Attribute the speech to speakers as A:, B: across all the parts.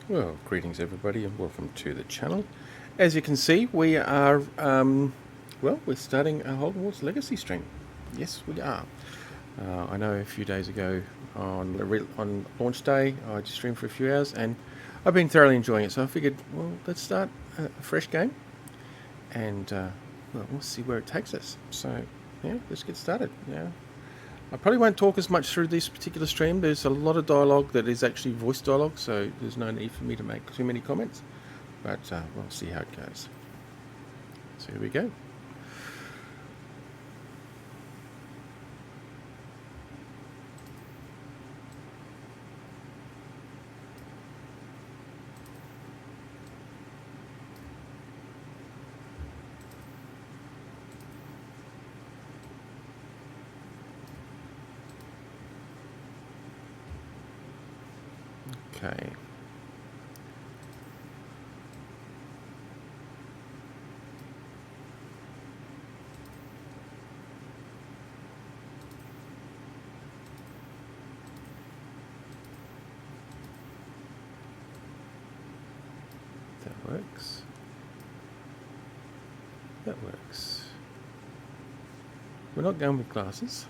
A: Well, greetings everybody and welcome to the channel. As you can see, we are, we're starting a Hogwarts Legacy stream. Yes, we are. I know a few days ago on launch day, I just streamed for a few hours and I've been thoroughly enjoying it. So I figured, well, let's start a fresh game and we'll see where it takes us. So, yeah, let's get started. Yeah. I probably won't talk as much through this particular stream. There's a lot of dialogue that is actually voice dialogue, so there's no need for me to make too many comments. But we'll see how it goes. So here we go. Okay. That works. That works. We're not going with glasses.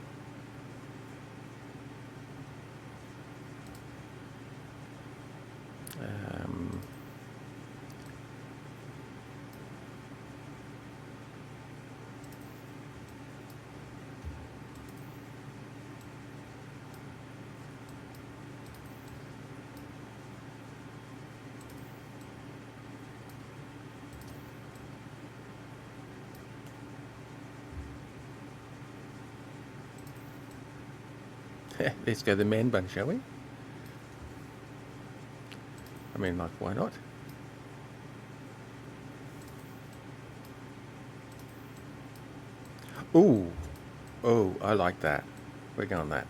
A: Let's go the man bun, shall we? I mean, like, why not? Ooh. Oh, I like that. We're going that.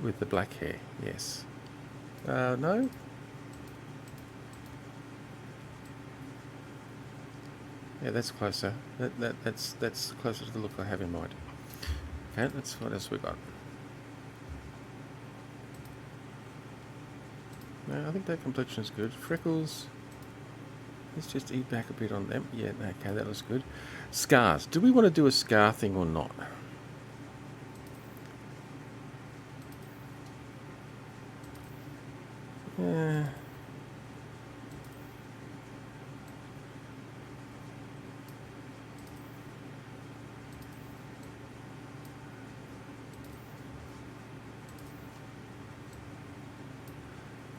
A: With the black hair, yes. No? Yeah, that's closer. That's closer to the look I have in mind. Okay, what else we got? No, I think that complexion is good. Freckles. Let's just eat back a bit on them. Yeah, okay, that looks good. Scars. Do we want to do a scar thing or not? Yeah.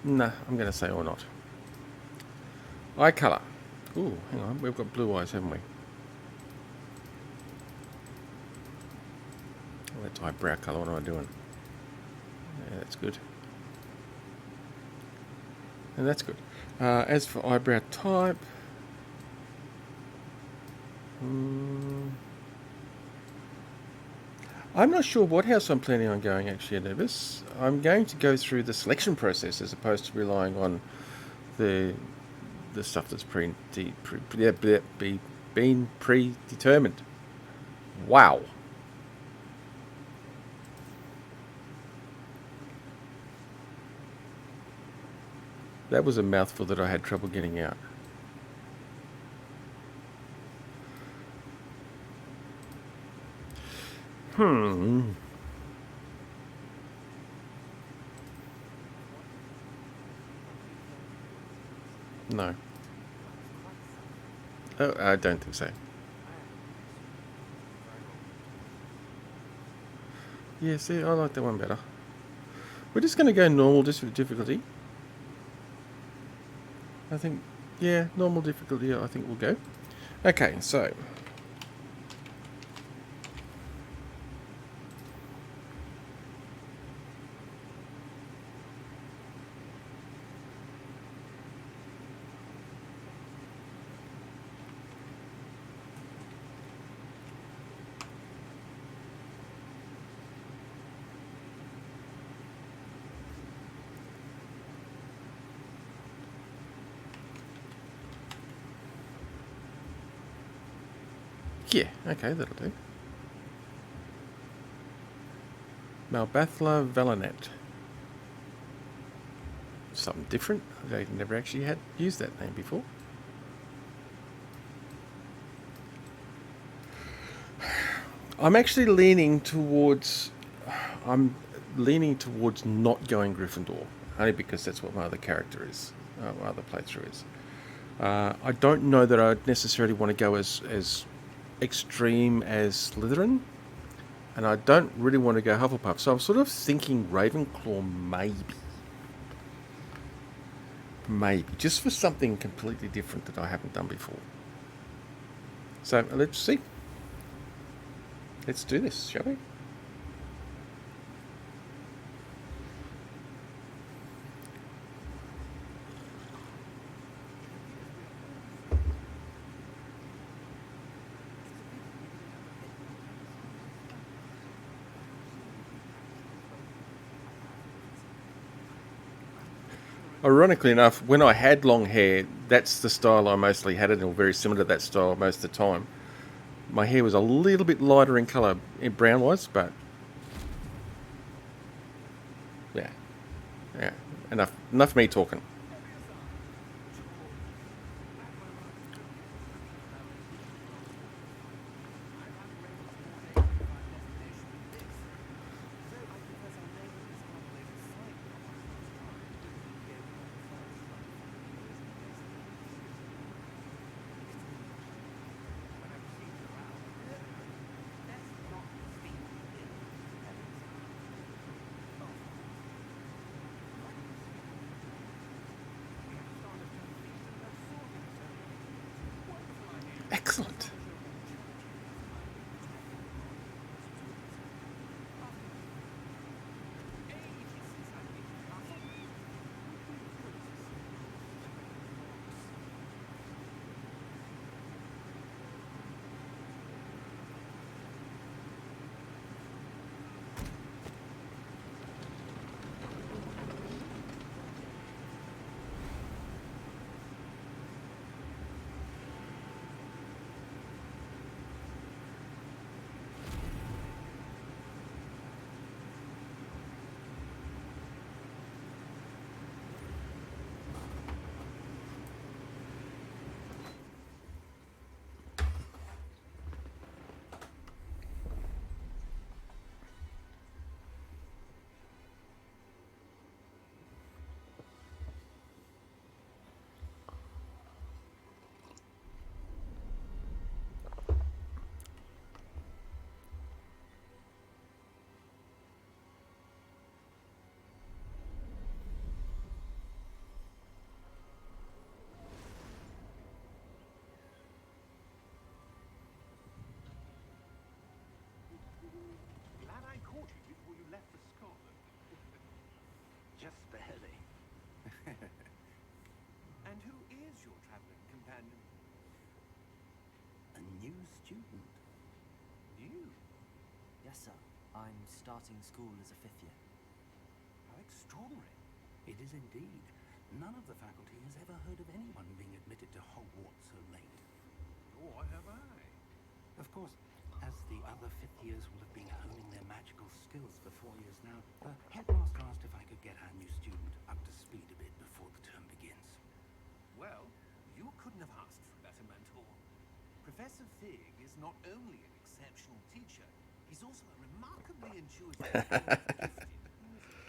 A: Nah, I'm going to say or not. Eye colour. Ooh, hang on. We've got blue eyes, haven't we? Oh, that's eyebrow colour. What am I doing? Yeah, that's good. And that's good. As for eyebrow type... I'm not sure what house I'm planning on going, actually, Anubis. I'm going to go through the selection process as opposed to relying on the stuff that's been predetermined. Wow. That was a mouthful that I had trouble getting out. No. Oh, I don't think so. Yeah, see, I like that one better. We're just going to go normal difficulty. I think, yeah, normal difficulty, I think we'll go. Okay, so. Yeah, okay, that'll do. Malbathla Velanet. Something different. I never actually had used that name before. I'm actually leaning towards. I'm leaning towards not going Gryffindor, only because that's what my other character is. My other playthrough is. I don't know that I'd necessarily want to go as extreme as Slytherin, and I don't really want to go Hufflepuff. So I'm sort of thinking Ravenclaw, maybe, just for something completely different that I haven't done before. So let's see. Let's do this, shall we? Ironically enough, when I had long hair, that's the style I mostly had it, or very similar to that style most of the time. My hair was a little bit lighter in colour, brown wise, but yeah, yeah. Enough me talking. Excellent.
B: Glad I caught you before you left for Scotland. Just barely. And who is your travelling companion?
C: A new student?
B: You?
C: Yes, sir. I'm starting school as a fifth year.
B: How extraordinary.
D: It is indeed. None of the faculty has ever heard of anyone being admitted to Hogwarts so late.
B: Nor have I.
D: Of course, as the other fifth years will have been honing their magical skills for 4 years now, the headmaster asked if I could get our new student up to speed a bit before the term begins.
B: Well, you couldn't have asked for a better mentor. Professor Fig is not only an exceptional teacher, he's also a remarkably intuitive and gifted music.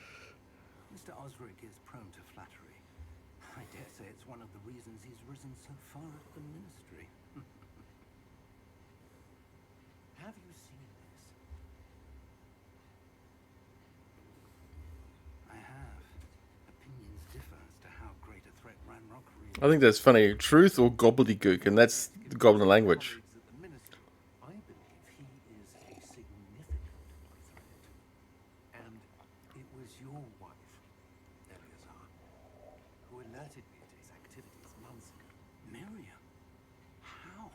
D: Mr. Osric is prone to flattery. I dare say it's one of the reasons he's risen so far up the ministry.
B: Have you seen this?
D: I have. Opinions differ as to how great a threat Ranrock really
A: I think that's funny. Truth or gobbledygook, and that's the goblin language.
B: Colleagues at the ministry, I believe he is a significant threat. And it was your wife, Eleazar, who alerted me to his activities months ago.
D: Miriam? How?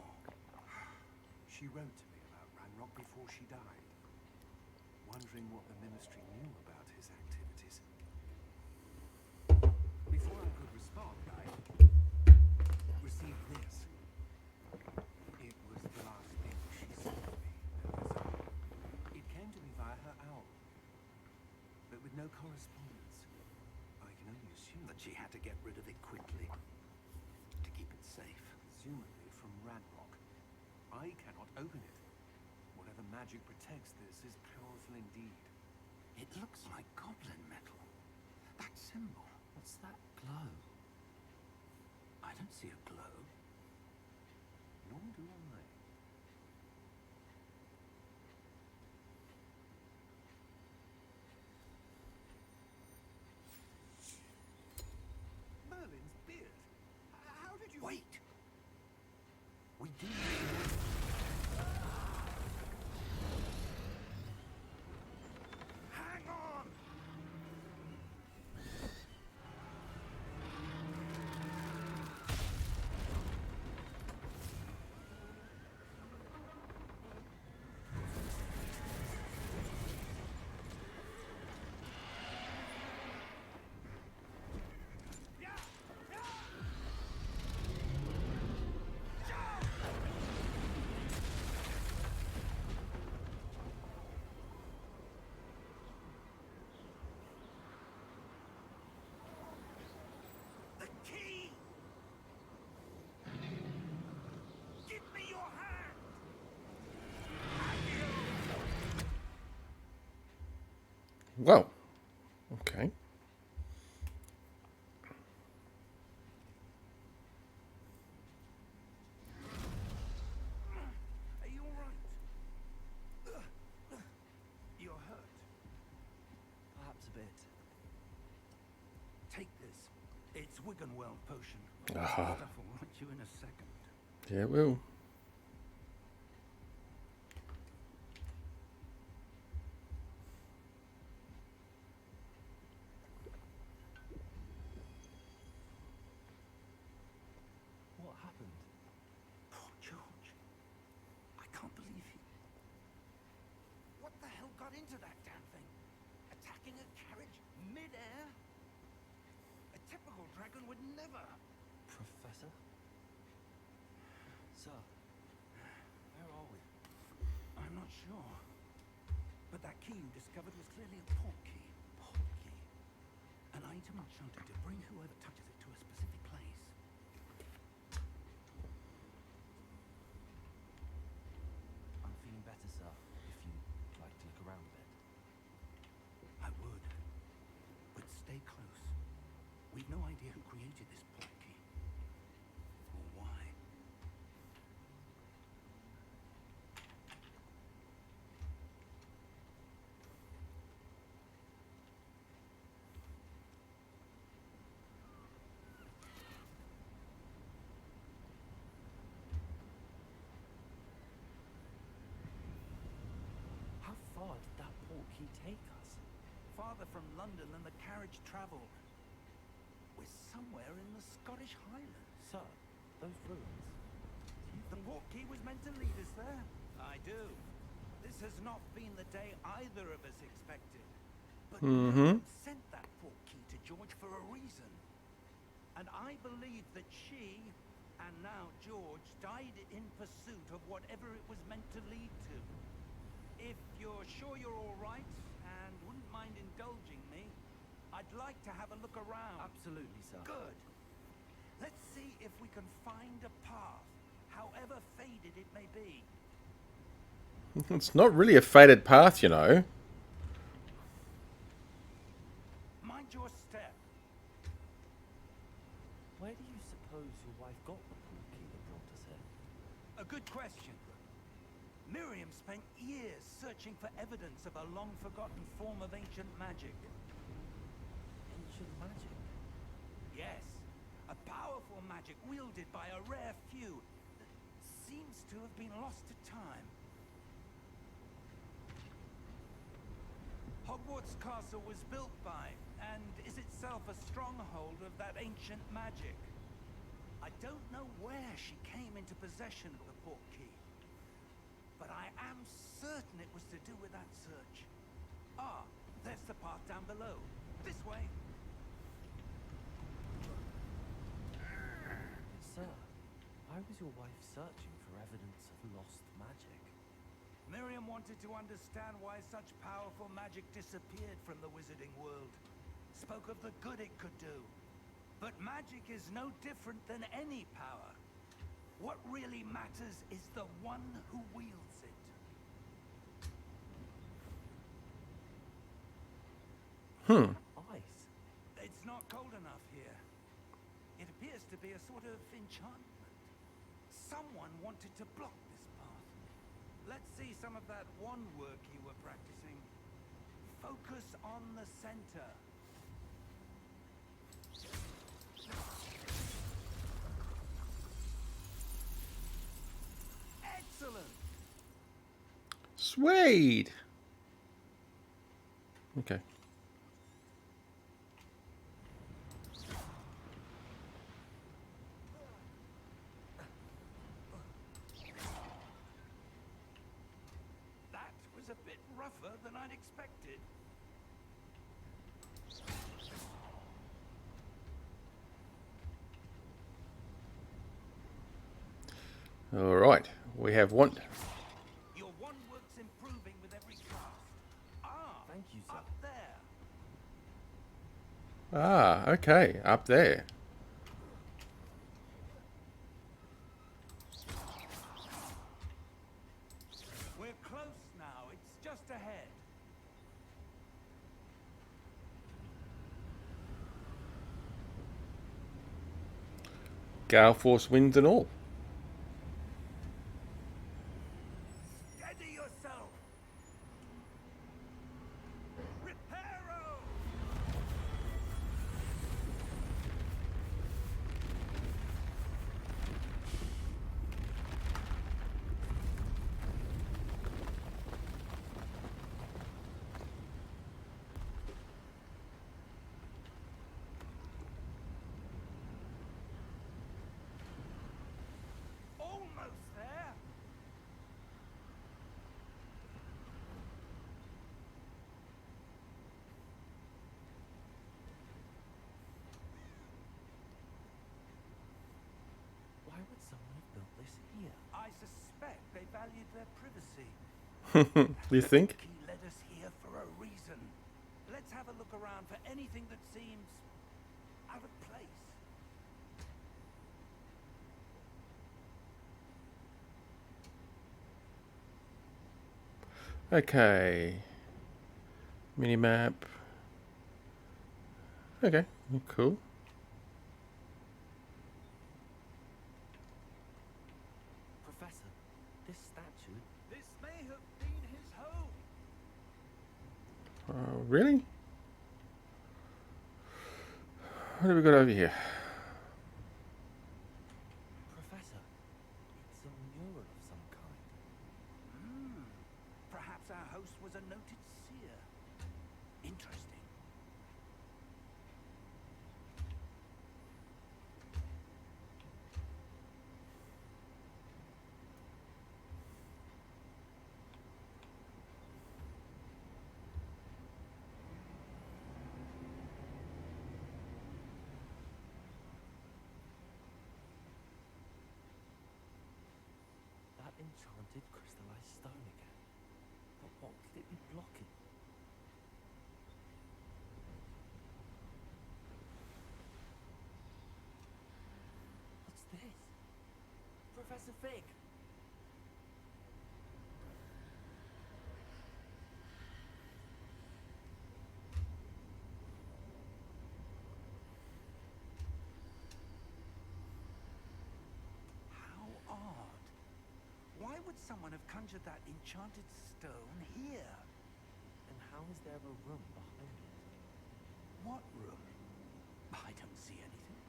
B: She wrote to me about Ranrock before she died, wondering what the ministry knew about his activities. Before I could respond, I received this. It was the last thing she sent me, Eleazar. It came to me via her owl.
D: rid of it quickly to keep it safe.
B: Presumably from Radrock. I cannot open it. Whatever magic protects this is powerful indeed.
D: It looks like goblin metal. That symbol.
C: What's that glow?
D: I don't see a glow.
B: Nor do I. Merlin's beard. How did you...
D: Wait! We do.
B: Hang on! The key! Give me your hand!
A: Well, okay.
B: Are you alright? You're hurt.
C: Perhaps a bit.
D: Take this. It's Wiggenweld potion.
A: Aha.
D: Stuff will right you in a second.
A: Yeah, it will.
C: What happened?
D: Poor George. I can't believe he... What the hell got into that damn thing? Attacking a carriage mid-air? A typical dragon would never...
C: Professor? Sir, where are we?
D: I'm not sure. But that key you discovered was clearly a port key.
C: Port key.
D: An item enchanted to bring whoever touches it to a specific place.
C: I'm feeling better, sir. If you'd like to look around a bit.
D: I would. But stay close. We've no idea who created this port key. Or why.
C: How far did that port key take us?
D: Farther from London than the carriage travelled. We're somewhere in the Scottish Highlands.
C: Sir, those ruins. Do you
D: The
C: think...
D: port key was meant to lead us there. I do. This has not been the day either of us expected. But Miriam sent that port key to George for a reason. And I believe that she, and now George, died in pursuit of whatever it was meant to lead to. If you're sure you're all right, and wouldn't mind indulging me, I'd like to have a look around.
C: Absolutely, sir.
D: Good. Let's see if we can find a path, however faded it may be.
A: It's not really a faded path, you know.
D: Mind your step.
C: Where do you suppose your wife got the port key that brought us here?
D: A good question. Miriam spent years searching for evidence of a long-forgotten form of ancient magic.
C: Ancient magic?
D: Yes, a powerful magic wielded by a rare few that seems to have been lost to time. Hogwarts Castle was built by, and is itself a stronghold of that ancient magic. I don't know where she came into possession of the port key, but I am certain it was to do with that search. Ah, there's the path down below. This way.
C: Sir, why was your wife searching for evidence of lost magic?
D: Miriam wanted to understand why such powerful magic disappeared from the wizarding world. Spoke of the good it could do. But magic is no different than any power. What really matters is the one who wields it.
C: Ice.
D: It's not cold enough here. It appears to be a sort of enchantment. Someone wanted to block this path. Let's see some of that one work you were practicing. Focus on the center. Excellent.
A: Sweet. Okay.
D: That was a bit rougher than I'd expected.
A: All right. We have one.
D: Your one work's improving with every cast. Ah,
C: Thank you, sir.
D: up there.
A: Ah, okay. Up there.
D: We're close now. It's just ahead.
A: Gale force winds and all.
D: Steady yourself. Reparo. Almost there.
C: Why would someone have built this here?
D: I suspect they valued their privacy.
A: You think?
D: He led us here for a reason. Let's have a look around for anything that seems out of place.
A: Okay. Minimap. Okay. Cool.
C: Professor, this statue.
D: This may have been his home.
A: Really? What have we got over here?
C: Professor, it's a mural of some kind.
D: Perhaps our host was a noted seer. Interesting.
C: That enchanted crystallized stone again. But what could it be blocking? What's this? Professor Fig!
D: How odd. Why would someone have conjured that enchanted stone here?
C: And how is there a room behind it?
D: What room? I don't see anything.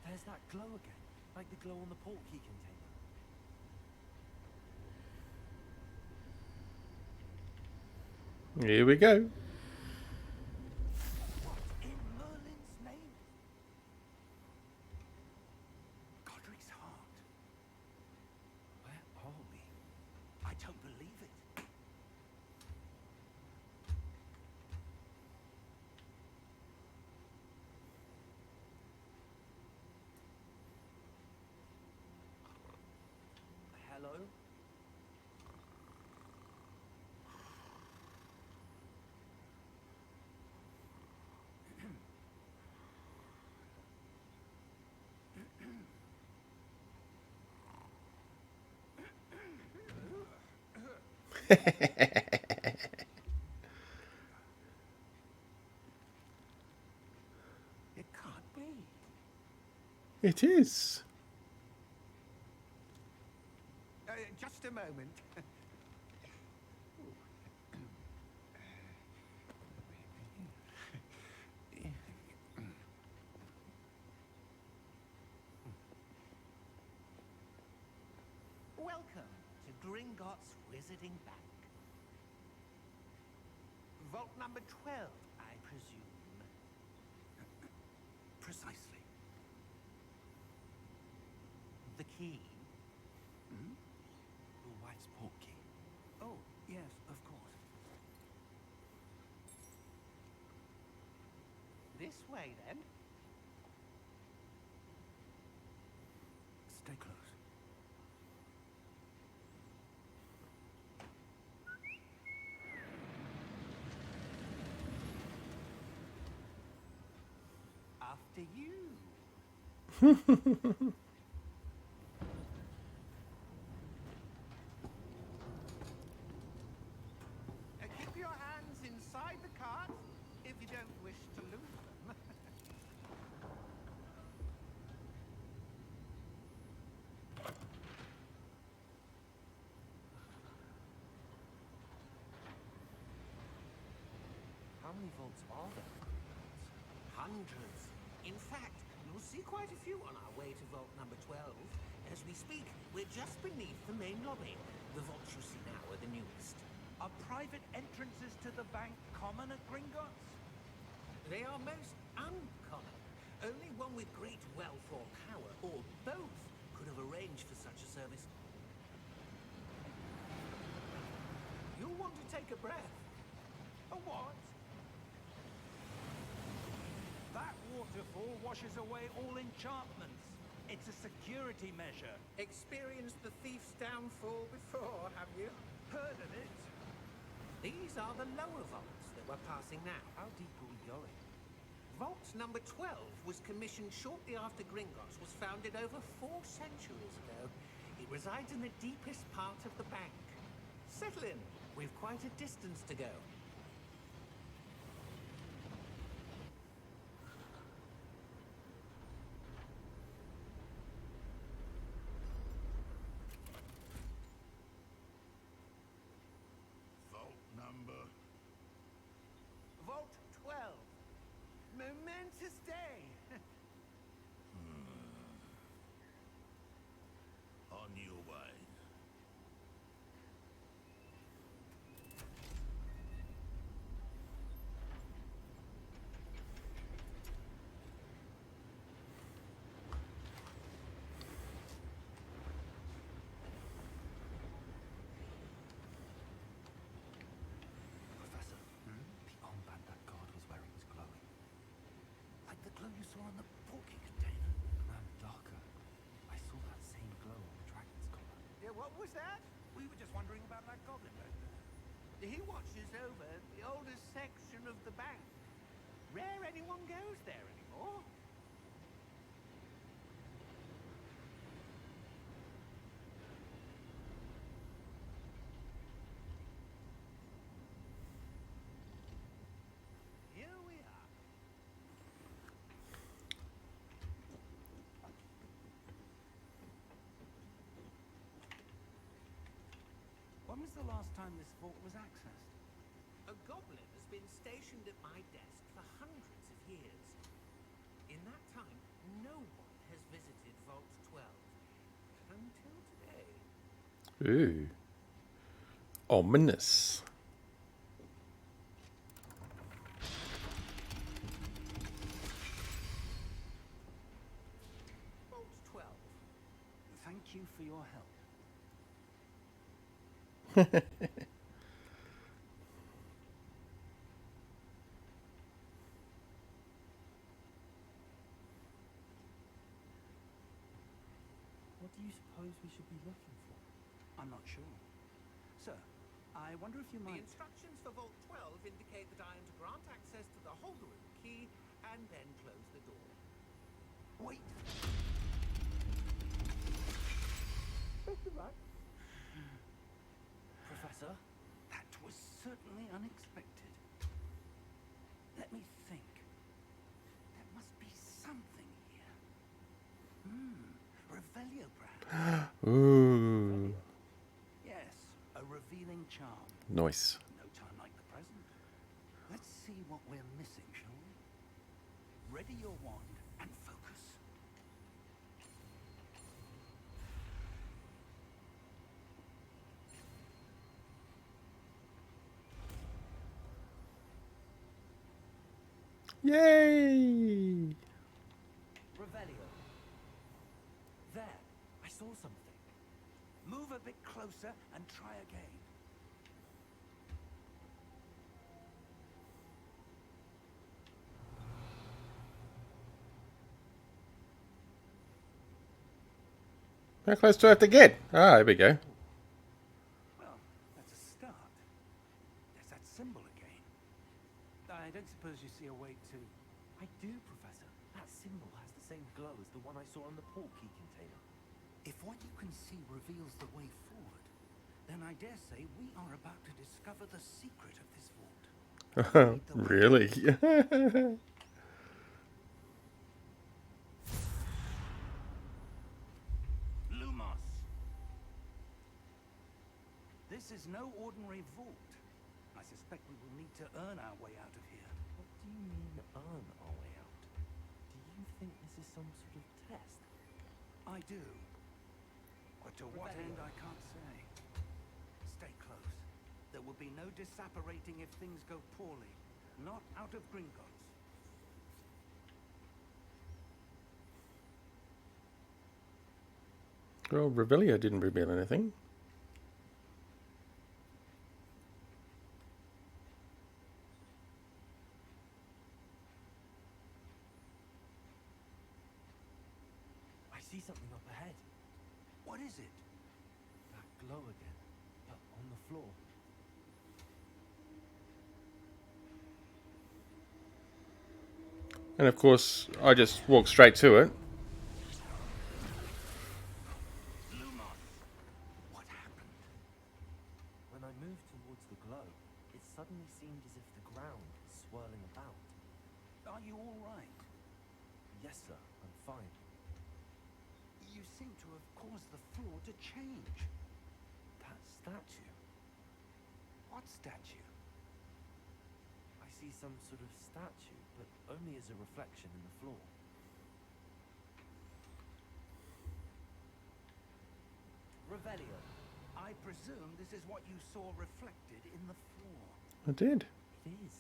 C: There's that glow again, like the glow on the portkey container.
A: Here we go.
D: What in Merlin's name? Godric's heart.
C: Where are we?
D: I don't believe it.
C: Hello?
B: It can't be.
A: It is.
B: Just a moment. Welcome to Gringotts Wizarding Bank. Vault number 12, I presume. Precisely. The key.
C: Your wife's portkey.
B: Oh, yes, of course. This way, then. Stay close. After you. Keep your hands inside the cart if you don't wish to lose them.
C: How many vaults are there?
E: Hundreds. In fact, you'll see quite a few on our way to vault number 12. As we speak, we're just beneath the main lobby. The vaults you see now are the newest.
D: Are private entrances to the bank common at Gringotts?
E: They are most uncommon. Only one with great wealth or power, or both, could have arranged for such a service. You'll want to take a breath.
D: A what? That waterfall washes away all enchantments. It's a security measure.
E: Experienced the thief's downfall before, have you?
D: Heard of it?
E: These are the lower vaults that we're passing now.
C: How deep are we going?
E: Vault number 12 was commissioned shortly after Gringotts was founded over 4 centuries ago. It resides in the deepest part of the bank. Settle in. We've quite a distance to go.
B: Vault number.
D: Vault 12. Momentous day.
B: On your way.
C: Professor, the armband that guard was wearing was glowing.
D: Like the glow you saw on the portkey container.
C: No, darker. I saw that same glow on the dragon's collar.
D: Yeah, what was that? We were just wondering about that goblin back there.
E: He watches over the oldest section of the bank. Rare anyone goes there anymore.
D: Here we are. When was the last time this vault was accessed?
E: A goblin has been stationed at my desk for hundreds of years. In that time, no one has visited Vault 12. Until today.
A: Ooh. Ominous.
E: Vault 12.
D: Thank you for your help.
C: What do you suppose we should be looking for?
D: I'm not sure. Sir, I wonder if you
E: The
D: might...
E: instructions for Vault 12 indicate that I am to grant access to the holder room key and then close the door.
D: Wait!
C: Professor,
D: certainly unexpected. Let me think. There must be something here. Revelio, perhaps.
A: Ooh.
D: Yes, a revealing charm.
A: Nice.
D: No time like the present. Let's see what we're missing, shall we? Ready your wand and focus.
A: Yay!
D: Revelio. There, I saw something. Move a bit closer and try again.
A: How close do I have to get? Ah, there we go.
D: Well, that's a start. There's that symbol again. I don't suppose you see a way to...
C: I do, Professor. That symbol has the same glow as the one I saw on the port key container.
D: If what you can see reveals the way forward, then I dare say we are about to discover the secret of this vault.
A: Really?
D: Lumos! This is no ordinary vault. I suspect we will need to earn our way out of here.
C: What do you mean, earn our way out? Do you think this is some sort of test?
D: I do. But to what end, I can't say. Stay close. There will be no disapparating if things go poorly. Not out of Gringotts.
A: Well, Revelio didn't reveal anything.
C: I see something up ahead.
D: What is it?
C: That glow again, but on the floor.
A: And of course, I just walked straight to it.
D: Lumos! What happened?
C: When I moved towards the glow, it suddenly seemed as if the ground was swirling about.
D: Are you all right?
C: Yes, sir, I'm fine.
D: You seem to have caused the floor to change.
C: That statue.
D: What statue?
C: I see some sort of statue, but only as a reflection in the floor.
D: Revelio. I presume this is what you saw reflected in the floor.
A: I did.
C: It is.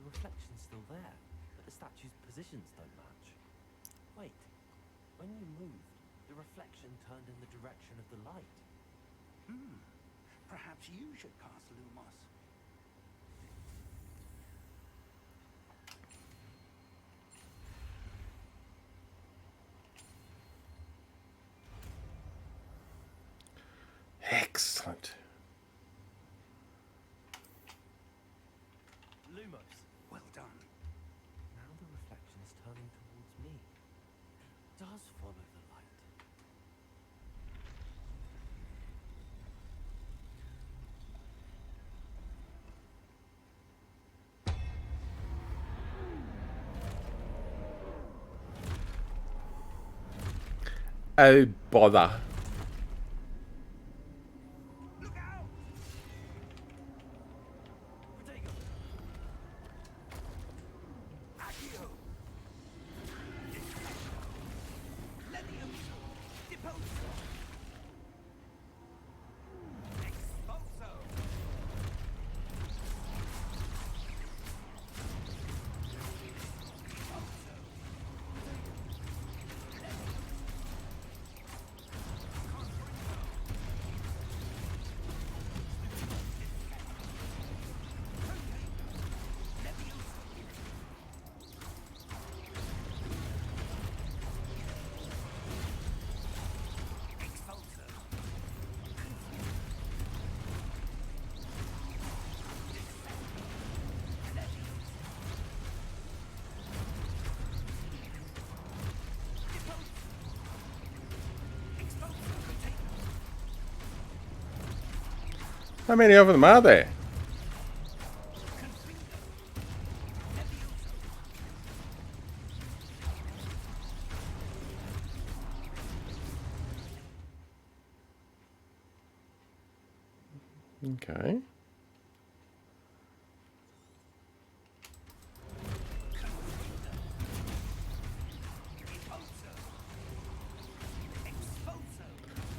C: The reflection's still there, but the statue's positions don't match. Wait, when you moved, the reflection turned in the direction of the light.
D: Perhaps you should cast Lumos.
A: Excellent.
C: Lumos!
D: Well done.
C: Now the reflection is turning towards me. It does follow the light.
A: Oh, bother.
D: Look out!
C: Protego!
D: Accio! Levioso! Deposo! Expulso!
A: How many of them are there? Okay.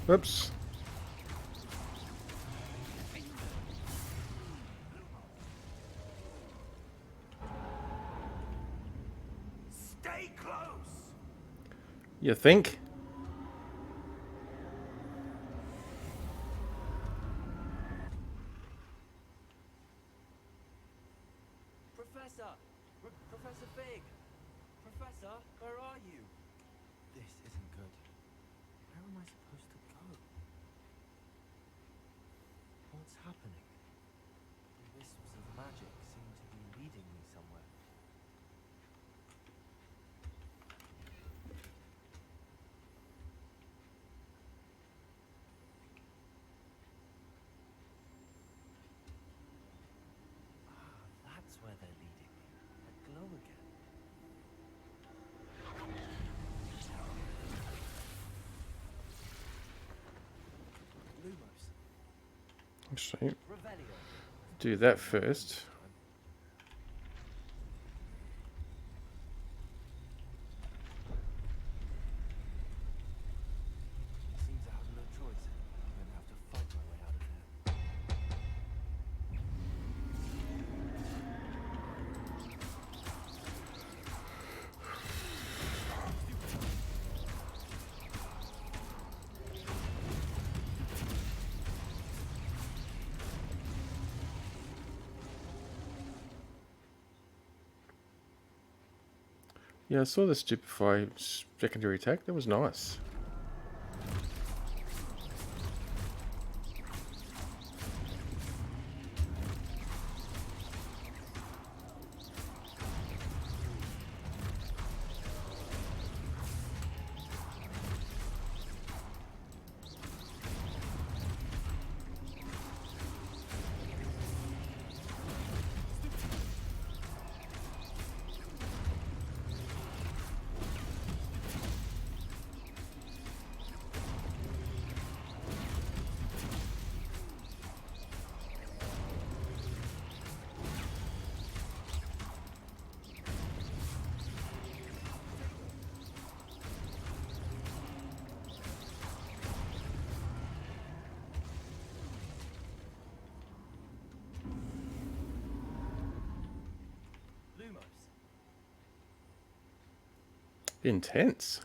A: Oops.
D: Stay close.
A: You think?
C: Professor! Professor Fig! Professor, where are you? This isn't good. Where am I supposed to go? What's happening? The wisps of magic seem to be leading me somewhere. Ah, that's where they're leading me. A glow again. Lumos.
A: Actually,
C: Revelio.
A: do that first.
C: Seems I have no choice. I'm going to have to fight my way out of here.
A: Yeah, I saw the stupefy secondary attack. That was nice.
C: Lumos.
A: Intense.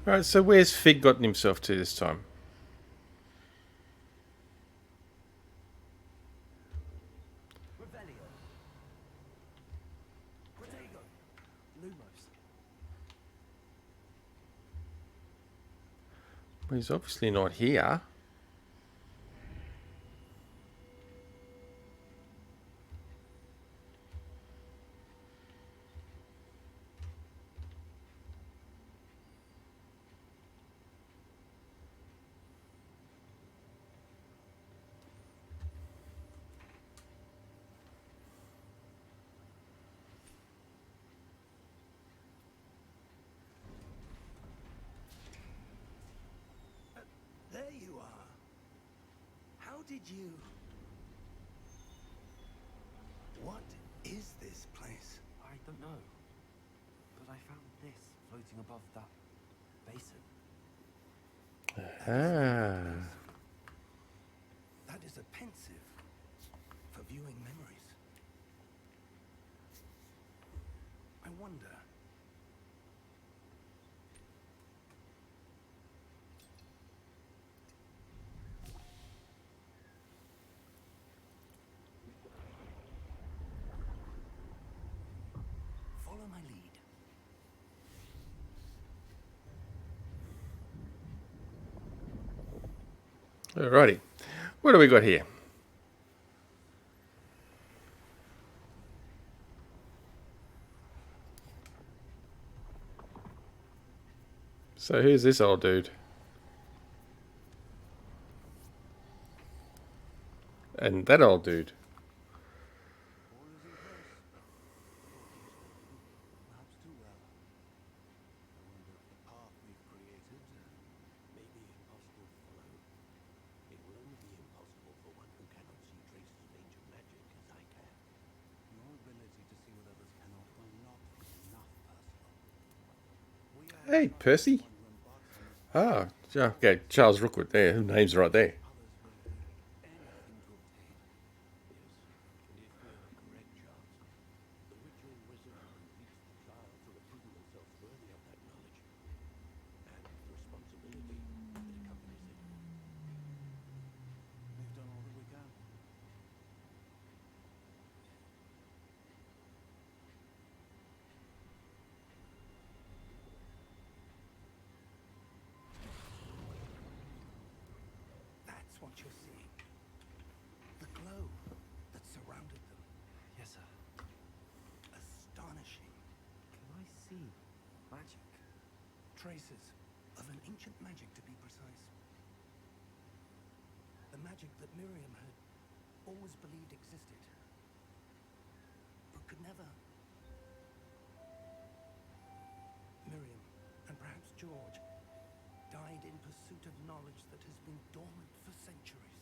A: Alright, so where's Fig gotten himself to this time?
C: Revelio. Protego. Lumos.
A: Well, he's obviously not here.
D: There you are. How did you... What is this place?
C: I don't know. But I found this floating above that basin.
A: Ah.
D: That is a pensive for viewing memories. I wonder... Follow my lead.
A: Alrighty. What do we got here? So who's this old dude? And that old dude.
B: All is in place. Perhaps too well. I wonder if the path we've created may be impossible to follow. It will only be impossible for one who cannot see traces of ancient magic as I can. Your ability to see what others cannot will not be enough, Percival. We are
A: Hey, Percy.
B: one who embarks on this
A: Ah, okay, Charles Rookwood there. His name's right there.
B: others will do anything to obtain. Yes, and if we are correct, Charles, the ritual wizard who completes the trial for proving themselves worthy of that knowledge, and the responsibility that accompanies it. We've done all that we can.
D: That's what you're seeing. The glow that surrounded them.
C: Yes, sir.
D: Astonishing.
C: Can I see magic?
D: Traces of an ancient magic, to be precise. The magic that Miriam had always believed existed, but could never. Miriam, and perhaps George, died in pursuit of knowledge that has been dormant for centuries.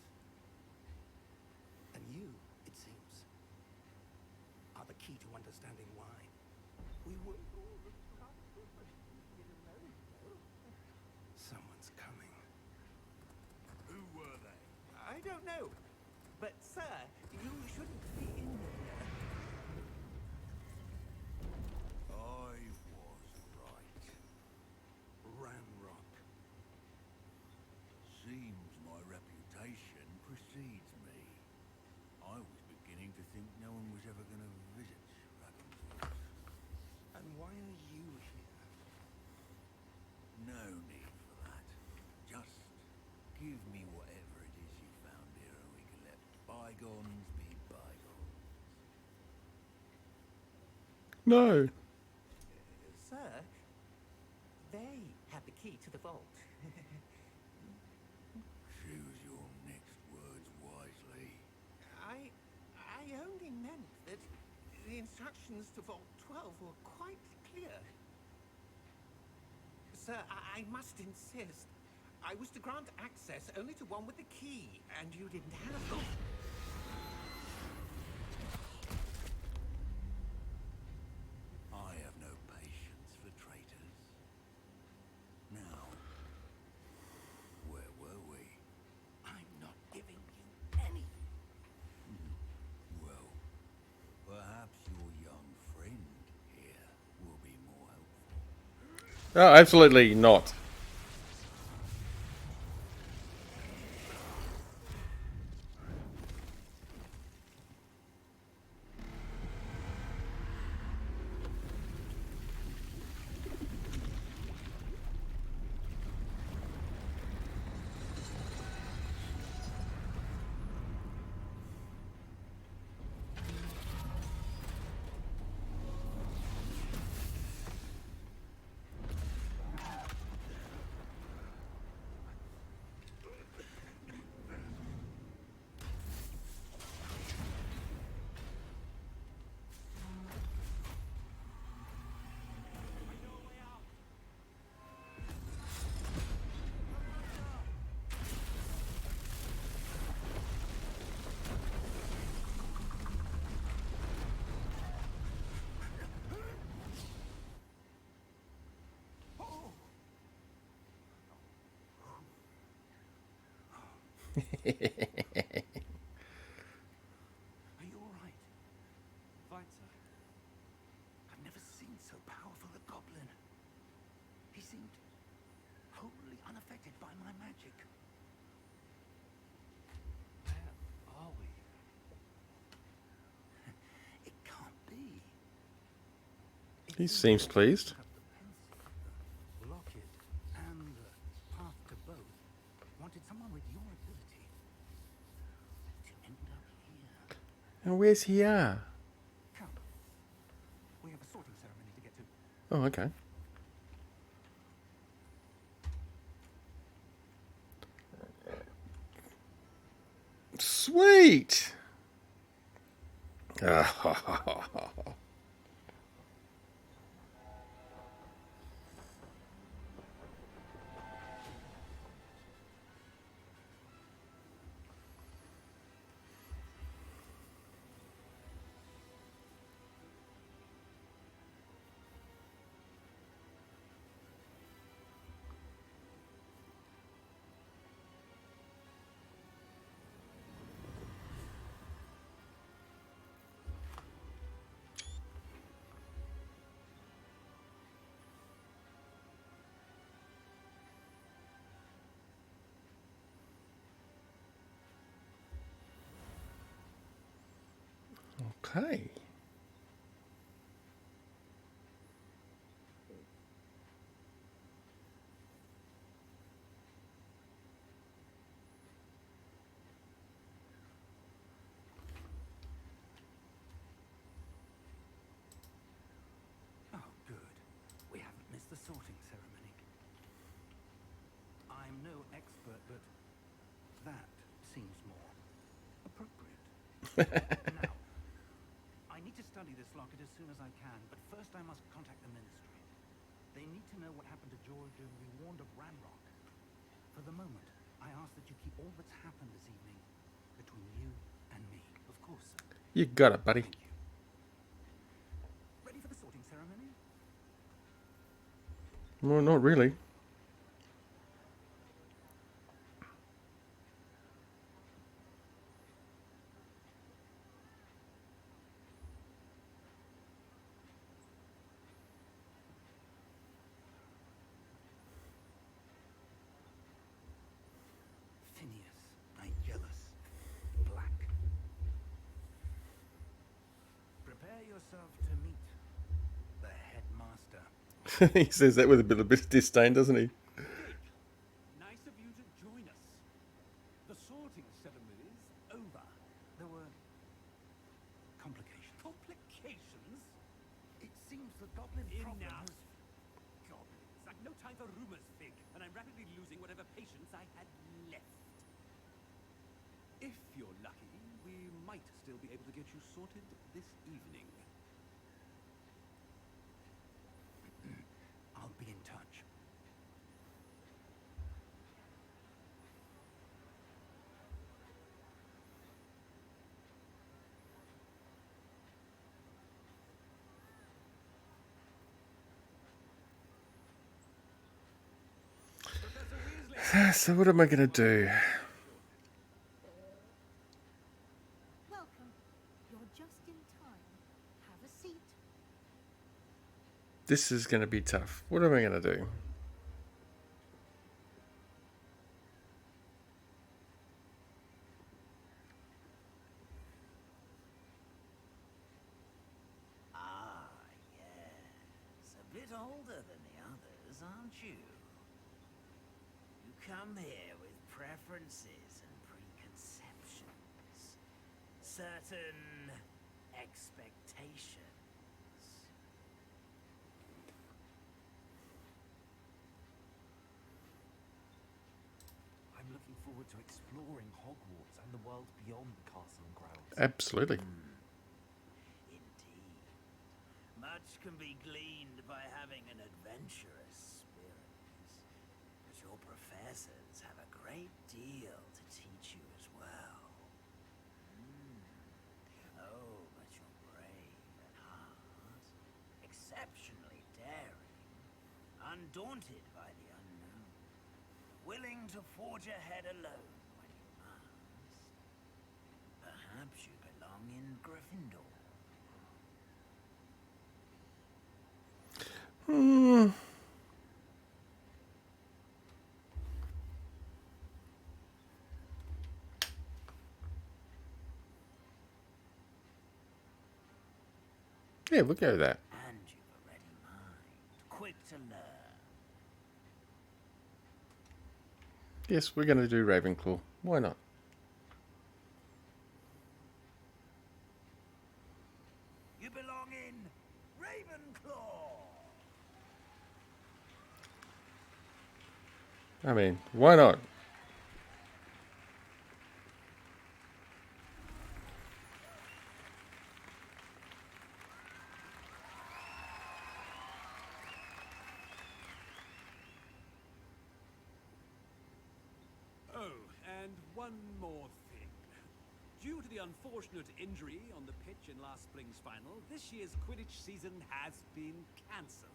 D: And you, it seems, are the key to understanding why. We were all the Someone's coming.
B: Who were they?
D: I don't know. But, sir, you shouldn't be in there.
B: I was right.
D: Ramrock.
B: Seems my reputation precedes me. I was beginning to think no one was ever going to visit Ravenswood.
D: And why are you here?
B: No need for that. Just give me whatever it is you found here and we can let bygones be bygones.
A: No.
D: Sir, they have the key to the vault.
B: Choose your next words wisely.
D: I only meant that the instructions to Vault 12 were quite clear. Sir, I must insist. I was to grant access only to one with the key, and you didn't have them.
B: I have no patience for traitors. Now, where were we?
D: I'm not giving you anything.
B: Well, perhaps your young friend here will be more helpful.
A: Oh, absolutely not.
D: Are you all right?
C: Fine, sir.
D: I've never seen so powerful a goblin. He seemed wholly unaffected by my magic.
C: Where are we?
D: It can't be.
A: He seems pleased.
D: Have the pencil, the locket, and the path to both. Wanted someone with your ability to end up here.
A: And where's he at?
D: Come. We have a sorting ceremony to get to.
A: Oh, okay. Sweet. Okay.
D: Oh, good. We haven't missed the sorting ceremony. I'm no expert, but that seems more appropriate. Now, I need to study this locket as soon as I can, but first I must contact the Ministry. They need to know what happened to George, and we warned of Ranrock. For the moment, I ask that you keep all that's happened this evening between you and me.
C: Of course, sir.
A: You got it, buddy.
D: Thank you. Ready for the sorting ceremony?
A: Well, not really.
D: Phineas, Nigellus, Black. Prepare yourself to meet the headmaster.
A: He says that with a bit of disdain, doesn't he?
B: Nice of you to join us. The sorting ceremony's over.
D: There were complications.
B: Complications?
D: It seems the goblin problem
B: Enough.
D: has...
B: Goblins. I've no time for rumors, Fig, and I'm rapidly losing whatever patience I had left. If you're lucky, we might still be able to get you sorted this evening.
D: I'll be in touch.
B: Professor Weasley!
A: So what am I going to do?
F: Welcome. You're just in time. Have a seat.
A: This is going to be tough. What am I going to do?
G: Ah, yes. A bit older than the others, aren't you? You come here with preferences and preconceptions. Certain expectations.
C: I'm looking forward to exploring Hogwarts and the world beyond the castle and grounds.
A: Absolutely.
G: Indeed. Much can be gleaned by having an adventurous spirit. But your professors have a great deal to teach you as well. Oh, but you're brave at heart, exceptionally daring, undaunted by the unknown, willing to forge ahead alone when you must. Perhaps you belong in Gryffindor.
A: Yeah, we'll go with that.
G: And you've a ready mind, quick to learn.
A: Yes, we're going to do Ravenclaw. Why not?
G: You belong in Ravenclaw.
A: I mean, why not?
H: And one more thing. Due to the unfortunate injury on the pitch in last spring's final, this year's Quidditch season has been cancelled.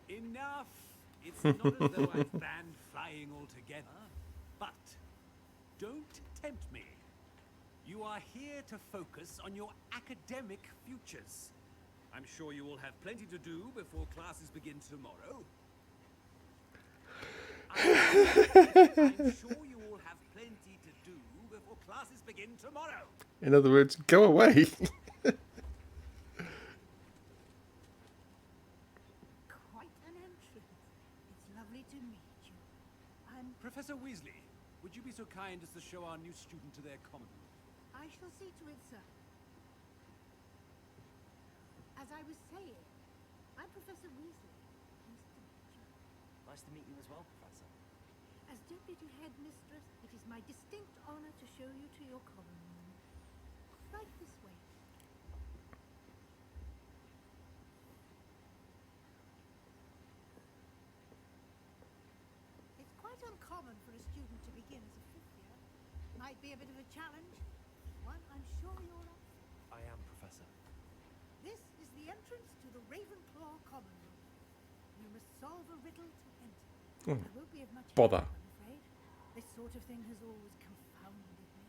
H: Enough! It's not as though I've banned flying altogether. But don't tempt me. You are here to focus on your academic futures. I'm sure you will have plenty to do before classes begin tomorrow. I'm sure you all have plenty to do before classes begin tomorrow.
A: In other words, go away.
F: Quite an entrance. It's lovely to meet you. I'm...
H: Professor Weasley, would you be so kind as to show our new student to their common room?
F: I shall see to it, sir. As I was saying, I'm Professor Weasley. Nice to meet you.
C: Nice to meet you as well, Professor.
F: As Deputy Headmistress, it is my distinct honor to show you to your common room. Right this way. It's quite uncommon for a student to begin as a fifth year. Might be a bit of a challenge. One I'm sure you're up for.
C: I am, Professor.
F: This is the entrance to the Ravenclaw common room. You must solve a riddle to enter. I won't be of much
A: Bother.
F: help, I'm afraid. This sort of thing has always confounded me.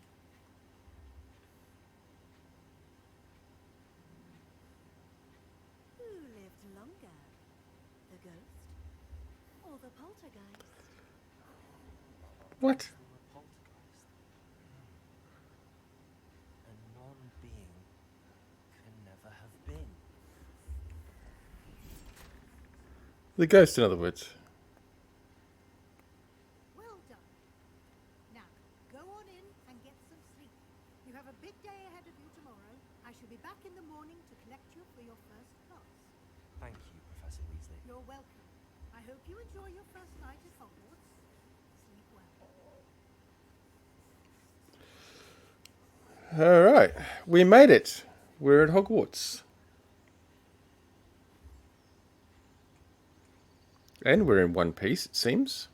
I: Who lived longer? The ghost or the poltergeist?
A: What?
C: Through a poltergeist. A non-being can never have been.
A: The ghost, in other words.
F: Well done. Now, go on in and get some sleep. You have a big day ahead of you tomorrow. I shall be back in the morning to collect you for your first class.
C: Thank you, Professor Weasley.
F: You're welcome. I hope you enjoy your first night at Hogwarts. Sleep well.
A: All right, we made it. We're at Hogwarts. And we're in one piece, it seems.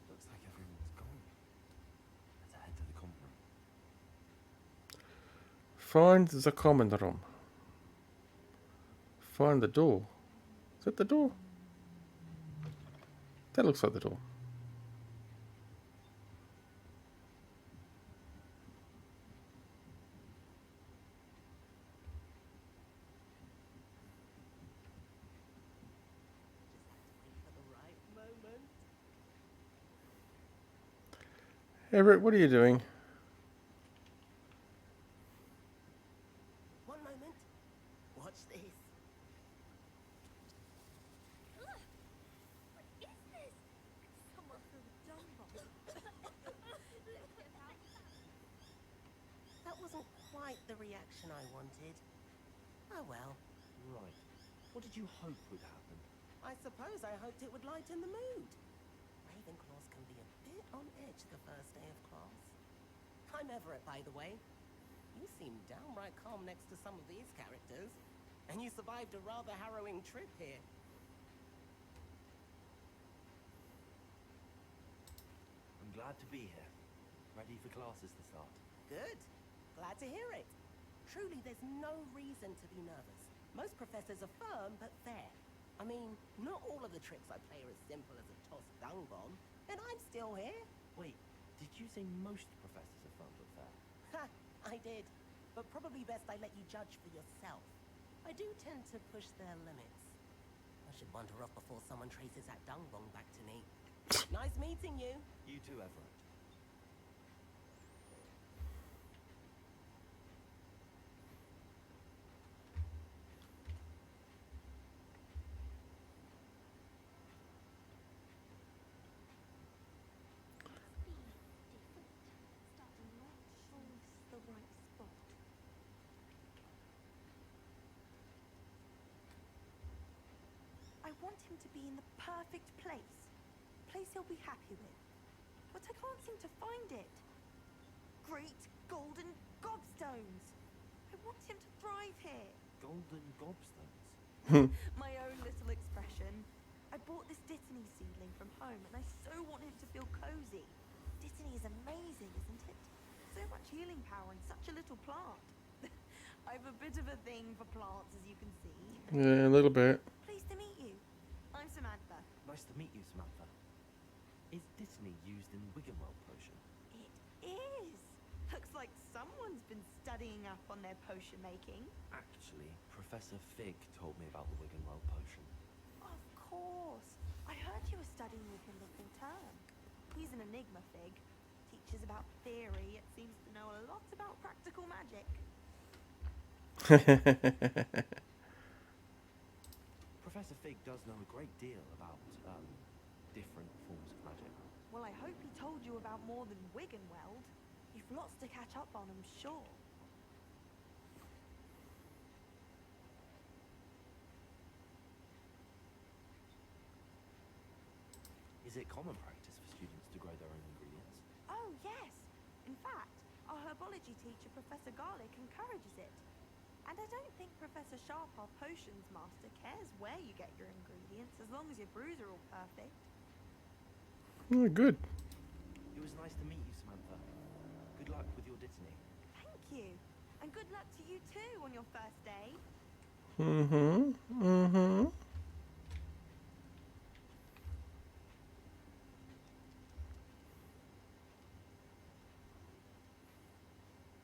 C: Looks like everyone's gone. Let's head to the common room.
A: Find the common room. Find the door. Is that the door? That looks like the door.
I: For the right moment.
A: Everett, what are you doing?
I: One moment. Watch this.
F: What is this? Someone threw a dung bomb.
I: That wasn't quite the reaction I wanted. Oh well.
C: Right. What did you hope would happen?
I: I suppose I hoped it would lighten the mood. Ravenclaws can be a bit on edge the first day of class. I'm Everett, by the way. You seem downright calm next to some of these characters. And you survived a rather harrowing trip here.
C: I'm glad to be here. Ready for classes to start.
I: Good. Glad to hear it. Truly, there's no reason to be nervous. Most professors are firm but fair. I mean, not all of the tricks I play are as simple as a tossed dung bomb, and I'm still here.
C: Wait, did you say most professors are fun but fair?
I: Ha! I did. But probably best I let you judge for yourself. I do tend to push their limits. I should wander off before someone traces that dung bomb back to me. Nice meeting you.
C: You too, Everett.
I: The right spot.
J: I want him to be in the perfect place. Place he'll be happy with. But I can't seem to find it. Great golden gobstones. I want him to thrive here.
C: Golden gobstones.
J: My own little expression. I bought this Dittany seedling from home, and I so want him to feel cozy. Dittany is amazing, isn't it? So much healing power in such a little plant. I've a bit of a thing for plants, as you can see.
A: Yeah, a little bit.
J: Pleased to meet you. I'm Samantha.
C: Nice to meet you, Samantha. Is Dittany used in Wiggenweld potion?
J: It is. Looks like someone's been studying up on their potion making.
C: Actually, Professor Fig told me about the Wiggenweld potion.
J: Of course. I heard you were studying with him the full term. He's an enigma, Fig. Teaches about theory, yet seems to know a lot about practical magic.
C: Professor Fig does know a great deal about, different forms of magic.
J: Well, I hope he told you about more than Wiggenweld. You've lots to catch up on, I'm sure.
C: Is it common practice for students to grow their own ingredients?
J: Oh, yes. In fact, our herbology teacher, Professor Garlick, encourages it. And I don't think Professor Sharp, our potions master, cares where you get your ingredients, as long as your brews are all perfect.
A: Oh, good.
C: It was nice to meet you, Samantha. Good luck with your Dittany.
J: Thank you. And good luck to you too on your first day.
A: Mm-hmm. Mm-hmm.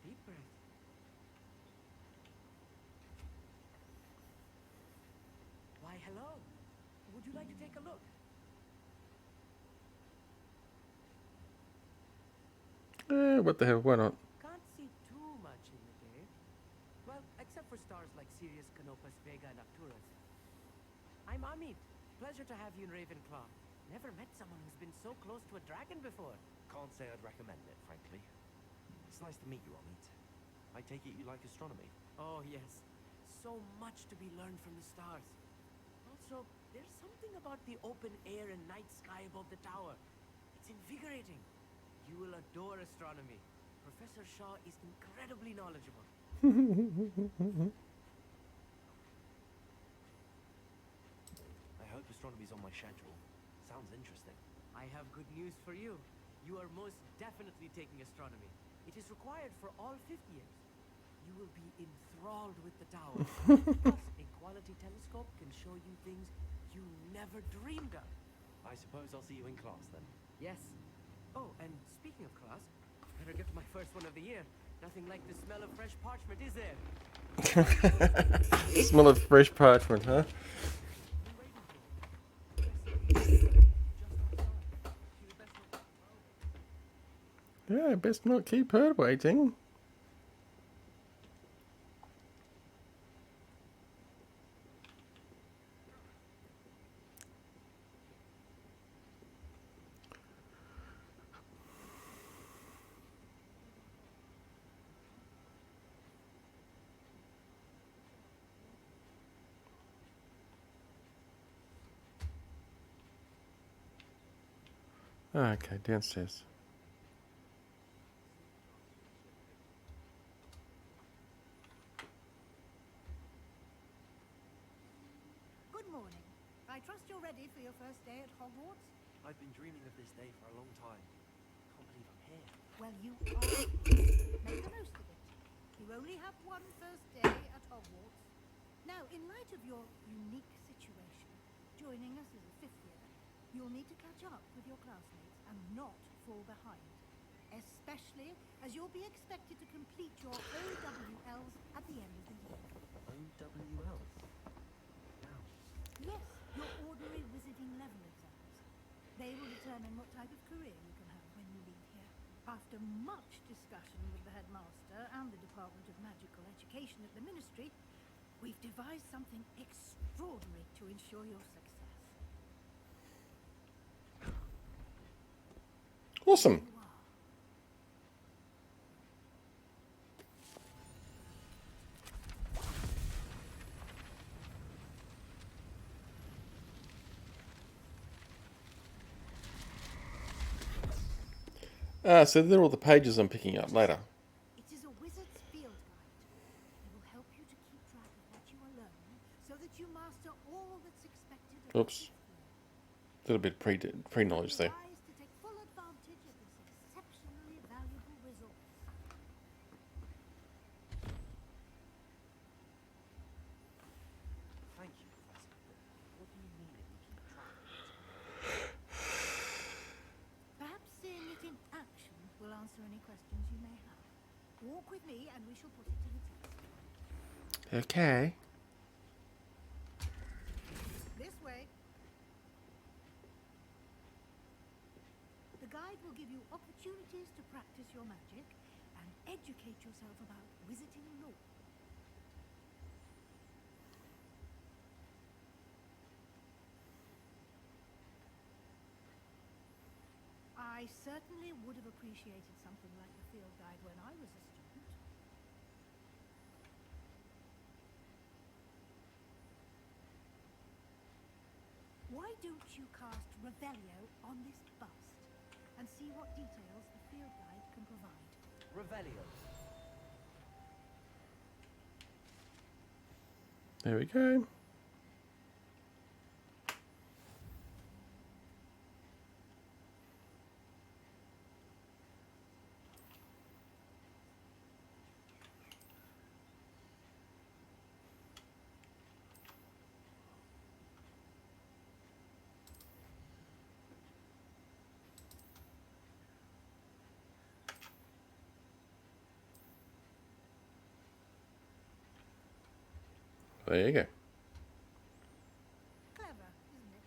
C: Deep breath.
I: Why, hello. Would you like to take a look?
A: What the hell? Why not?
I: Can't see too much in the cave. Well, except for stars like Sirius, Canopus, Vega, and Arcturus. I'm Amit. Pleasure to have you in Ravenclaw. Never met someone who's been so close to a dragon before.
C: Can't say I'd recommend it, frankly. It's nice to meet you, Amit. I take it you like astronomy.
I: Oh, yes. So much to be learned from the stars. Also, there's something about the open air and night sky above the tower. It's invigorating. You will adore astronomy. Professor Shaw is incredibly knowledgeable.
C: I hope astronomy's on my schedule. Sounds interesting.
I: I have good news for you. You are most definitely taking astronomy. It is required for all 5th years. You will be enthralled with the tower. Plus, a quality telescope can show you things you never dreamed of.
C: I suppose I'll see you in class then.
I: Yes. Oh, and speaking of class, better get to my first one of the year. Nothing like the smell of fresh parchment, is there?
A: Smell of fresh parchment, huh? Yeah, best not keep her waiting. Okay, downstairs.
F: Good morning. I trust you're ready for your first day at Hogwarts?
C: I've been dreaming of this day for a long time. Can't believe I'm here.
F: Well, you are. Make the most of it. You only have one first day at Hogwarts. Now, in light of your unique situation, joining us as a 5th year, you'll need to catch up with your classmates and not fall behind. Especially as you'll be expected to complete your OWLs at the end of the year.
C: OWLs? Wow.
F: Yes, your ordinary wizarding level exams. They will determine what type of career you can have when you leave here. After much discussion with the headmaster and the Department of Magical Education at the Ministry, we've devised something extraordinary to ensure your success.
A: Awesome.
F: You are.
A: So they're all the pages I'm picking up later.
F: It is a wizard's field guide. It will you master all that's expected of
A: Oops. A little bit pre-knowledge there.
F: wise to take full advantage of this exceptionally valuable resource.
C: Thank you, Professor. But what do you mean if we keep track of it?
F: Perhaps seeing it in action will answer any questions you may have. Walk with me and we shall put it to the test.
A: Okay.
F: This way. The guide will give you opportunities to practice your magic and educate yourself about wizarding lore. I certainly would have appreciated something like the field guide when I was a student. Why don't you cast Revelio on this bust and see what details the field guide can provide?
C: Revelio.
A: There we go. There you go.
F: Clever, isn't it?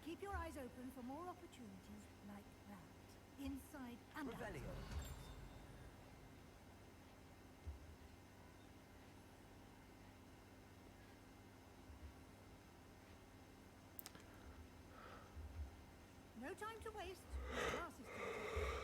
F: Keep your eyes open for more opportunities like that, inside and
C: Revelio.
F: outside. No time to waste. This class is to be taken.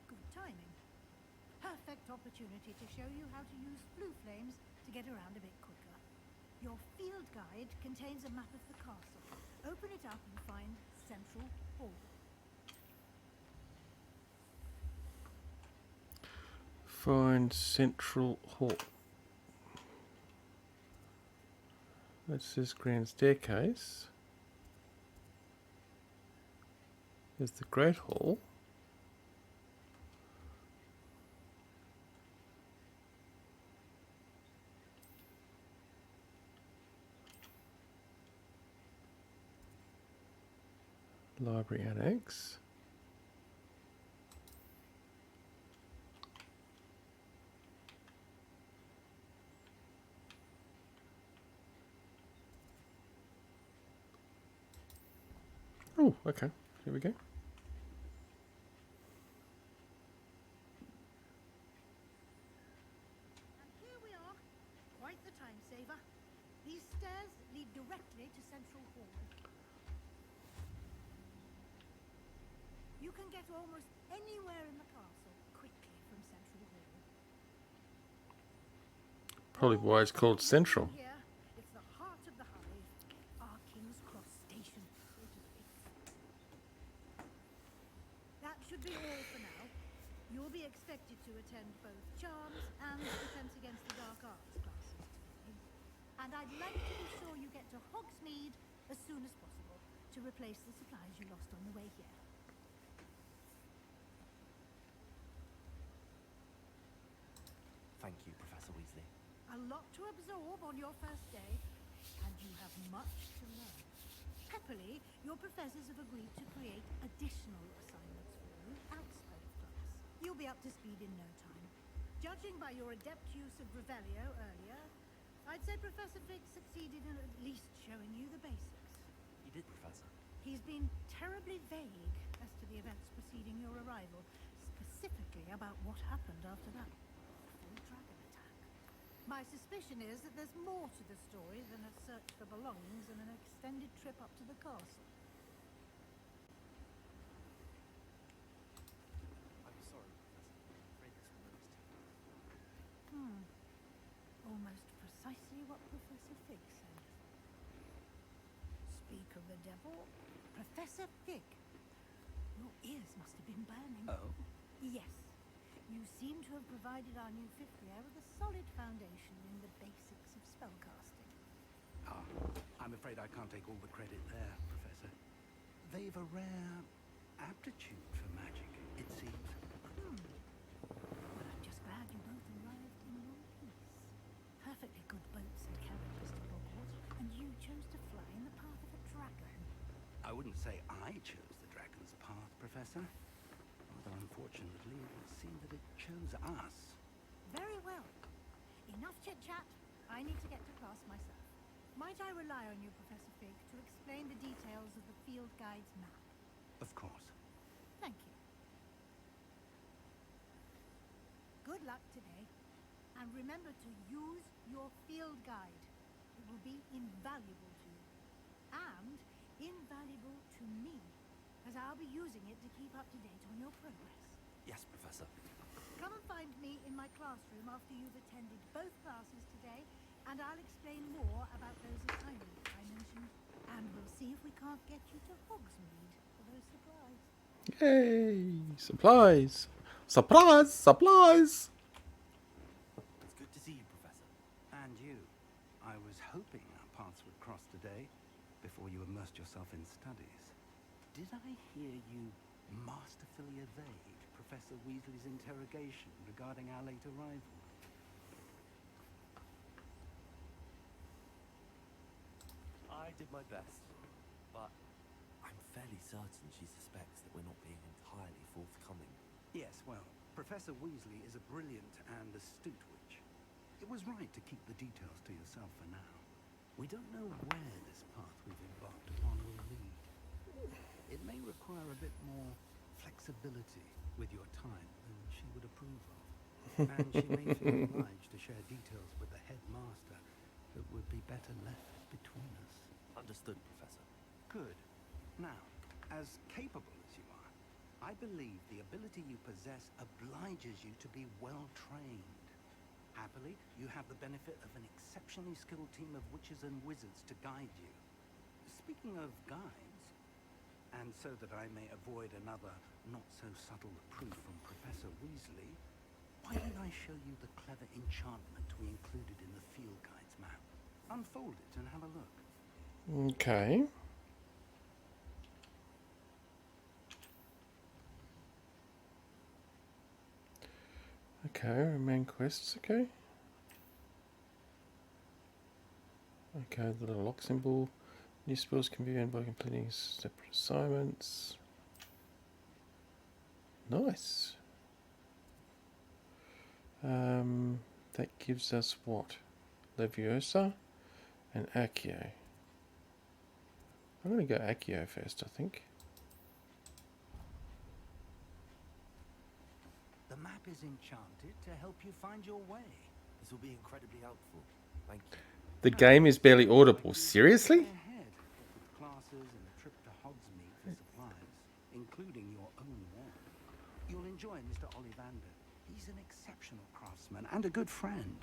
F: Good timing. Perfect opportunity to show you how to use blue flames to get around a bit quicker. Your field guide contains a map of the castle. Open it up and find Central Hall.
A: Find Central Hall. That's this grand staircase. There's the Great Hall. Library Annex. Oh, okay. Here we go.
F: And here we are. Quite the time saver. These stairs lead directly to Central Hall. You can get almost anywhere in the castle quickly from Central Hall.
A: Probably why it's called Central.
F: Here, it's the heart of the hive, our King's Cross station, so to speak. That should be all for now. You'll be expected to attend both Charms and Defense Against the Dark Arts classes today. And I'd like to be sure you get to Hogsmeade as soon as possible to replace the supplies you lost on the way here.
C: Thank you, Professor Weasley.
F: A lot to absorb on your first day, and you have much to learn. Happily, your professors have agreed to create additional assignments for you outside of class. You'll be up to speed in no time. Judging by your adept use of Revelio earlier, I'd say Professor Fig succeeded in at least showing you the basics.
C: You did, Professor.
F: He's been terribly vague as to the events preceding your arrival, specifically about what happened after that awful dragon attack. My suspicion is that there's more to the story than a search for belongings and an extended trip up to the castle. Fig scent. Speak of the devil, Professor Fig. Your ears must have been burning.
B: Oh?
F: Yes. You seem to have provided our new fifth year with a solid foundation in the basics of spellcasting.
B: Ah, I'm afraid I can't take all the credit there, Professor. They've a rare aptitude for magic, it seems.
F: But I'm just glad you both arrived in one piece. Perfectly good boats and characters to Hogwarts, and you chose to fly in the path of a dragon.
B: I wouldn't say I chose the dragon's path, Professor. Rather unfortunately, it would seem that it chose us.
F: Very well. Enough chit-chat. I need to get to class myself. Might I rely on you, Professor Fig, to explain the details of the field guide's map?
B: Of course.
F: Thank you. Good luck today. And remember to use your field guide. It will be invaluable to you. And invaluable to me, as I'll be using it to keep up to date on your progress.
C: Yes, Professor.
F: Come and find me in my classroom after you've attended both classes today, and I'll explain more about those assignments I mentioned. And we'll see if we can't get you to Hogsmeade for those supplies.
A: Yay! Supplies! Surprise! Supplies!
C: It's good to see you, Professor.
B: And you. I was hoping our paths would cross today, before you immersed yourself in studies. Did I hear you masterfully evade Professor Weasley's interrogation regarding our late arrival?
C: I did my best, but I'm fairly certain she suspects that we're not being entirely forthcoming.
B: Yes, well, Professor Weasley is a brilliant and astute witch. It was right to keep the details to yourself for now. We don't know where this path we've embarked upon will lead. It may require a bit more flexibility with your time than she would approve of. And she may feel obliged to share details with the headmaster that would be better left between us.
C: Understood, Professor.
B: Good. Now, as capable as you are, I believe the ability you possess obliges you to be well trained. Happily, you have the benefit of an exceptionally skilled team of witches and wizards to guide you. Speaking of guides, and so that I may avoid another not-so-subtle reproof from Professor Weasley, why don't I show you the clever enchantment we included in the field guide's map? Unfold it and have a look.
A: Okay. Okay, main quests, okay. Okay, the little lock symbol. New spells can be earned by completing separate assignments. Nice. That gives us what? Leviosa and Accio. I'm going to go Accio first, I think.
B: The map is enchanted to help you find your way.
C: This will be incredibly helpful. Thank you.
A: The game is barely audible. Seriously?
B: Ahead with classes and a trip to Hogsmeade for supplies, including your own wand. You'll enjoy Mr. Ollivander. He's an exceptional craftsman and a good friend.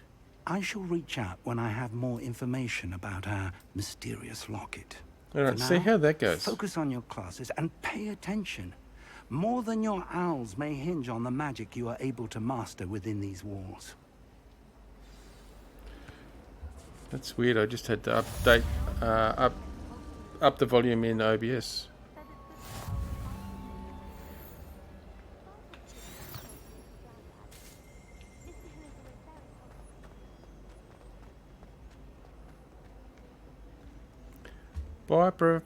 B: I shall reach out when I have more information about our mysterious locket.
A: Alright,
B: For
A: see
B: now,
A: how that goes.
B: Focus on your classes and pay attention. More than your owls may hinge on the magic you are able to master within these walls.
A: That's weird. I just had to update, up the volume in OBS. Bye, Prof.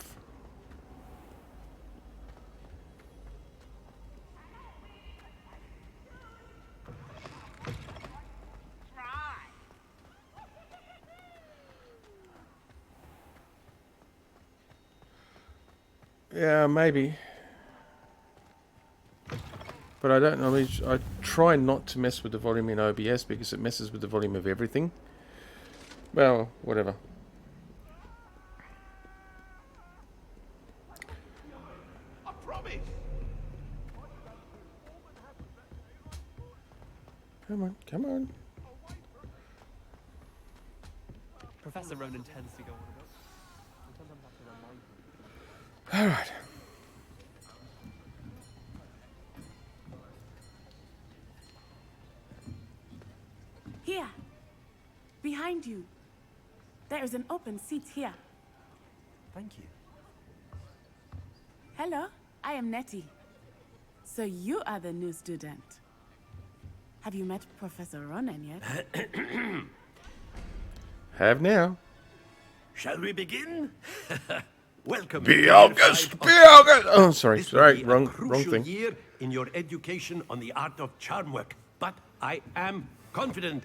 A: Yeah, maybe. But I don't know. I try not to mess with the volume in OBS because it messes with the volume of everything. Well, whatever.
D: I promise.
A: Come on, come on.
C: Professor Ronan tends to go on about. And sometimes I have to remind him.
A: All right.
K: Here. Behind you. There is an open seat here.
C: Thank you.
K: Hello, I am Nettie. So you are the new student. Have you met Professor Ronan yet?
A: Have now.
L: Shall we begin? Welcome.
A: Be
L: to
A: August.
L: year
A: Be
L: 5 of-
A: August. Oh, sorry.
L: This will
A: Sorry.
L: be a
A: Wrong
L: crucial
A: thing.
L: year in your education on the art of charm work. But I am confident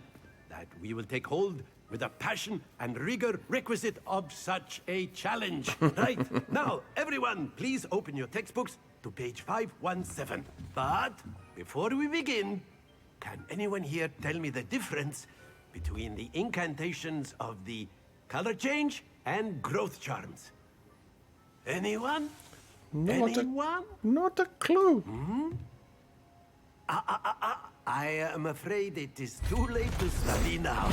L: that we will take hold with the passion and rigor requisite of such a challenge. Right? Now, everyone, please open your textbooks to page 517. But before we begin, can anyone here tell me the difference between the incantations of the color change and growth charms? Anyone? Anyone?
A: Not a clue.
L: I am afraid it is too late to study now.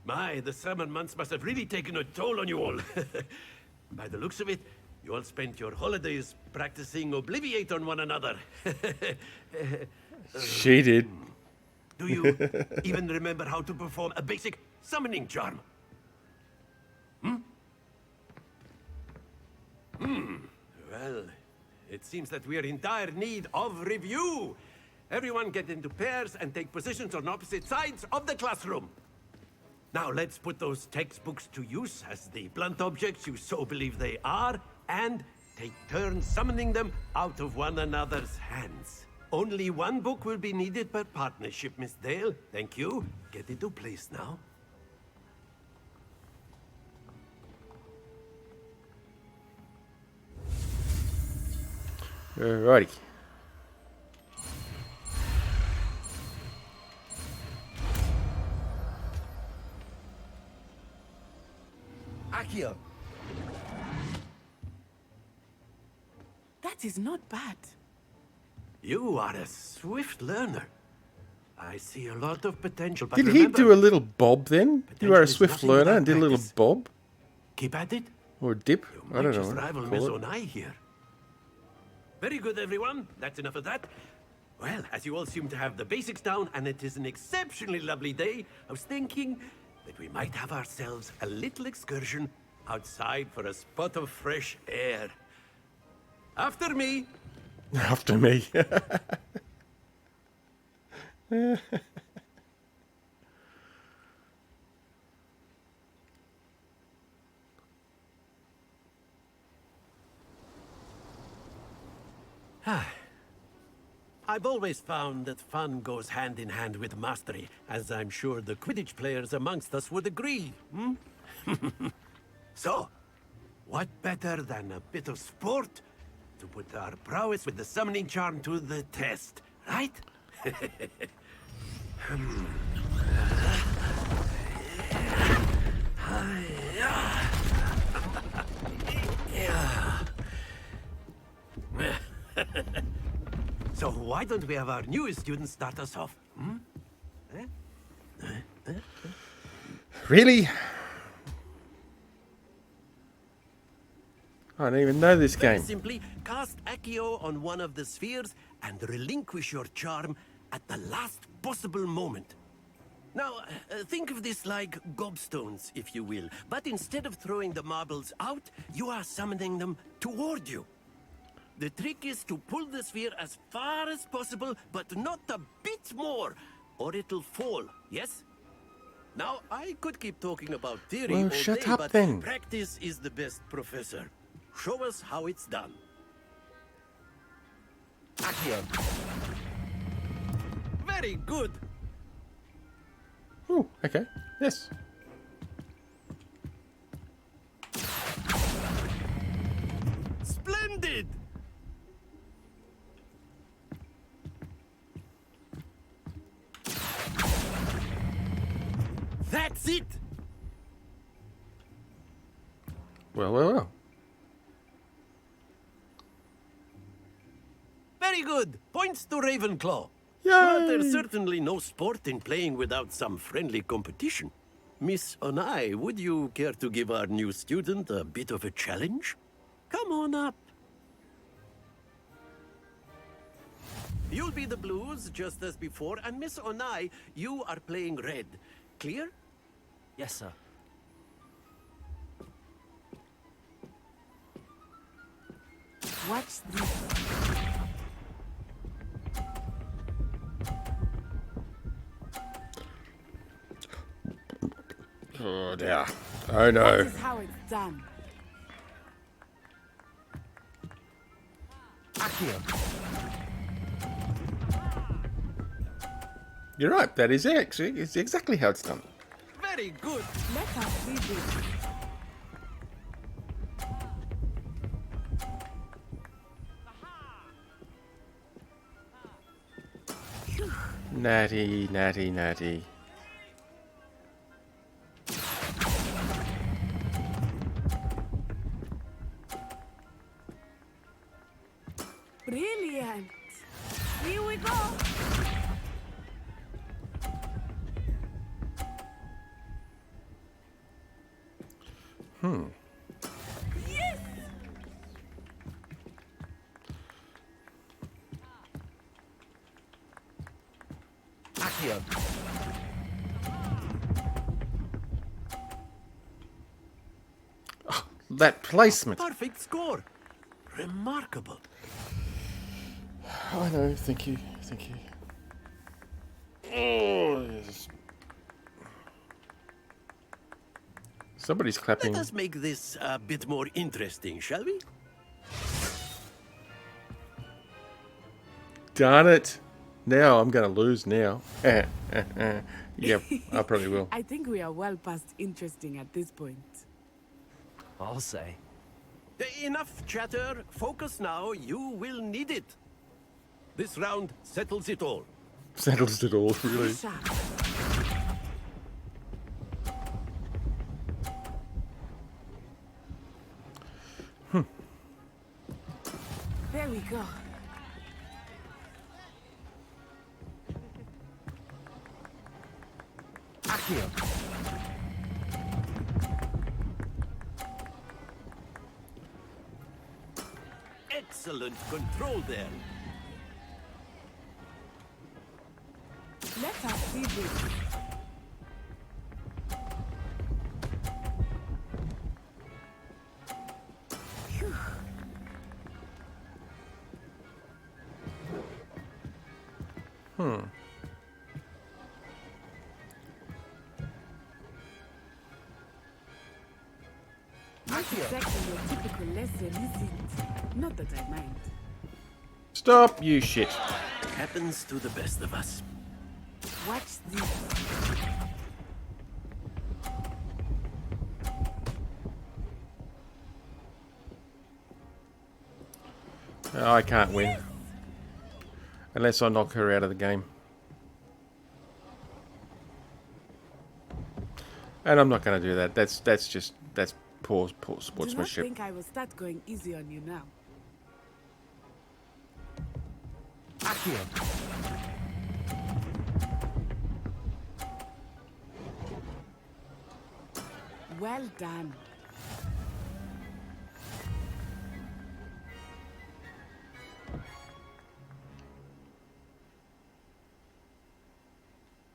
L: My, the summer months must have really taken a toll on you all. By the looks of it, you all spent your holidays practicing Obliviate on one another.
A: She did.
L: Do you even remember how to perform a basic summoning charm? Well, it seems that we are in dire need of review. Everyone get into pairs and take positions on opposite sides of the classroom. Now let's put those textbooks to use as the blunt objects you so believe they are, and take turns summoning them out of one another's hands. Only one book will be needed per partnership, Miss Dale. Thank you. Get into place now.
A: Alrighty.
L: Accio.
K: That is not bad.
L: You are a swift learner. I see a lot of potential, but
A: Did he
L: remember,
A: do a little bob then? You are a
L: potential is
A: swift
L: nothing
A: learner
L: without
A: and did a little
L: practice.
A: bob?
L: Keep at it.
A: Or a dip?
L: You
A: I
L: might
A: don't know.
L: just
A: what to
L: rival
A: call
L: Miss
A: it.
L: Onai here. Very good, everyone. That's enough of that. Well, as you all seem to have the basics down, and it is an exceptionally lovely day, I was thinking that we might have ourselves a little excursion outside for a spot of fresh air. After me.
A: After me.
L: I've always found that fun goes hand in hand with mastery, as I'm sure the Quidditch players amongst us would agree. So, what better than a bit of sport to put our prowess with the summoning charm to the test, right? So why don't we have our newest student start us off?
A: Really? I don't even know this
L: Very
A: game.
L: simply, cast Accio on one of the spheres and relinquish your charm at the last possible moment. Now, think of this like gobstones, if you will. But instead of throwing the marbles out, you are summoning them toward you. The trick is to pull the sphere as far as possible, but not a bit more, or it'll fall, yes? Now, I could keep talking about theory
A: Well,
L: all
A: shut
L: day,
A: up
L: but
A: then.
L: practice is the best professor. Show us how it's done. Accio. Very good.
A: Oh, okay. Yes.
L: Splendid! That's it!
A: Well, well, well.
L: Very good. Points to Ravenclaw.
A: Yay!
L: But there's certainly no sport in playing without some friendly competition. Miss Onai, would you care to give our new student a bit of a challenge? Come on up. You'll be the blues, just as before, and Miss Onai, you are playing red. Clear?
C: Yes, sir.
K: Watch this.
A: Oh dear. Oh no.
K: That is how it's done.
A: You're right. That is actually it's exactly how it's done.
L: Very good.
K: Let us see this.
A: Natty, natty, natty.
K: Brilliant. Here we go. Yes.
C: Accio.
A: That placement.
L: Perfect score. Remarkable.
A: I know. Thank you. Thank you. Oh, yes. Somebody's clapping.
L: Let us make this a bit more interesting, shall we?
A: Darn it. Now I'm going to lose now. Yep, I probably will.
K: I think we are well past interesting at this point.
C: I'll say.
L: Enough chatter. Focus now. You will need it. This round settles it all.
A: Settles it all, really.
K: Sharp. There we go.
C: Accio.
L: Excellent control there.
K: Let us see this. Phew. Not exactly your typical lesson, is it? Not that I mind.
A: Stop, you shit.
L: Happens to the best of us.
K: Watch this.
A: Oh, I can't win. Unless I knock her out of the game. And I'm not going to do that. That's poor
K: Do not
A: sportsmanship.
K: think I will start going easy on you now.
C: Accio.
K: Well done.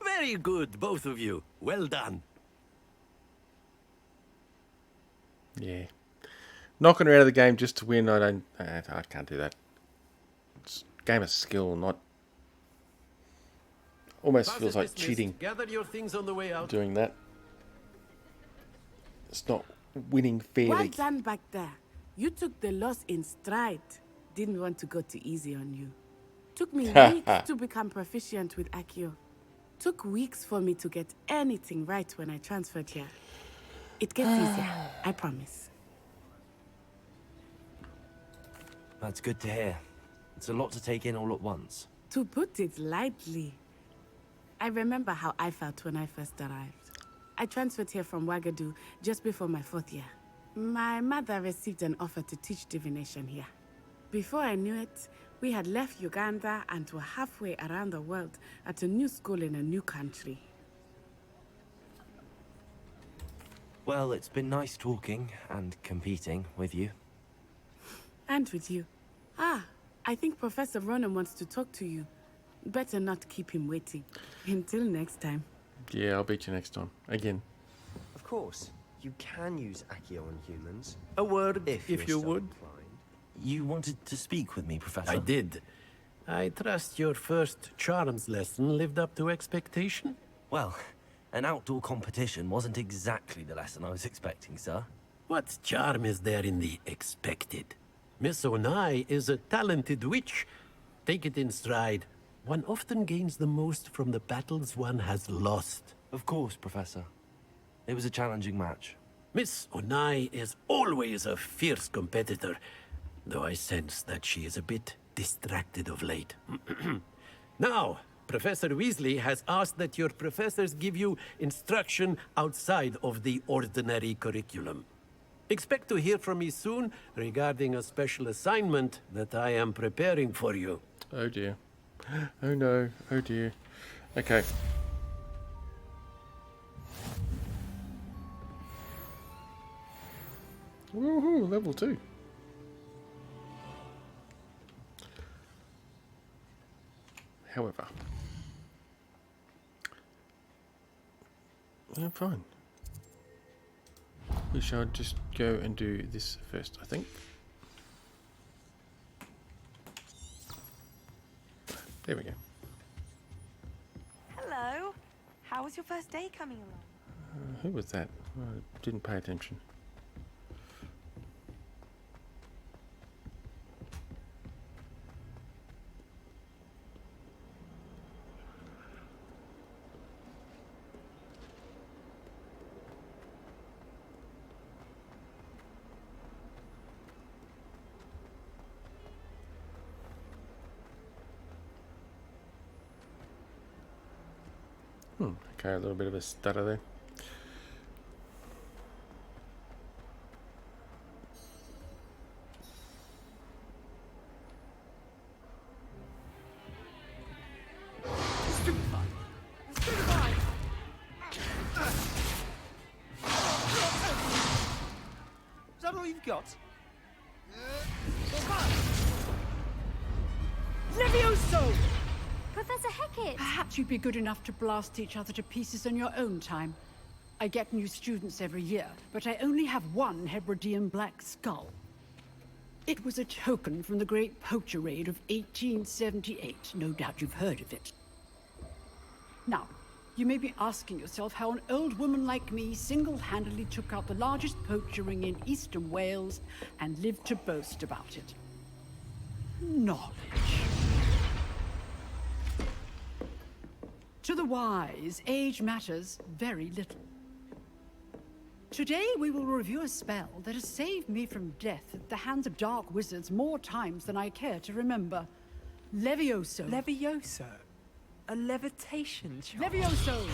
L: Very good, both of you. Well done.
A: Yeah. Knocking her out of the game just to win, I can't do that. It's a game of skill, not... Almost
L: Class
A: feels
L: is
A: like
L: dismissed.
A: cheating
L: Gather your things on the way out.
A: doing that. It's not winning fairly.
K: Well done back there. You took the loss in stride. Didn't want to go too easy on you. Took me weeks to become proficient with Accio. Took weeks for me to get anything right when I transferred here. It gets easier, I promise.
C: That's good to hear. It's a lot to take in all at once.
K: To put it lightly, I remember how I felt when I first arrived. I transferred here from Ouagadougou just before my 4th year. My mother received an offer to teach divination here. Before I knew it, we had left Uganda and were halfway around the world at a new school in a new country.
C: Well, it's been nice talking and competing with you.
K: And with you. Ah, I think Professor Ronan wants to talk to you. Better not keep him waiting. Until next time.
A: Yeah, I'll beat you next time. Again.
M: Of course, you can use Accio on humans. A word if
L: you
M: you're so
L: would.
M: inclined.
C: You wanted to speak with me, Professor?
L: I did. I trust your first charms lesson lived up to expectation?
C: Well, an outdoor competition wasn't exactly the lesson I was expecting, sir.
L: What charm is there in the expected? Miss Onai is a talented witch. Take it in stride. One often gains the most from the battles one has lost.
C: Of course, Professor. It was a challenging match.
L: Miss Onai is always a fierce competitor, though I sense that she is a bit distracted of late. Now, Professor Weasley has asked that your professors give you instruction outside of the ordinary curriculum. Expect to hear from me soon regarding a special assignment that I am preparing for you.
A: Oh dear. Oh no. Oh dear. Okay. Woohoo, level 2. However, I'm fine. We shall just go and do this first, I think. There we go.
J: Hello. How was your first day coming along?
A: Who was that? I didn't pay attention. Okay, a little bit of a stutter there.
D: Is that all you've got?
N: Levioso!
F: Professor Hecat!
N: Perhaps you'd be good enough to blast each other to pieces in your own time. I get new students every year, but I only have one Hebridean black skull. It was a token from the Great Poacher Raid of 1878. No doubt you've heard of it. Now, you may be asking yourself how an old woman like me single-handedly took out the largest poacher ring in eastern Wales and lived to boast about it. Knowledge. To the wise, age matters very little. Today we will review a spell that has saved me from death at the hands of dark wizards more times than I care to remember. Levioso.
O: Levioso? A levitation charm?
N: Levioso!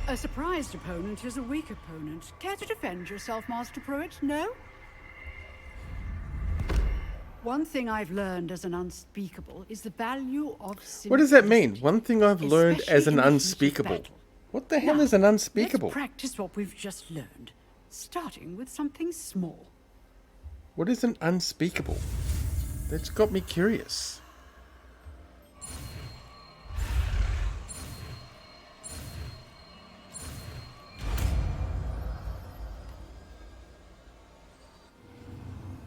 N: A surprised opponent is a weak opponent. Care to defend yourself, Master Pruitt? No? One thing I've learned as an unspeakable is the value of simplicity.
A: What does that mean? One thing I've learned as an unspeakable. What the hell is an unspeakable?
N: Let's practice what we've just learned, starting with something small.
A: What is an unspeakable? That's got me curious.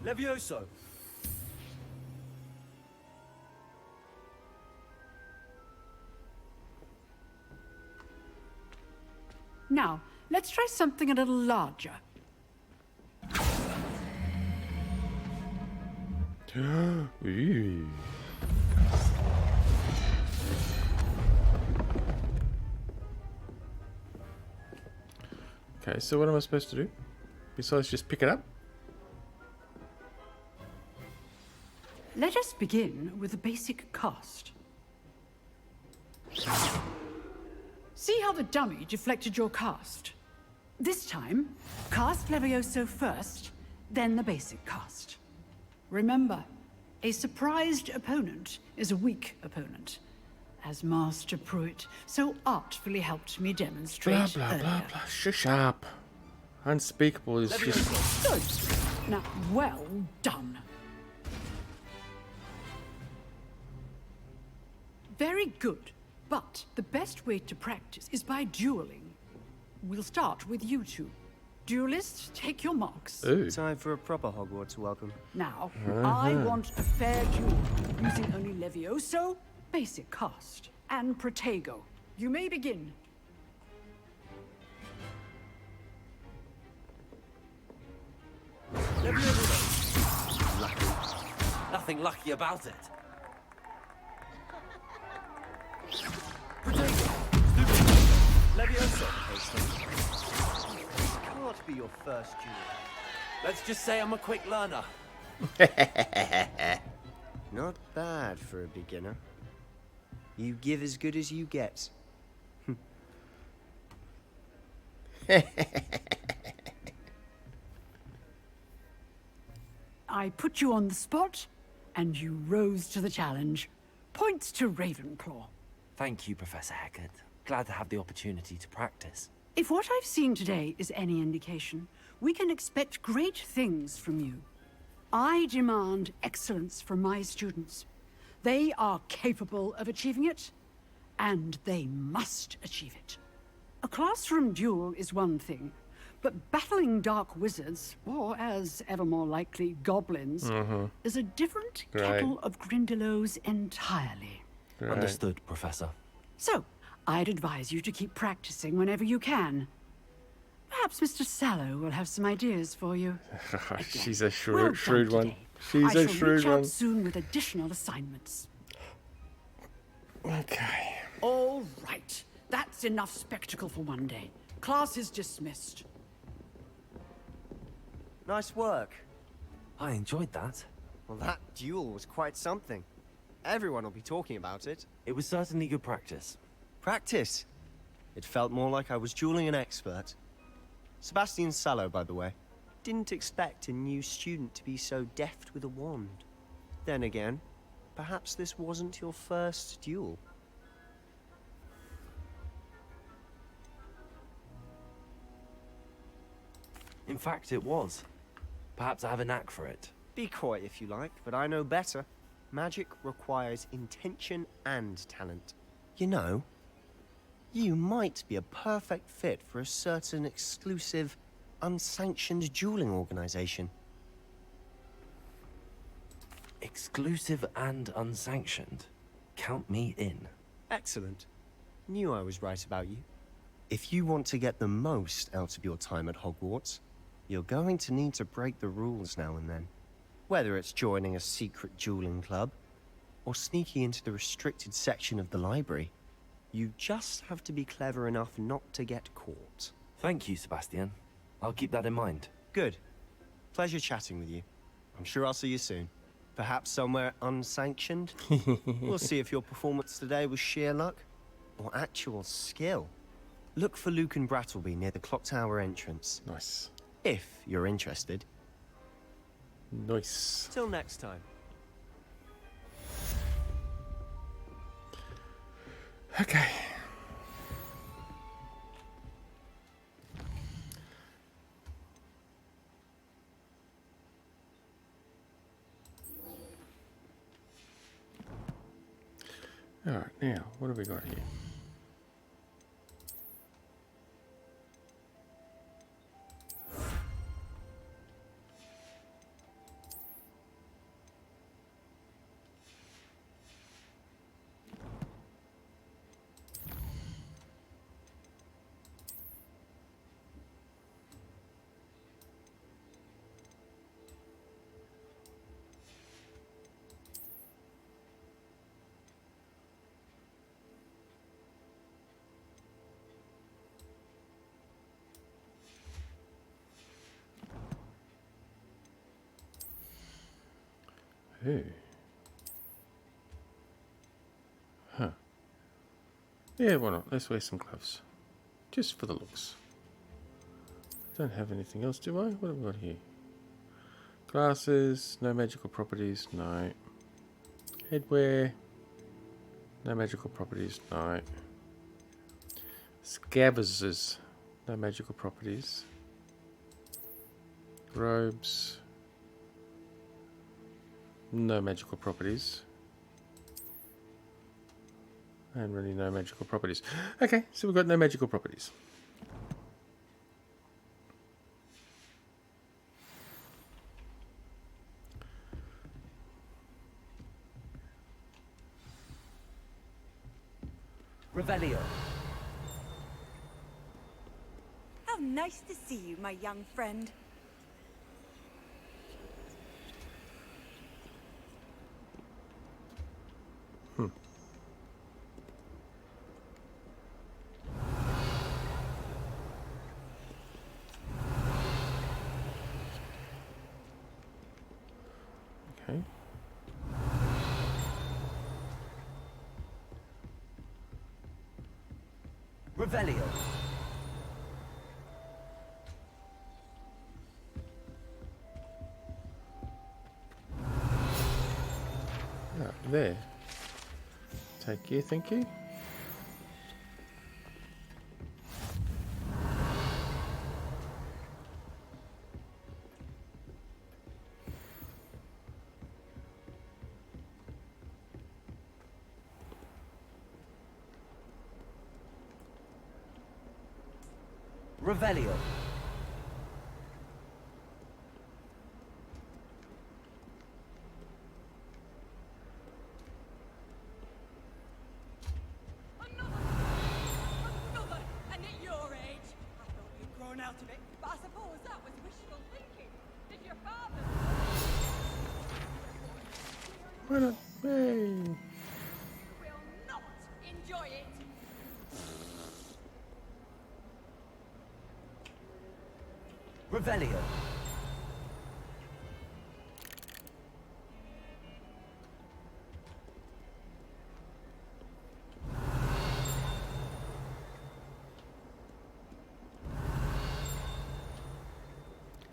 C: Levioso!
N: Now, let's try something a little larger.
A: Ooh. Okay, so what am I supposed to do? Besides just pick it up?
N: Let us begin with the basic cast. See how the dummy deflected your cast? This time, cast Levioso first, then the basic cast. Remember, a surprised opponent is a weak opponent, as Master Pruitt so artfully helped me demonstrate
A: Blah, blah,
N: earlier.
A: blah, blah. Shush up. Unspeakable is just...
N: Good. Now, well done. Very good. But the best way to practice is by dueling. We'll start with you two. Duelists, take your marks.
A: Ooh.
M: Time for a proper Hogwarts welcome.
N: Now, I want a fair duel, using only Levioso, basic cast, and Protego. You may begin.
C: Lucky. Nothing lucky about it.
M: Levioso. This can't be your first duel.
C: Let's just say I'm a quick learner.
M: Not bad for a beginner. You give as good as you get.
N: I put you on the spot, and you rose to the challenge. Points to Ravenclaw.
C: Thank you, Professor Hecat. Glad to have the opportunity to practice.
N: If what I've seen today is any indication, we can expect great things from you. I demand excellence from my students. They are capable of achieving it, and they must achieve it. A classroom duel is one thing, but battling dark wizards, or as ever more likely, goblins, is a different kettle of Grindylows entirely.
A: Right.
C: Understood, Professor.
N: So, I'd advise you to keep practicing whenever you can. Perhaps Mr. Sallow will have some ideas for you.
A: She's a
N: Well
A: shrewd
N: done
A: one.
N: today.
A: She's
N: I
A: a
N: shall
A: shrewd
N: reach out
A: one.
N: soon with additional assignments.
A: Okay.
N: All right. That's enough spectacle for one day. Class is dismissed.
M: Nice work.
C: I enjoyed that.
M: Well, that duel was quite something. Everyone will be talking about it.
C: It was certainly good practice.
M: Practice? It felt more like I was dueling an expert. Sebastian Sallow, by the way. Didn't expect a new student to be so deft with a wand. Then again, perhaps this wasn't your first duel.
C: In fact, it was. Perhaps I have a knack for it.
M: Be coy if you like, but I know better. Magic requires intention and talent. You know, you might be a perfect fit for a certain exclusive, unsanctioned dueling organization.
C: Exclusive and unsanctioned. Count me in.
M: Excellent. Knew I was right about you. If you want to get the most out of your time at Hogwarts, you're going to need to break the rules now and then. Whether it's joining a secret dueling club, or sneaking into the restricted section of the library, you just have to be clever enough not to get caught.
C: Thank you, Sebastian. I'll keep that in mind.
M: Good. Pleasure chatting with you. I'm sure I'll see you soon. Perhaps somewhere unsanctioned? We'll see if your performance today was sheer luck, or actual skill. Look for Luke and Brattleby near the clock tower entrance.
A: Nice.
M: If you're interested.
A: Nice.
M: Till next time.
A: Okay. All right, now, what have we got here? Ooh. Huh. Yeah, why not? Let's wear some gloves. Just for the looks. Don't have anything else, do I? What have we got here? Glasses, no magical properties, no. Headwear, no magical properties, no. Scabbers, no magical properties. Robes. No magical properties. And really no magical properties. Okay, so we've got no magical properties.
G: Revelio.
J: How nice to see you, my young friend.
A: Okay.
G: Revelio.
A: Ah, there. Take you, thank you.
G: Revelio.
J: Another, and at your age. I thought you'd grown out of it, but I suppose that was wishful thinking. Did your father?
A: Why not? Hey.
J: Will not enjoy it.
G: Revelio.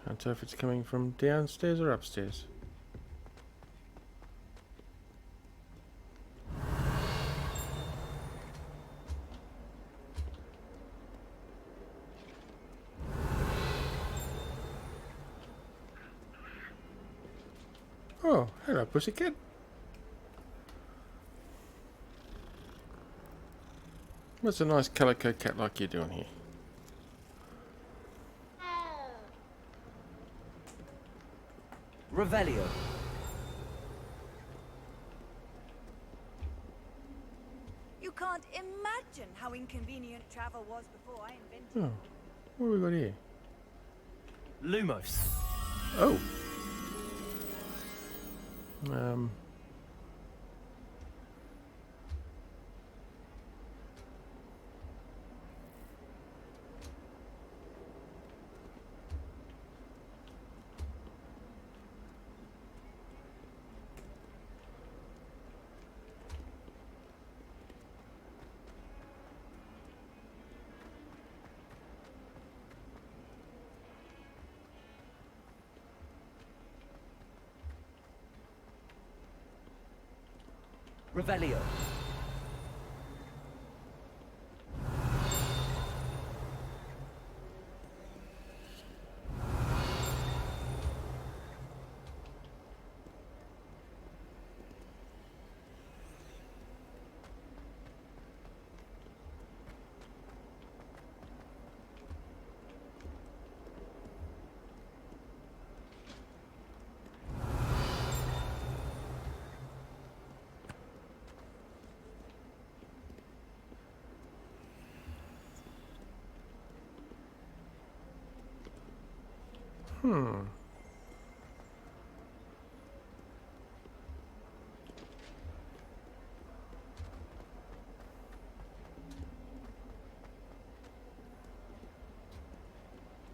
A: Can't tell if it's coming from downstairs or upstairs. Oh, hello, pussycat. What's a nice calico cat like you doing here?
G: Revelio.
J: You can't imagine how inconvenient travel was before I invented
A: Oh, what have we got here?
M: Lumos.
A: Oh.
G: Revelio.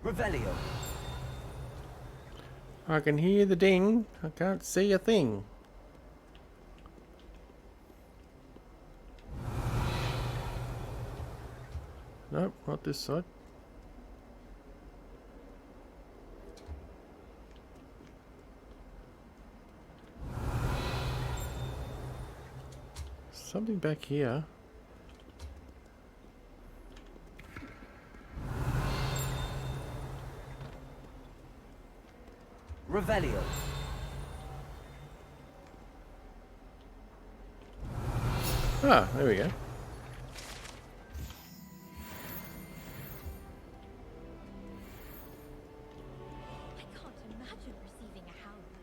G: Revelio.
A: I can hear the ding. I can't see a thing. Nope, not this side. Something back here.
C: Revelio.
A: Ah, there we go.
P: I can't imagine receiving a howler.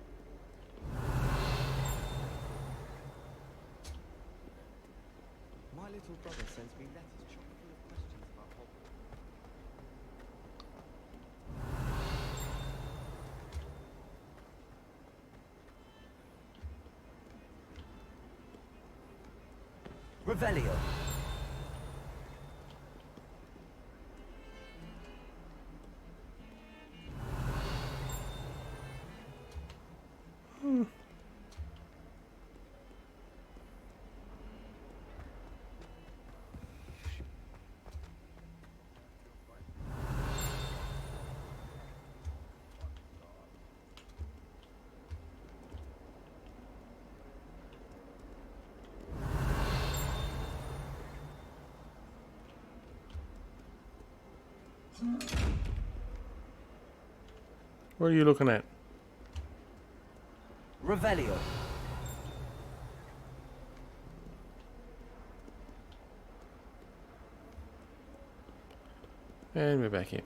C: My little brother sends me letters chock full of questions about Hogwarts. Revelio.
A: What are you looking at?
C: Revelio.
A: And we're back here.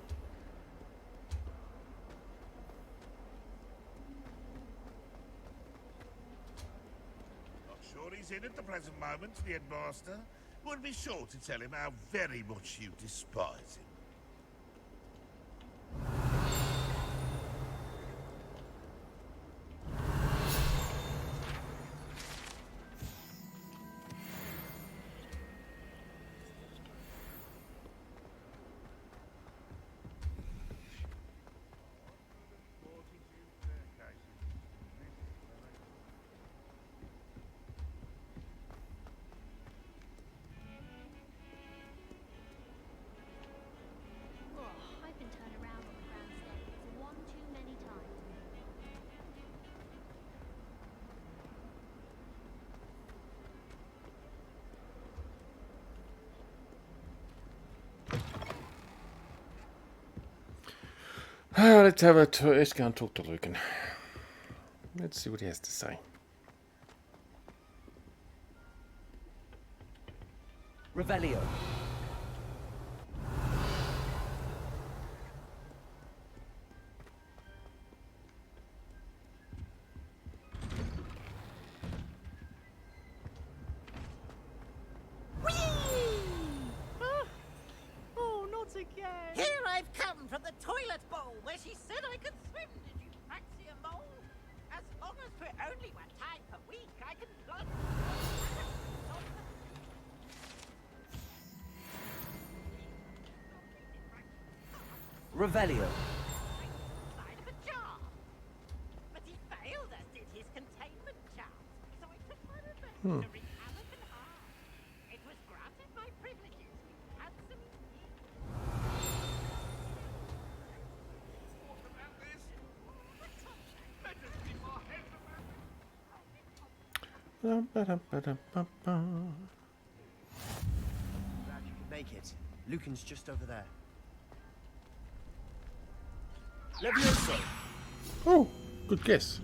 Q: Not sure he's in at the present moment, the headmaster. Would be sure to tell him how very much you despise him.
P: I've been turned around on the grand staircase one too many times.
A: Let's go and talk to Lucan. Let's see what he has to say.
C: Revelio.
E: Oh, not again.
I: Here I've come from the toilet bowl where she said I could swim. Did you fancy a mole? As long as we're only 1 time per week, I can plunge.
C: Revelio.
I: Inside of a jar. But he failed, as did his containment chart. So I took my revenge to wreak havoc and harm. It was granted my privileges. Had some
M: Glad you could make it. Lucan's just over there.
L: Levioso!
A: Oh, good guess.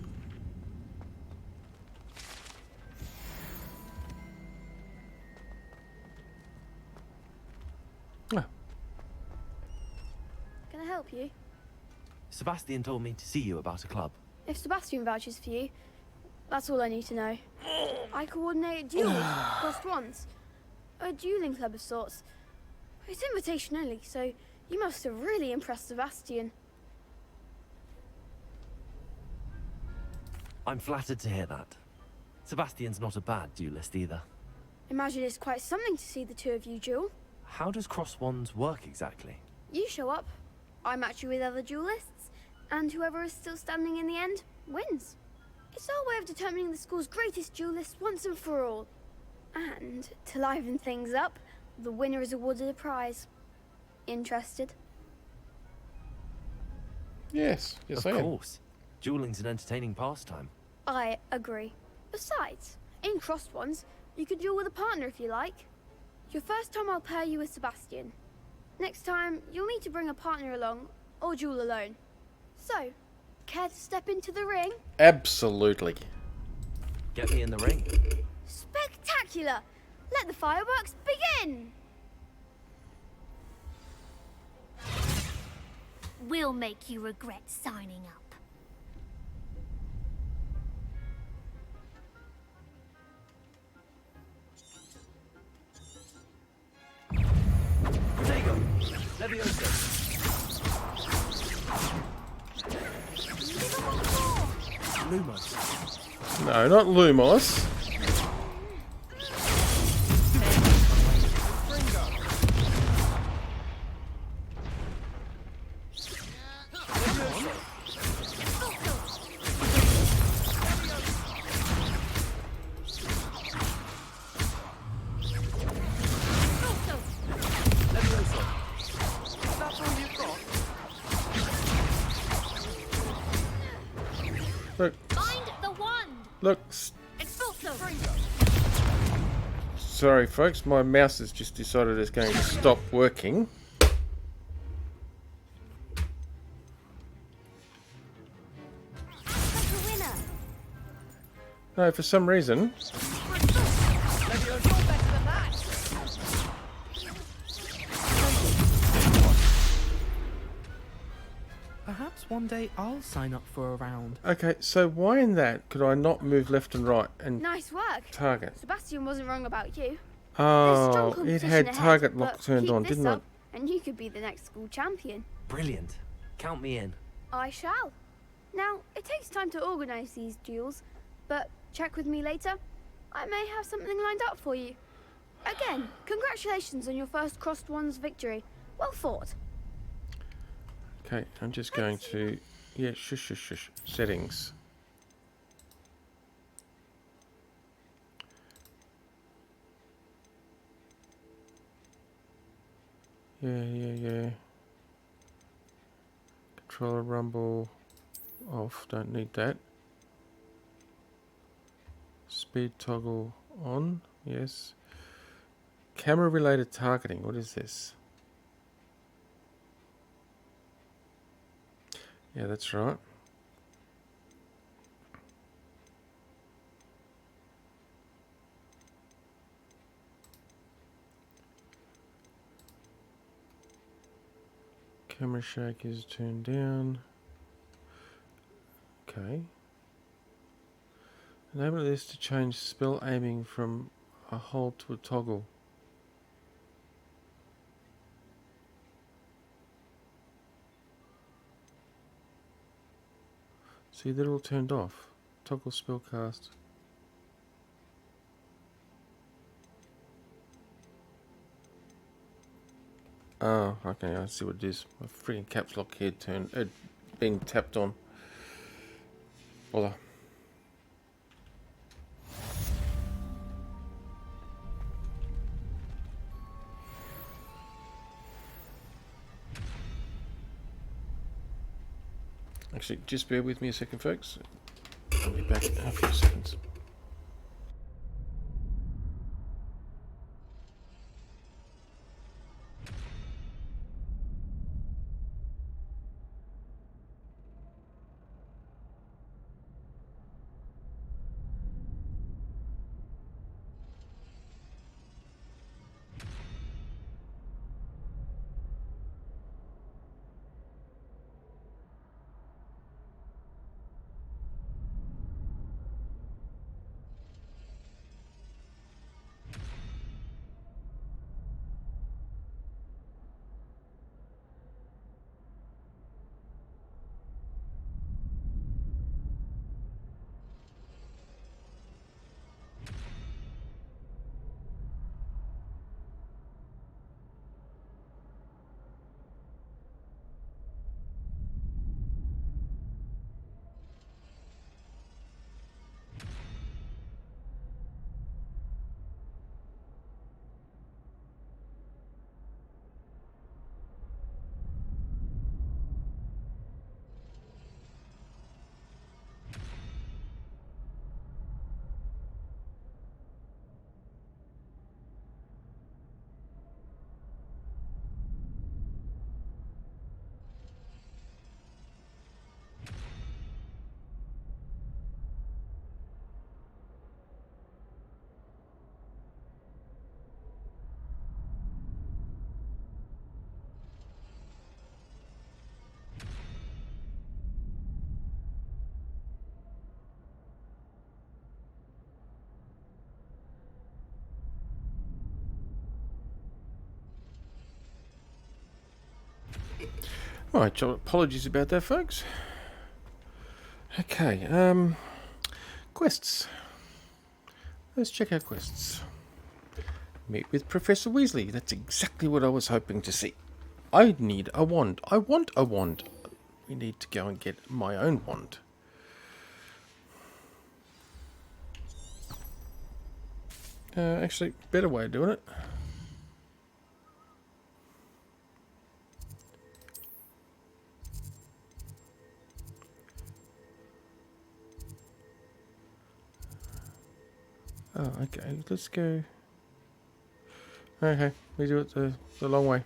A: Ah,
R: Can I help you?
C: Sebastian told me to see you about a club.
R: If Sebastian vouches for you, that's all I need to know. I coordinate duels, crossed ones. A dueling club of sorts. It's invitation only, so you must have really impressed Sebastian.
C: I'm flattered to hear that. Sebastian's not a bad duelist either.
R: Imagine it's quite something to see the two of you duel.
C: How does cross wands work exactly?
R: You show up, I match you with other duelists, and whoever is still standing in the end wins. It's our way of determining the school's greatest duelist once and for all. And to liven things up, the winner is awarded a prize. Interested?
A: yes, yes,
C: Of
A: I am.
C: course. Dueling's an entertaining pastime.
R: I agree. Besides, in crossed ones, you could duel with a partner if you like. Your first time I'll pair you with Sebastian. Next time, you'll need to bring a partner along, or duel alone. So, Care to step into the ring?
A: Absolutely.
C: Get me in the ring.
R: Spectacular! Let the fireworks begin!
P: We'll make you regret signing up.
C: Protego! Levioso! Lumos.
A: No, not Lumos. Look.
P: Find the wand.
A: Look. Sorry, folks. My mouse has just decided it's going to stop working. No, for some reason.
O: Perhaps one day I'll sign up for a round.
A: Okay, so why in that could I not move left and right and
R: Nice work.
A: target?
R: Sebastian wasn't wrong about you.
A: Oh, it had target lock
R: but
A: turned
R: keep
A: on,
R: this
A: didn't it?
R: up, and you could be the next school champion.
C: Brilliant. Count me in.
R: I shall. Now, it takes time to organise these duels, but check with me later. I may have something lined up for you. Again, congratulations on your first Crossed Ones victory. Well fought.
A: Okay, I'm just going to... Yeah, shush, shush, shush. Settings. Yeah. Controller rumble off, don't need that. Speed toggle on, yes. Camera related targeting, what is this? Yeah, that's right. Camera shake is turned down. Okay. Enable this to change spell aiming from a hold to a toggle. See, they're all turned off. Toggle spellcast. Oh, okay, I see what it is. My freaking caps lock here had been tapped on. Bother. Actually, just bear with me a second, folks. I'll be back in a few seconds. Right, so apologies about that, folks. Okay, quests. Let's check our quests. Meet with Professor Weasley. That's exactly what I was hoping to see. I need a wand. I want a wand. We need to go and get my own wand. Actually, better way of doing it. Oh, okay. Let's go. Okay, we do it the long way.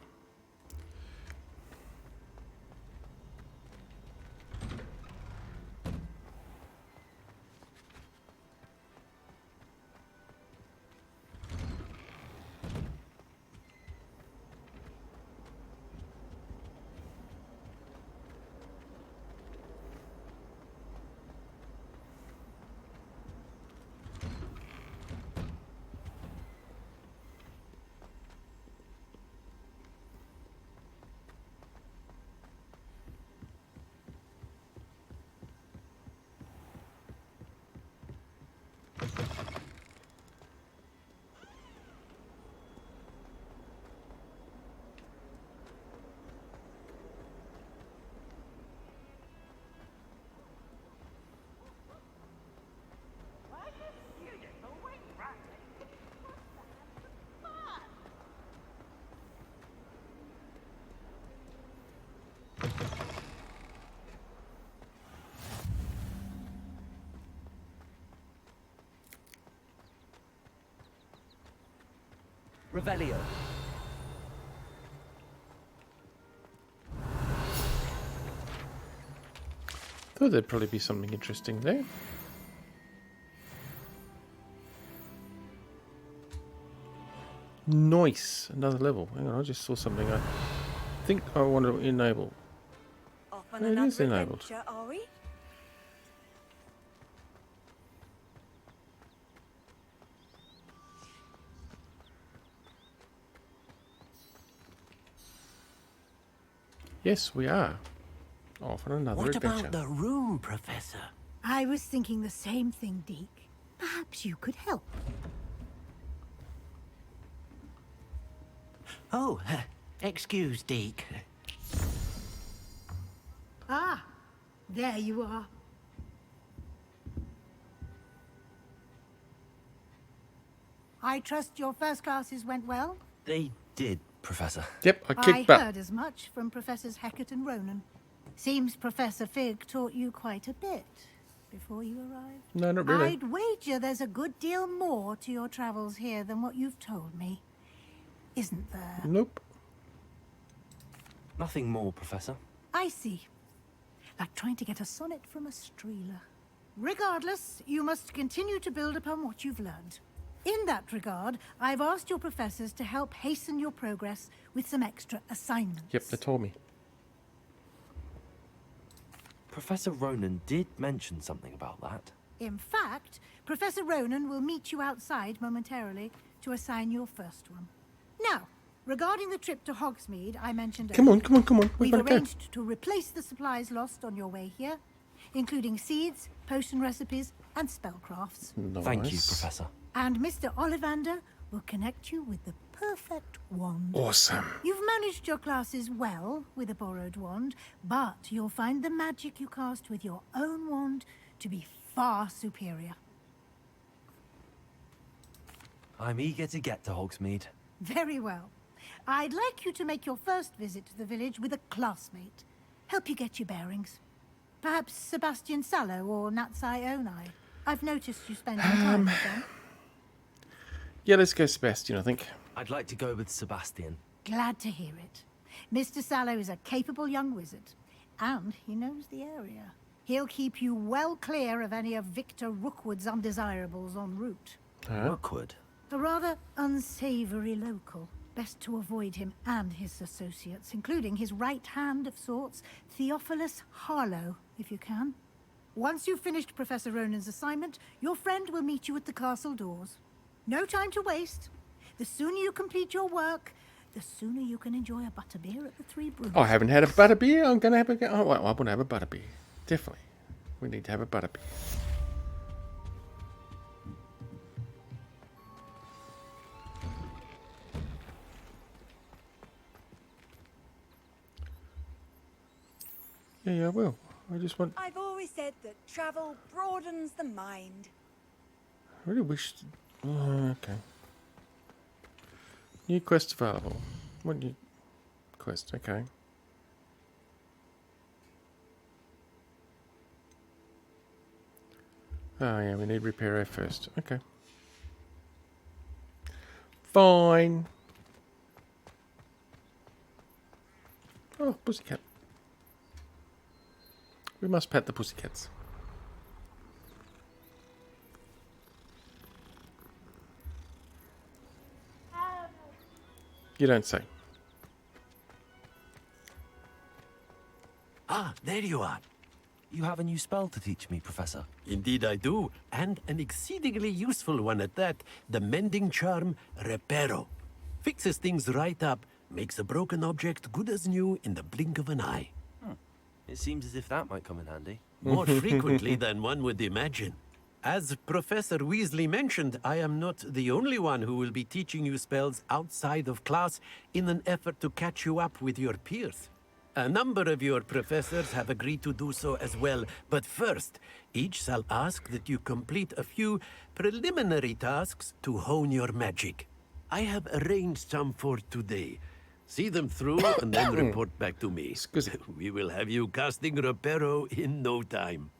C: Revelio.
A: Thought there'd probably be something interesting there. Nice, another level. Hang on, I just saw something I think I want to enable.
I: Off on
A: It
I: another
A: is enabled.
I: adventure, are we?
A: Yes, we are. Off on another
G: What
A: adventure.
G: about the room, Professor?
F: I was thinking the same thing, Deke. Perhaps you could help.
G: Oh, excuse, Deke.
F: Ah, there you are. I trust your first classes went well?
C: They did, Professor.
A: Yep, I
F: I
A: kicked back.
F: heard as much from Professors Hecat and Ronan. Seems Professor Fig taught you quite a bit before you arrived.
A: No, not really.
F: I'd wager there's a good deal more to your travels here than what you've told me. Isn't there?
A: Nope.
C: Nothing more, Professor.
F: I see. Like trying to get a sonnet from a streeler. Regardless, you must continue to build upon what you've learned. In that regard, I've asked your professors to help hasten your progress with some extra assignments.
A: Yep, they told me.
C: Professor Ronan did mention something about that.
F: In fact, Professor Ronan will meet you outside momentarily to assign your first one. Now, regarding the trip to Hogsmeade I mentioned
A: Come on,
F: earlier,
A: come on, come on. We've
F: we've
A: got to go.
F: arranged to replace the supplies lost on your way here, including seeds, potion recipes, and spellcrafts.
C: Thank you, Professor.
F: And Mr. Ollivander will connect you with the perfect wand.
A: Awesome.
F: You've managed your classes well with a borrowed wand, but you'll find the magic you cast with your own wand to be far superior.
C: I'm eager to get to Hogsmeade.
F: Very well. I'd like you to make your first visit to the village with a classmate. Help you get your bearings. Perhaps Sebastian Sallow or Natsai Onai. I've noticed you spend some time with them.
A: Yeah, let's go Sebastian, I think.
C: I'd like to go with Sebastian.
F: Glad to hear it. Mr. Sallow is a capable young wizard, and he knows the area. He'll keep you well clear of any of Victor Rookwood's undesirables en route.
C: Rookwood?
F: A rather unsavory local. Best to avoid him and his associates, including his right hand of sorts, Theophilus Harlow, if you can. Once you've finished Professor Ronan's assignment, your friend will meet you at the castle doors. No time to waste. The sooner you complete your work, the sooner you can enjoy a butterbeer at the Three Brews.
A: I haven't had a butterbeer. I'm going to have a go. Oh, well, I want to have a butterbeer. Definitely. We need to have a butterbeer. Yeah, I will. I just want...
S: I've always said that travel broadens the mind.
A: I really wish... Oh, okay. New quest available. What new quest? Okay. Oh, yeah, we need repair air first. Okay. Fine. Oh, pussycat. We must pet the pussycats. You don't say.
C: Ah, there you are. You have a new spell to teach me, Professor.
L: Indeed I do, and an exceedingly useful one at that. The mending charm, Reparo. Fixes things right up, makes a broken object good as new in the blink of an eye.
C: It seems as if that might come in handy.
L: More frequently than one would imagine. As Professor Weasley mentioned, I am not the only one who will be teaching you spells outside of class in an effort to catch you up with your peers. A number of your professors have agreed to do so as well, but first, each shall ask that you complete a few preliminary tasks to hone your magic. I have arranged some for today. See them through and then report back to me. We will have you casting Reparo in no time.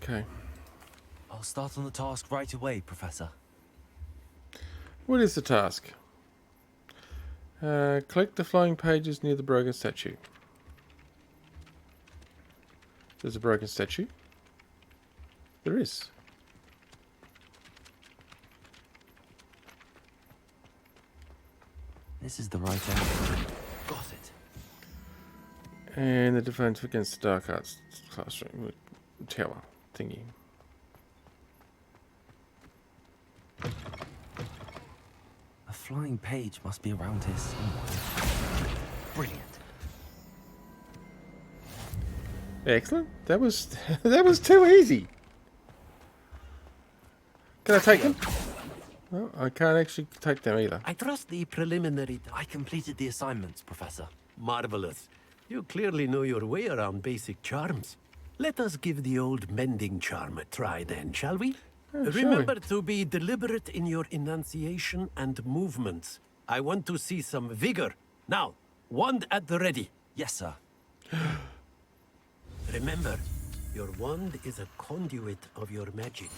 A: Okay.
C: I'll start on the task right away, Professor.
A: What is the task? Collect the flying pages near the broken statue. There's a broken statue. There is.
C: This is the right answer. Got it.
A: And the defense against the dark arts classroom tower thingy.
C: A flying page must be around here somewhere. Brilliant.
A: Excellent. That was that was too easy. Can I take them? No, I can't actually take them either.
L: I trust the preliminary...
C: I completed the assignments, Professor.
L: Marvelous. You clearly know your way around basic charms. Let us give the old mending charm a try then, shall we? Remember to be deliberate in your enunciation and movements. I want to see some vigor. Now, wand at the ready.
C: Yes, sir.
L: Remember, your wand is a conduit of your magic.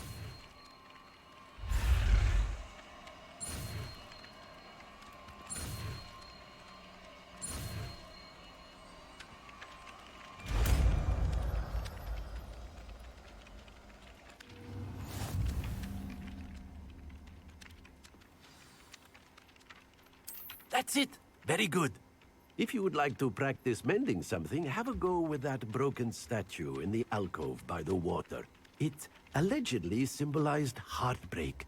L: That's it. Very good. If you would like to practice mending something, have a go with that broken statue in the alcove by the water. It allegedly symbolized heartbreak.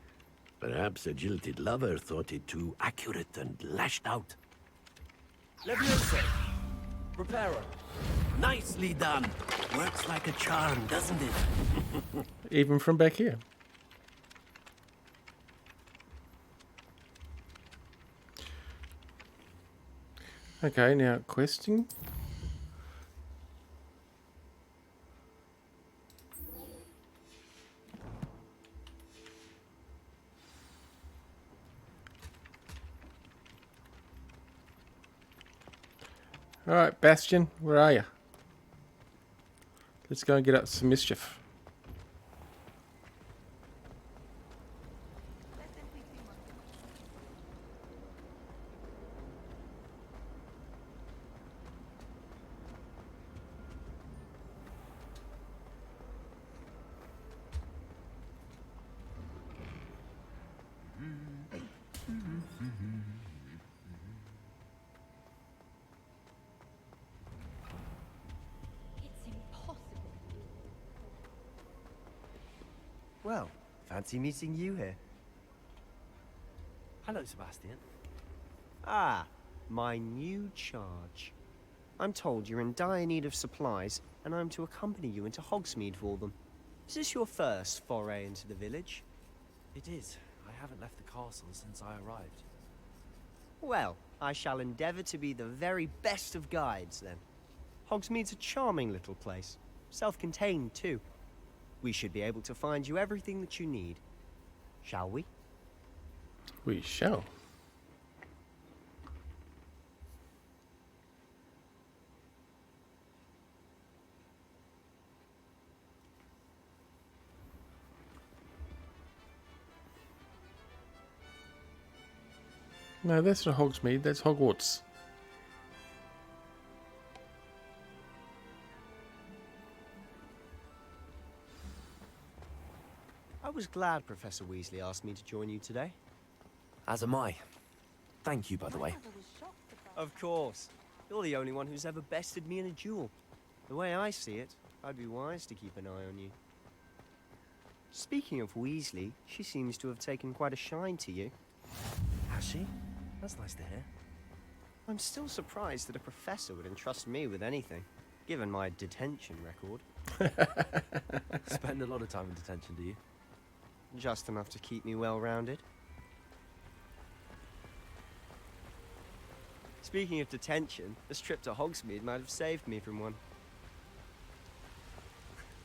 L: Perhaps a jilted lover thought it too accurate and lashed out.
C: Leviosa. Reparo.
L: Nicely done. Works like a charm, doesn't it?
A: Even from back here. Okay, now questing. All right, Bastion, where are you? Let's go and get up some mischief.
M: Well, fancy meeting you here.
C: Hello, Sebastian.
M: Ah, my new charge. I'm told you're in dire need of supplies, and I'm to accompany you into Hogsmeade for them. Is this your first foray into the village?
C: It is. I haven't left the castle since I arrived.
M: Well, I shall endeavour to be the very best of guides, then. Hogsmeade's a charming little place. Self-contained, too. We should be able to find you everything that you need. Shall we?
A: We shall. No, that's not Hogsmeade, that's Hogwarts.
M: I was glad Professor Weasley asked me to join you today.
C: As am I. Thank you, by the way.
M: Of course. You're the only one who's ever bested me in a duel. The way I see it, I'd be wise to keep an eye on you. Speaking of Weasley, she seems to have taken quite a shine to you.
C: Has she? That's nice to hear.
M: I'm still surprised that a professor would entrust me with anything, given my detention record.
C: Spend a lot of time in detention, do you?
M: Just enough to keep me well-rounded. Speaking of detention, this trip to Hogsmeade might have saved me from one.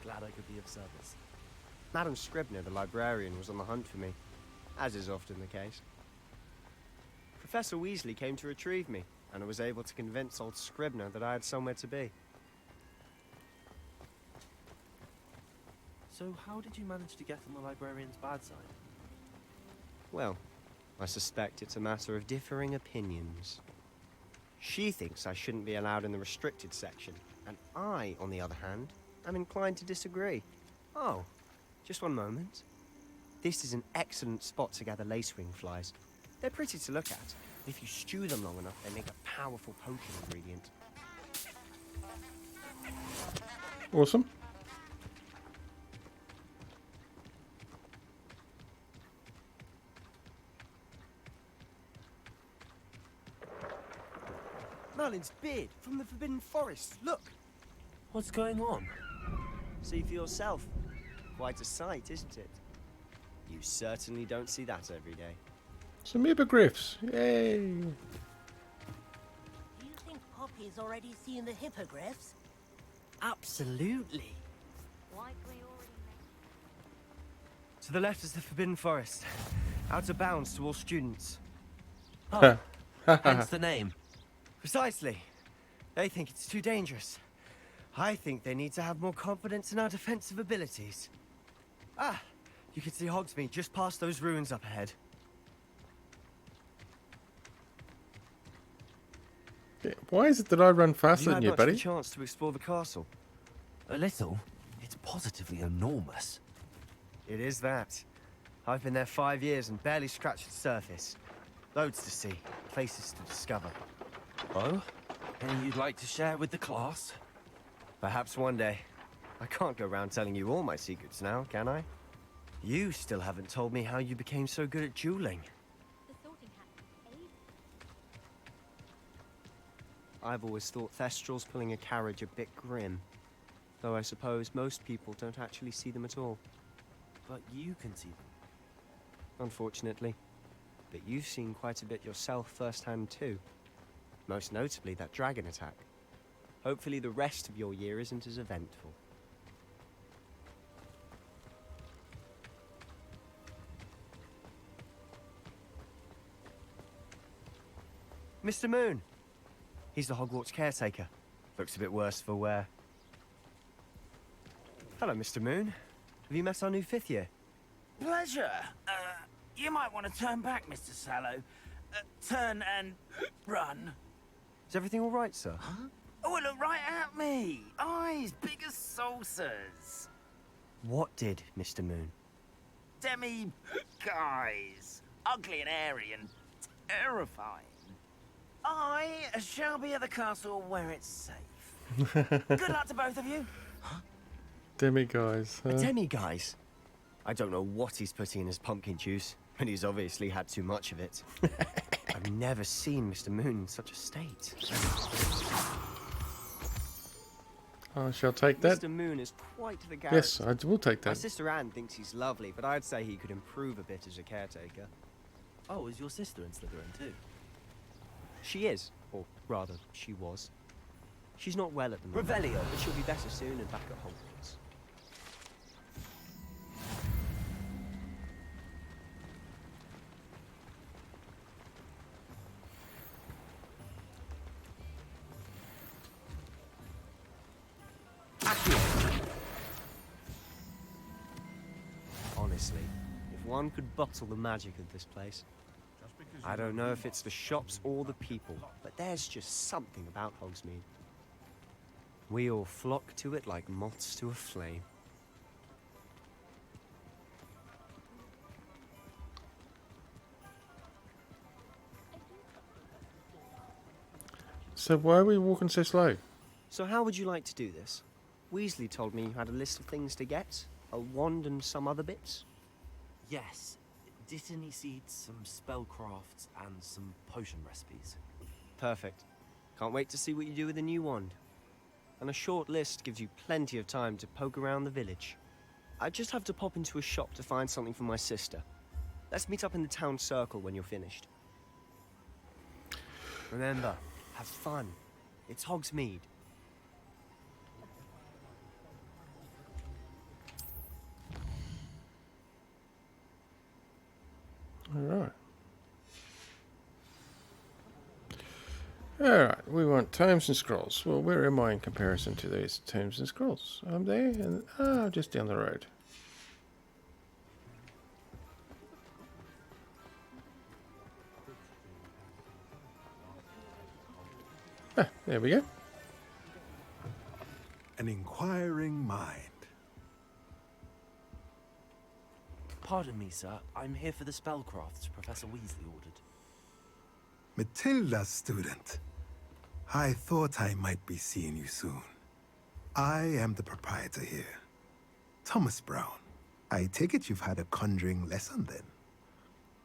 C: Glad I could be of service.
M: Madam Scribner, the librarian, was on the hunt for me, as is often the case. Professor Weasley came to retrieve me, and I was able to convince old Scribner that I had somewhere to be.
C: So how did you manage to get on the librarian's bad side?
M: Well, I suspect it's a matter of differing opinions. She thinks I shouldn't be allowed in the restricted section, and I, on the other hand, am inclined to disagree. Oh, just one moment. This is an excellent spot to gather lacewing flies. They're pretty to look at. If you stew them long enough, they make a powerful potion ingredient.
A: Awesome.
M: Merlin's beard from the Forbidden Forest. Look!
C: What's going on?
M: See for yourself. Quite a sight, isn't it? You certainly don't see that every day.
A: Some hippogriffs. Yay!
E: Do you think Poppy's already seen the hippogriffs?
M: Absolutely.
P: Likely already
M: To the left is the Forbidden Forest. Out of bounds to all students.
C: Oh, hence the name.
M: Precisely. They think it's too dangerous. I think they need to have more confidence in our defensive abilities. Ah, you can see Hogsmeade just past those ruins up ahead.
A: Yeah, why is it that I run faster than you,
M: Have you had much of
A: buddy?
M: a chance to explore the castle?
C: A little. It's positively enormous.
M: It is that. I've been there 5 years and barely scratched the surface. Loads to see, places to discover.
C: Oh? Any you'd like to share with the class?
M: Perhaps one day. I can't go around telling you all my secrets now, can I? You still haven't told me how you became so good at dueling.
P: The sorting hat, eh?
M: I've always thought Thestrals pulling a carriage a bit grim. Though I suppose most people don't actually see them at all.
C: But you can see them.
M: Unfortunately. But you've seen quite a bit yourself firsthand too. Most notably that dragon attack. Hopefully the rest of your year isn't as eventful. Mr. Moon. He's the Hogwarts caretaker. Looks a bit worse for wear. Hello, Mr. Moon. Have you met our new 5th year?
G: Pleasure. You might want to turn back, Mr. Sallow. Turn and run.
M: Is everything all right, sir?
G: Oh, look right at me. Eyes big as saucers.
M: What did, Mr. Moon?
G: Guys. Ugly and airy and terrifying. I shall be at the castle where it's safe. Good luck to both of you.
A: Demi-guys.
M: A demi-guise? I don't know what he's putting in his pumpkin juice, but he's obviously had too much of it. I've never seen Mr. Moon in such a state.
A: I shall take that.
M: Mr. Moon is quite the character.
A: Yes, I will take
M: My
A: that.
M: sister Anne thinks he's lovely, but I'd say he could improve a bit as a caretaker.
C: Oh, is your sister in Slytherin too?
M: She is, or rather, she was. She's not well at the moment,
C: Revelio.
M: but she'll be better soon and back at Hogwarts. Honestly, if one could bottle the magic of this place. I don't know if it's the shops or the people, but there's just something about Hogsmeade. We all flock to it like moths to a flame.
A: So why are we walking so slow?
M: So how would you like to do this? Weasley told me you had a list of things to get. A wand and some other bits.
C: Yes. Dittany seeds, some spellcrafts, and some potion recipes.
M: Perfect. Can't wait to see what you do with the new wand. And a short list gives you plenty of time to poke around the village. I just have to pop into a shop to find something for my sister. Let's meet up in the town circle when you're finished. Remember, have fun. It's Hogsmeade.
A: Alright. Alright, we want tomes and scrolls. Well, where am I in comparison to these tomes and scrolls? I'm there and just down the road. Ah, there we go.
T: An inquiring mind.
C: Pardon me, sir. I'm here for the spellcrafts Professor Weasley ordered.
T: Matilda's student. I thought I might be seeing you soon. I am the proprietor here, Thomas Brown. I take it you've had a conjuring lesson then?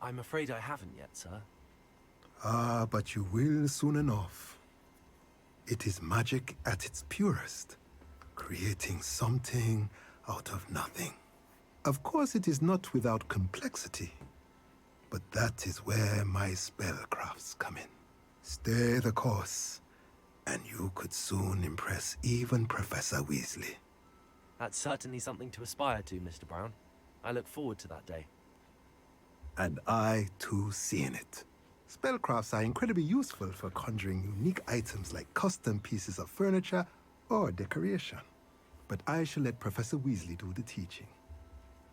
C: I'm afraid I haven't yet, sir.
T: Ah, but you will soon enough. It is magic at its purest, creating something out of nothing. Of course, it is not without complexity, but that is where my spellcrafts come in. Stay the course, and you could soon impress even Professor Weasley.
C: That's certainly something to aspire to, Mr. Brown. I look forward to that day.
T: And I, too, seeing it. Spellcrafts are incredibly useful for conjuring unique items like custom pieces of furniture or decoration. But I shall let Professor Weasley do the teaching.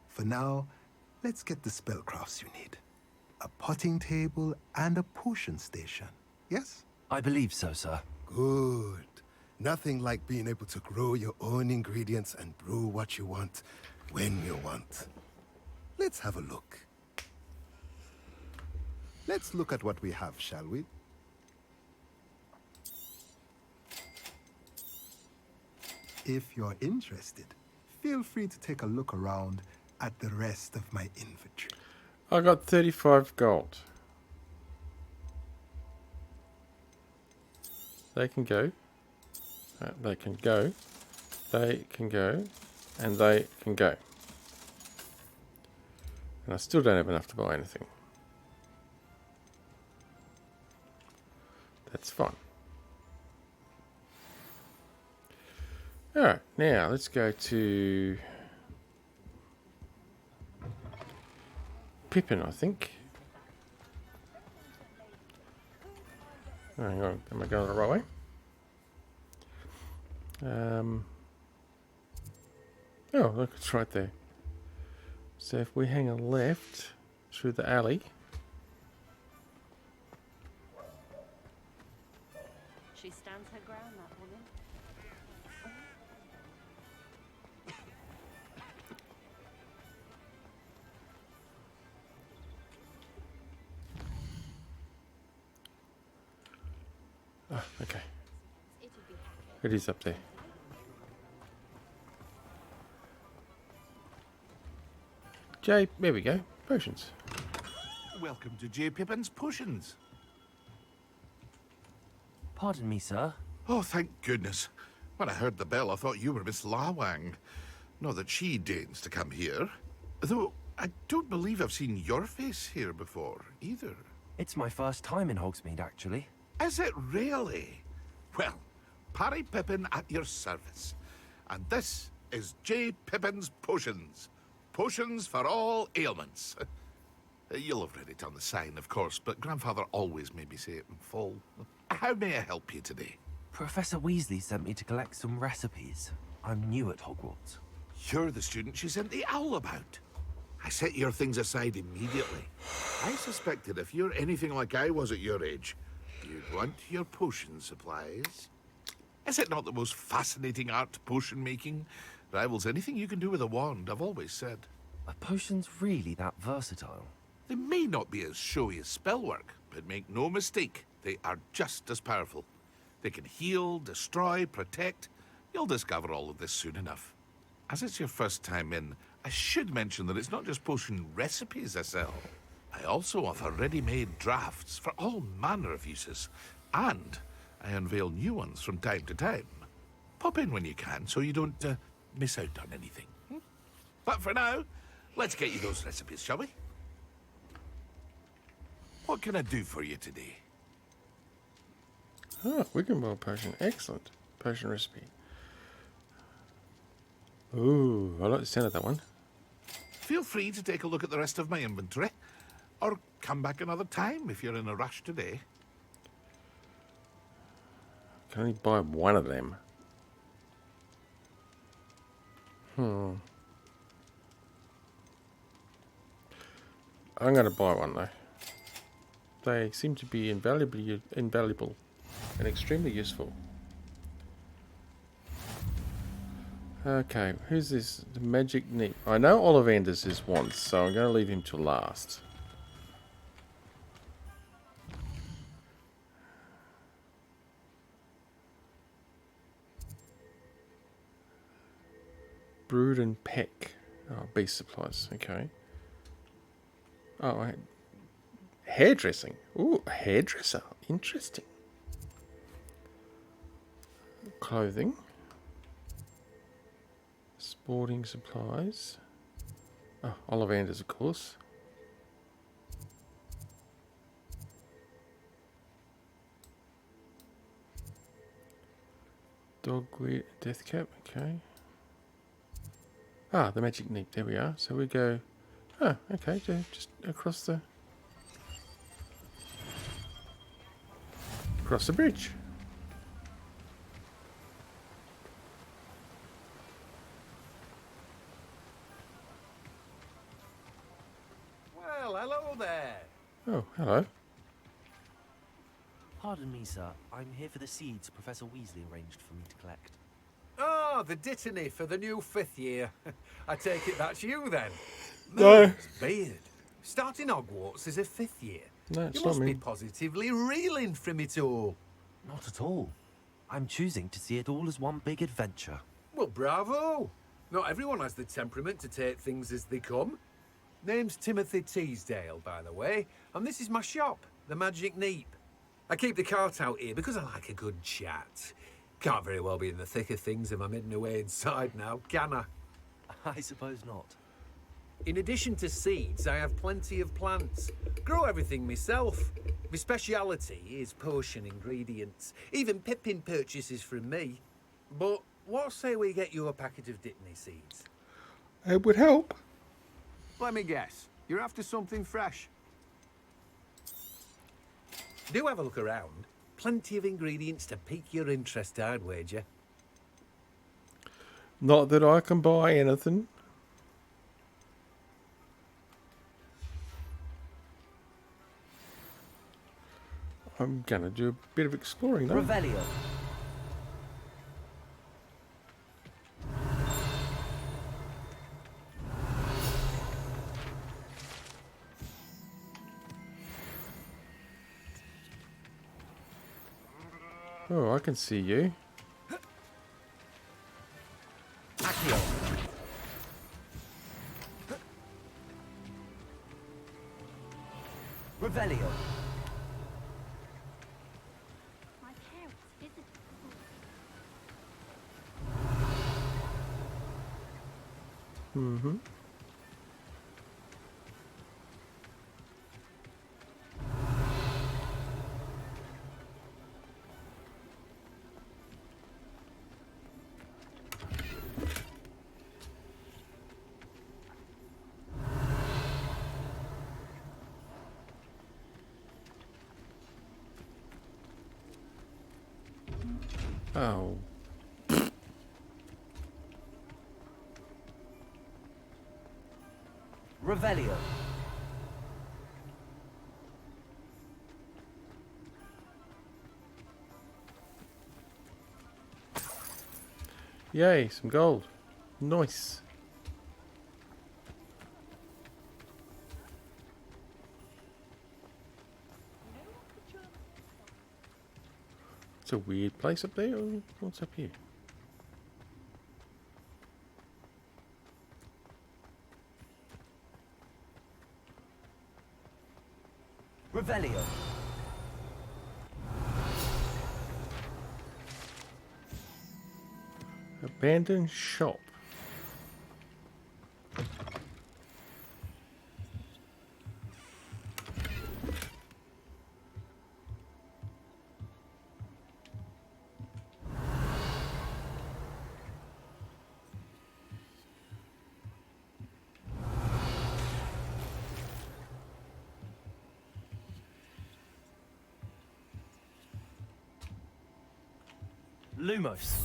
T: For now, let's get the spellcrafts you need. A potting table and a potion station, yes?
C: I believe so, sir.
T: Good. Nothing like being able to grow your own ingredients and brew what you want, when you want. Let's have a look. Let's look at what we have, shall we? If you're interested, feel free to take a look around at the rest of my inventory.
A: I got 35 gold. They can go. They can go. They can go. And they can go. And I still don't have enough to buy anything. That's fine. Alright, now let's go to Pippin, I think. Hang on, am I going the right way? Oh, look, it's right there. So if we hang a left through the alley.
J: She stands her ground, that woman.
A: Oh, okay. It is up there. J, there we go. Potions.
Q: Welcome to J. Pippin's Potions.
C: Pardon me, sir.
Q: Oh, thank goodness. When I heard the bell, I thought you were Miss Lawang. Not that she deigns to come here. Though, I don't believe I've seen your face here before, either.
C: It's my first time in Hogsmeade, actually.
Q: Is it really? Well, Parry Pippin at your service. And this is J. Pippin's Potions. Potions for all ailments. You'll have read it on the sign, of course, but Grandfather always made me say it in full. How may I help you today?
C: Professor Weasley sent me to collect some recipes. I'm new at Hogwarts.
Q: You're the student she sent the owl about. I set your things aside immediately. I suspected if you're anything like I was at your age, you'd want your potion supplies. Is it not the most fascinating art, potion making? Rivals anything you can do with a wand, I've always said.
C: Are potions really that versatile?
Q: They may not be as showy as spellwork, but make no mistake, they are just as powerful. They can heal, destroy, protect. You'll discover all of this soon enough. As it's your first time in, I should mention that it's not just potion recipes I sell. I also offer ready-made drafts for all manner of uses, and I unveil new ones from time to time. Pop in when you can so you don't miss out on anything. But for now, let's get you those recipes, shall we? What can I do for you today?
A: Oh, Wiggenweld potion. Excellent. Potion recipe. Ooh, I like the sound of that one.
Q: Feel free to take a look at the rest of my inventory, or come back another time if you're in a rush today.
A: Can only buy one of them. I'm going to buy one though. They seem to be invaluable and extremely useful. Okay, who's this? The Magic Neat. I know Ollivanders is once, so I'm going to leave him to last. Brood and Peck. Oh, beast supplies. Okay. Oh, hairdressing. Ooh, a hairdresser. Interesting. Clothing. Sporting supplies. Oh, Ollivanders, of course. Dogweed, death cap. Okay. Ah, the magic neep. There we are. So we go. Oh, okay. Just across the bridge.
L: Well, hello there.
A: Oh, hello.
C: Pardon me, sir. I'm here for the seeds Professor Weasley arranged for me to collect.
U: Oh, the Dittany for the new 5th year. I take it that's you then.
A: No.
U: Merlin's beard. Starting Hogwarts as a 5th year.
A: No, it's
U: you
A: not
U: must
A: me.
U: be positively reeling from it all.
C: Not at all. I'm choosing to see it all as one big adventure.
U: Well, bravo. Not everyone has the temperament to take things as they come. Name's Timothy Teasdale, by the way, and this is my shop, the Magic Neep. I keep the cart out here because I like a good chat. Can't very well be in the thick of things if I'm hidden away inside now, can I?
C: I suppose not.
U: In addition to seeds, I have plenty of plants. Grow everything myself. My speciality is potion ingredients. Even Pippin purchases from me. But what say we get you a packet of Dittany seeds?
A: It would help.
U: Let me guess. You're after something fresh. Do have a look around. Plenty of ingredients to pique your interest, I'd wager.
A: Not that I can buy anything. I'm gonna do a bit of exploring though.
C: Revelio.
A: Oh, I can see you.
C: Accio. Revelio.
P: My parents
A: Mm-hmm. Oh.
C: Revelio.
A: Yay, some gold. Nice. It's a weird place up there. What's up here?
C: Revelio.
A: Abandoned shop.
C: Lumos.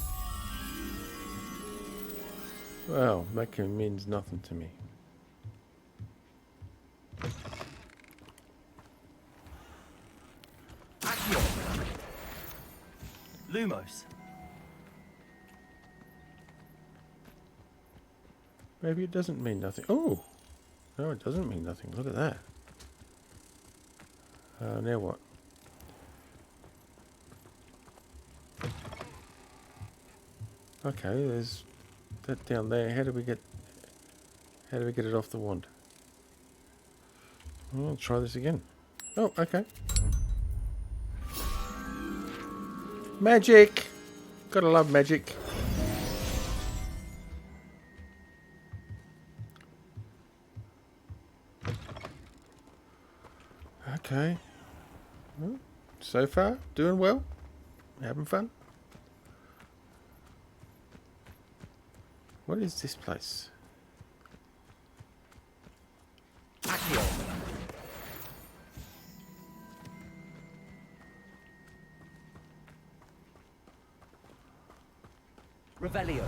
A: Well, that means nothing to me.
C: Accio. Lumos.
A: Maybe it doesn't mean nothing. Oh! No, it doesn't mean nothing. Look at that. Now what? Okay, there's that down there. How do we get it off the wand? I'll try this again. Oh, okay. Magic! Gotta love magic. Okay. Well, so far, doing well. Having fun. What is this place?
C: Accio. Revelio.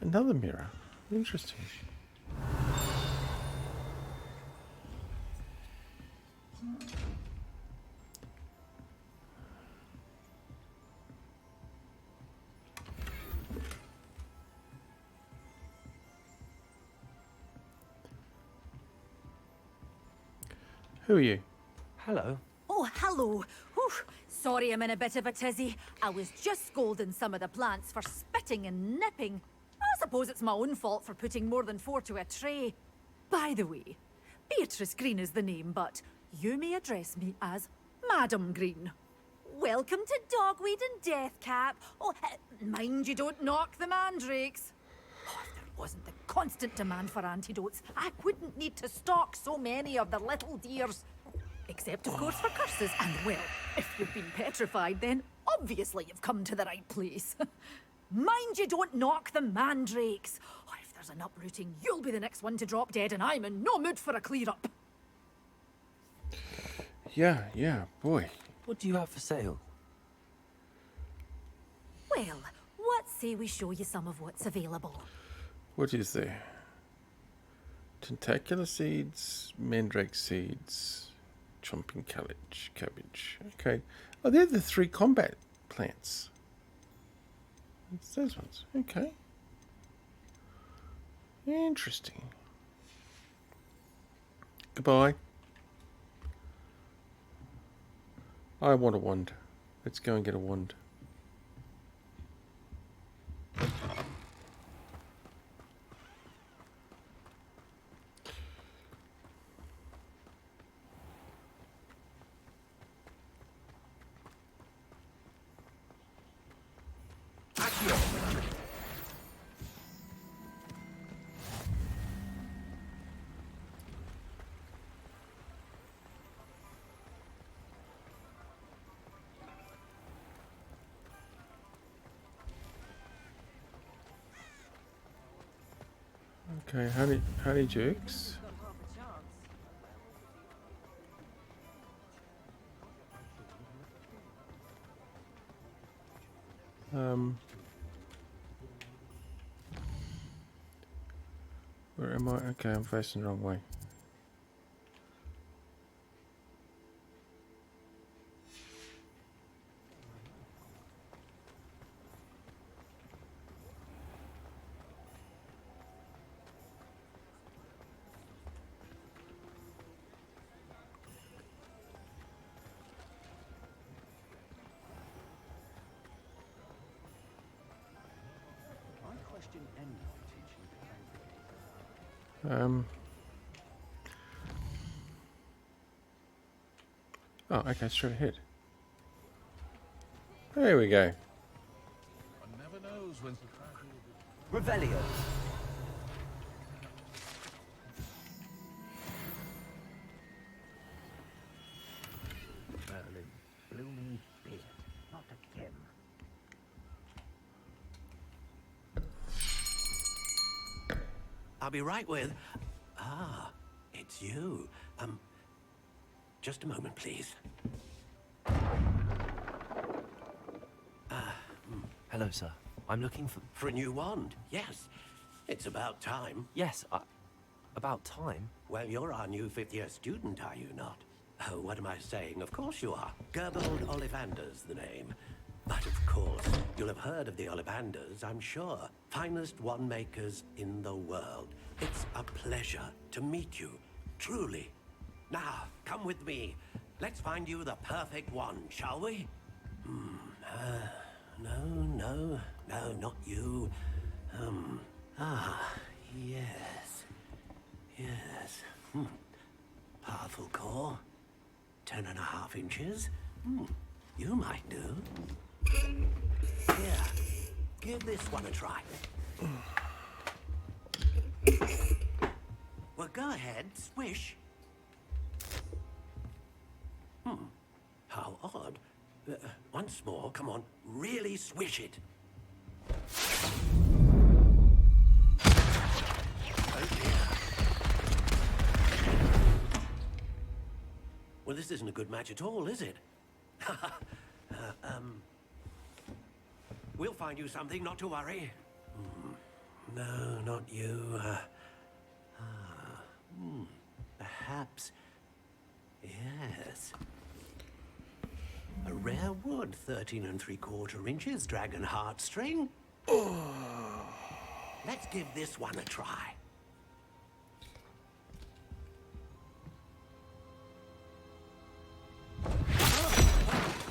A: Another mirror. Interesting. Who are you?
C: Hello.
H: Oh, hello. Whew. Sorry I'm in a bit of a tizzy. I was just scolding some of the plants for spitting and nipping. I suppose it's my own fault for putting more than 4 to a tray. By the way, Beatrice Green is the name, but you may address me as Madam Green. Welcome to Dogweed and Deathcap. Oh, mind you don't knock the mandrakes. Oh, if there wasn't the constant demand for antidotes, I wouldn't need to stock so many of the little dears. Except, of course, for curses. And, well, if you've been petrified, then obviously you've come to the right place. Mind you don't knock the mandrakes. Oh, if there's an uprooting, you'll be the next one to drop dead, and I'm in no mood for a clear-up.
A: Yeah, boy.
C: What do you have for sale?
H: Well, what say we show you some of what's available?
A: What is there? Tentacular seeds, mandrake seeds, chomping cabbage. Okay. Oh, they're the 3 combat plants. It's those ones. Okay. Interesting. Goodbye. I want a wand. Let's go and get a wand. Okay, honey jukes. Where am I? Okay, I'm facing the wrong way. Oh, okay, straight ahead. There we go.
Q: One never knows when
G: Revelio. Merlin, blooming beard, not again. I'll be right with. Ah, it's you. Just a moment, please.
C: Hello, sir. I'm looking for...
G: For a new wand, yes. It's about time.
C: Yes, about time?
G: Well, you're our new fifth-year student, are you not? Oh, what am I saying? Of course you are. Gerbold Ollivander's the name. But of course, you'll have heard of the Ollivanders, I'm sure. Finest wand makers in the world. It's a pleasure to meet you, truly. Now, come with me. Let's find you the perfect wand, shall we? No, not you. Yes. Powerful core. 10.5 inches. You might do. Here, give this one a try. Well, go ahead, swish. How odd. Once more, come on, really swish it. Oh dear. Well, this isn't a good match at all, is it? We'll find you something, not to worry. No, not you. Perhaps. Yes. A rare wood, 13 3/4 inches, dragon heartstring. Let's give this one a try.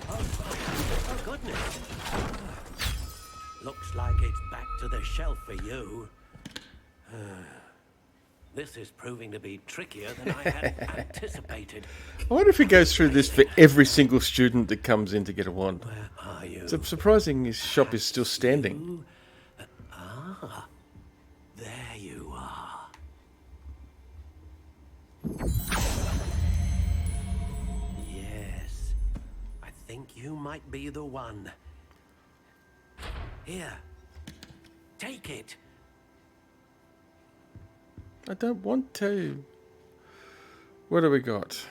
G: Oh, goodness. Looks like it's back to the shelf for you. This is proving to be trickier than I had anticipated.
A: I wonder if he goes through this for every single student that comes in to get a wand.
G: Where are you?
A: It's surprising his shop is still standing.
G: There you are. Yes, I think you might be the one. Here, take it.
A: I don't want to. What do we got?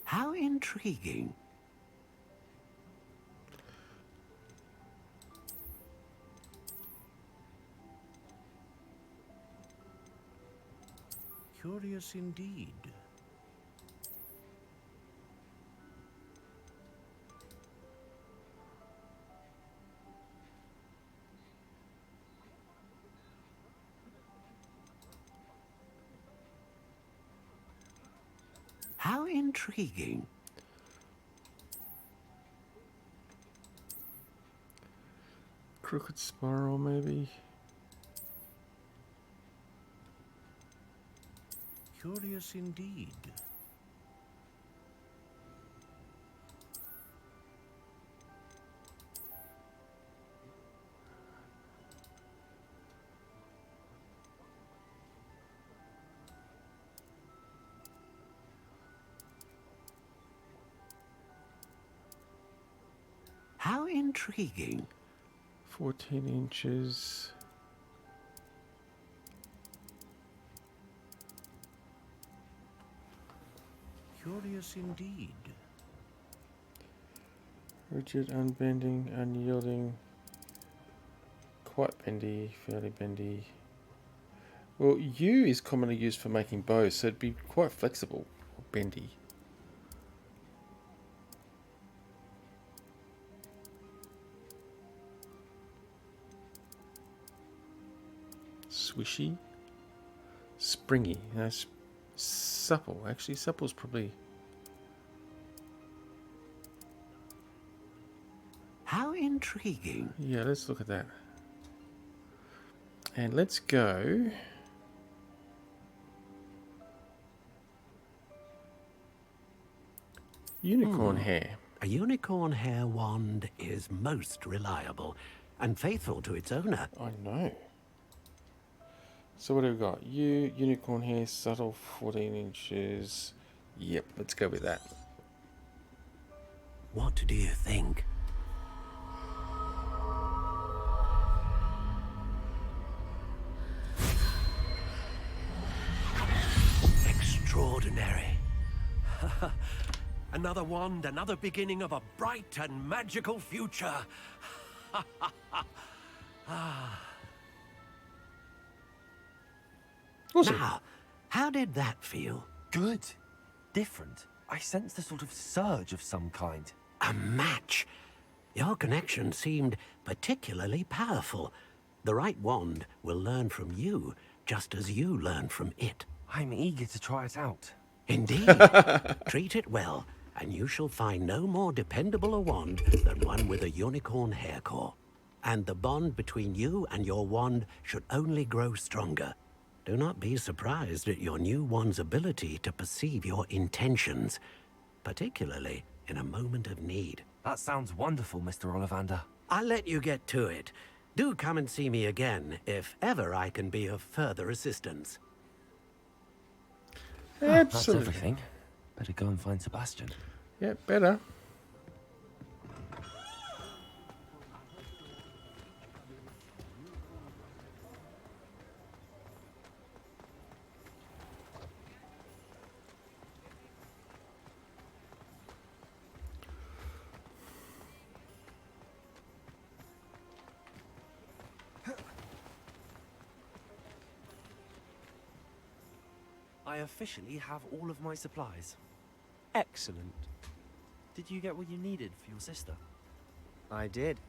G: How intriguing.
L: Curious indeed.
G: How intriguing.
A: Crooked spiral, maybe.
L: Curious indeed.
B: intriguing.
A: 14 inches.
B: Curious indeed.
A: Rigid, unbending, unyielding, quite bendy, fairly bendy. Well, yew is commonly used for making bows, so it'd be quite flexible, or bendy. Swishy, springy. That's supple. Actually, supple's probably.
B: How intriguing.
A: Yeah, let's look at that. And let's go. Unicorn hair.
B: A unicorn hair wand is most reliable and faithful to its owner.
A: I know. So what have we got? Unicorn hair, subtle, 14 inches. Yep, let's go with that.
B: What do you think? Extraordinary. Another wand, another beginning of a bright and magical future. Now, how did that feel?
C: Good. Different. I sensed a sort of surge of some kind.
B: A match. Your connection seemed particularly powerful. The right wand will learn from you, just as you learn from it.
C: I'm eager to try it out.
B: Indeed. Treat it well, and you shall find no more dependable a wand than one with a unicorn hair core. And the bond between you and your wand should only grow stronger. Do not be surprised at your new wand's ability to perceive your intentions, particularly in a moment of need.
C: That sounds wonderful, Mr. Ollivander.
B: I'll let you get to it. Do come and see me again if ever I can be of further assistance.
A: Absolutely.
C: That's everything. Better go and find Sebastian.
A: Yeah, better.
C: I officially have all of my supplies.
M: Excellent.
C: Did you get what you needed for your sister?
M: I did.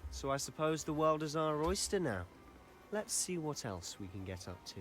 M: So I suppose the world is our oyster now. Let's see what else we can get up to.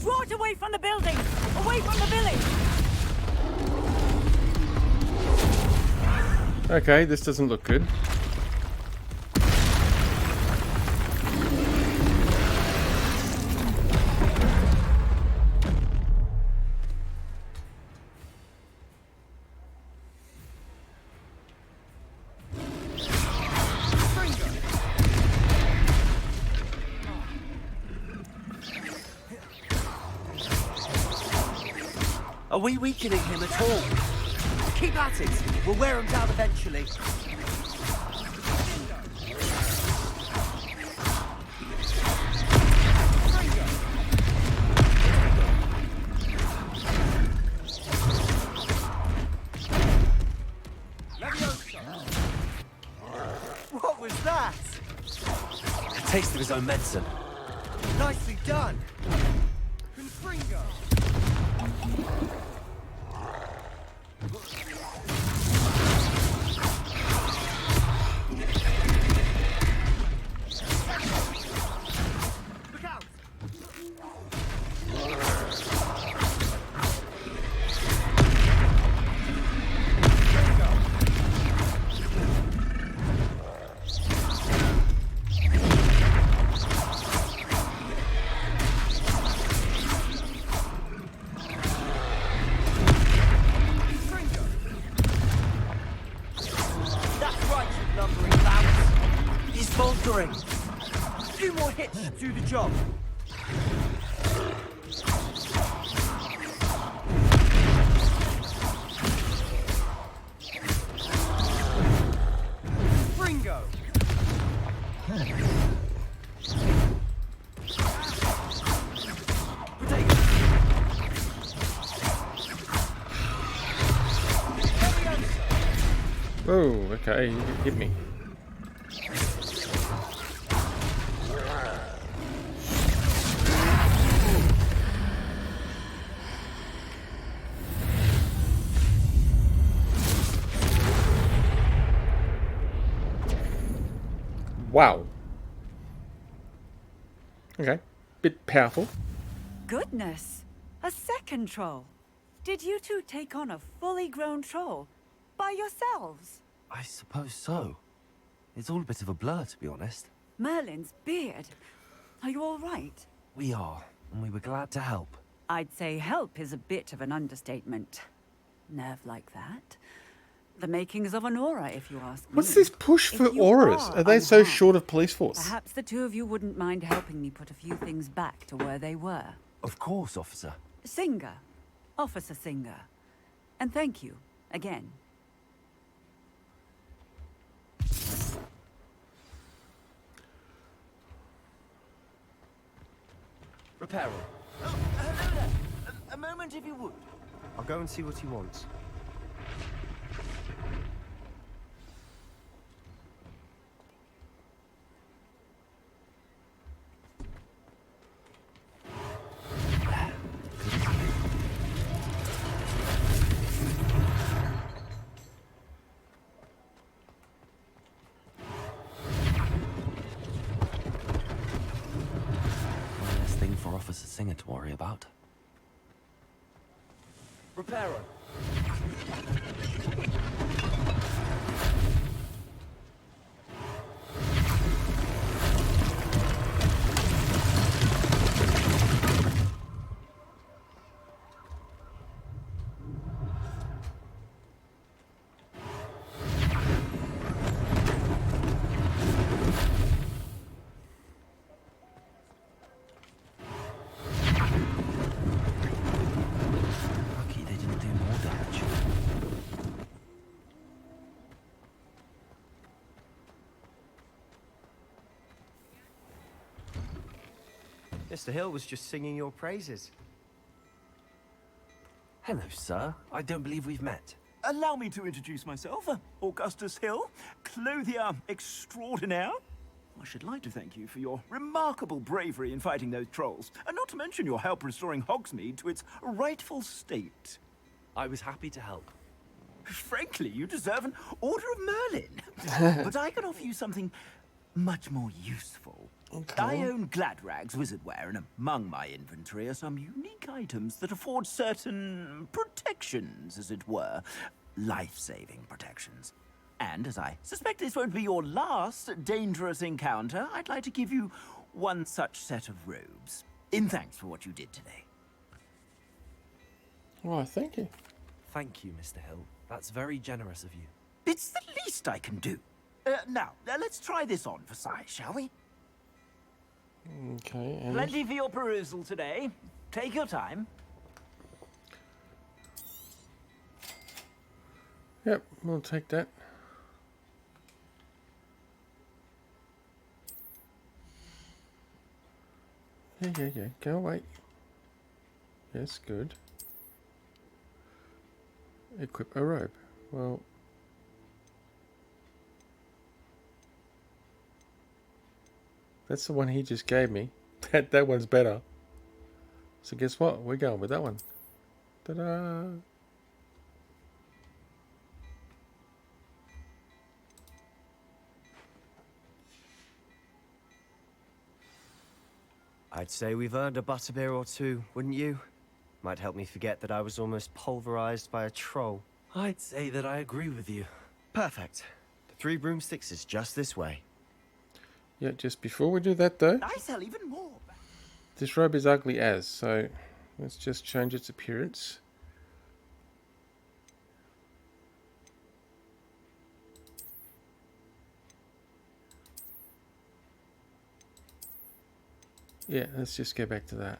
H: Draw it away from the building! Away from the village!
A: Okay, this doesn't look good.
C: Are we weakening him at all? Keep at it. We'll wear him down eventually. What was that? A taste of his own medicine. Nicely done. Confringo. Faltering. A few more hits should do the job. Ringo.
A: Oh, okay, you hit me. Wow. Okay, bit powerful.
K: Goodness! A second troll. Did you two take on a fully grown troll? By yourselves?
C: I suppose so. It's all a bit of a blur, to be honest.
K: Merlin's beard. Are you all right?
C: We are, and we were glad to help.
K: I'd say help is a bit of an understatement. Nerve like that. The makings of an aura, if you ask me.
A: What's this push for
K: If you
A: auras? Are they so
K: unhappy,
A: short of police force?
K: Perhaps the two of you wouldn't mind helping me put a few things back to where they were.
C: Of course, officer.
K: Singer. Officer Singer. And thank you, again.
C: Reparo. Oh, hello there. A moment, if you would.
M: I'll go and see what he wants.
C: For Officer Singer to worry about. Reparo.
M: Mr. Hill was just singing your praises.
C: Hello, sir. I don't believe we've met.
V: Allow me to introduce myself, Augustus Hill, clothier extraordinaire. I should like to thank you for your remarkable bravery in fighting those trolls, and not to mention your help restoring Hogsmeade to its rightful state.
C: I was happy to help.
V: Frankly, you deserve an Order of Merlin. But I can offer you something much more useful.
A: Okay.
V: I own Gladrag's wizardware, and among my inventory are some unique items that afford certain protections, as it were. Life-saving protections. And as I suspect this won't be your last dangerous encounter, I'd like to give you one such set of robes, in thanks for what you did today.
A: Why, thank you.
C: Thank you, Mr. Hill. That's very generous of you.
V: It's the least I can do. Now, let's try this on for size, shall we?
A: Okay, and...
V: Plenty for your perusal today. Take your time.
A: Yep, we'll take that. Yeah. Go away. Yes, good. Equip a robe. Well... That's the one he just gave me. That one's better. So guess what? We're going with that one. Ta-da!
M: I'd say we've earned a butterbeer or two, wouldn't you? Might help me forget that I was almost pulverized by a troll.
C: I'd say that I agree with you.
M: Perfect. The 3 broomsticks is just this way.
A: Yeah, just before we do that though,
V: I sell even more.
A: this robe is ugly as, so let's just change its appearance. Yeah, let's just go back to that.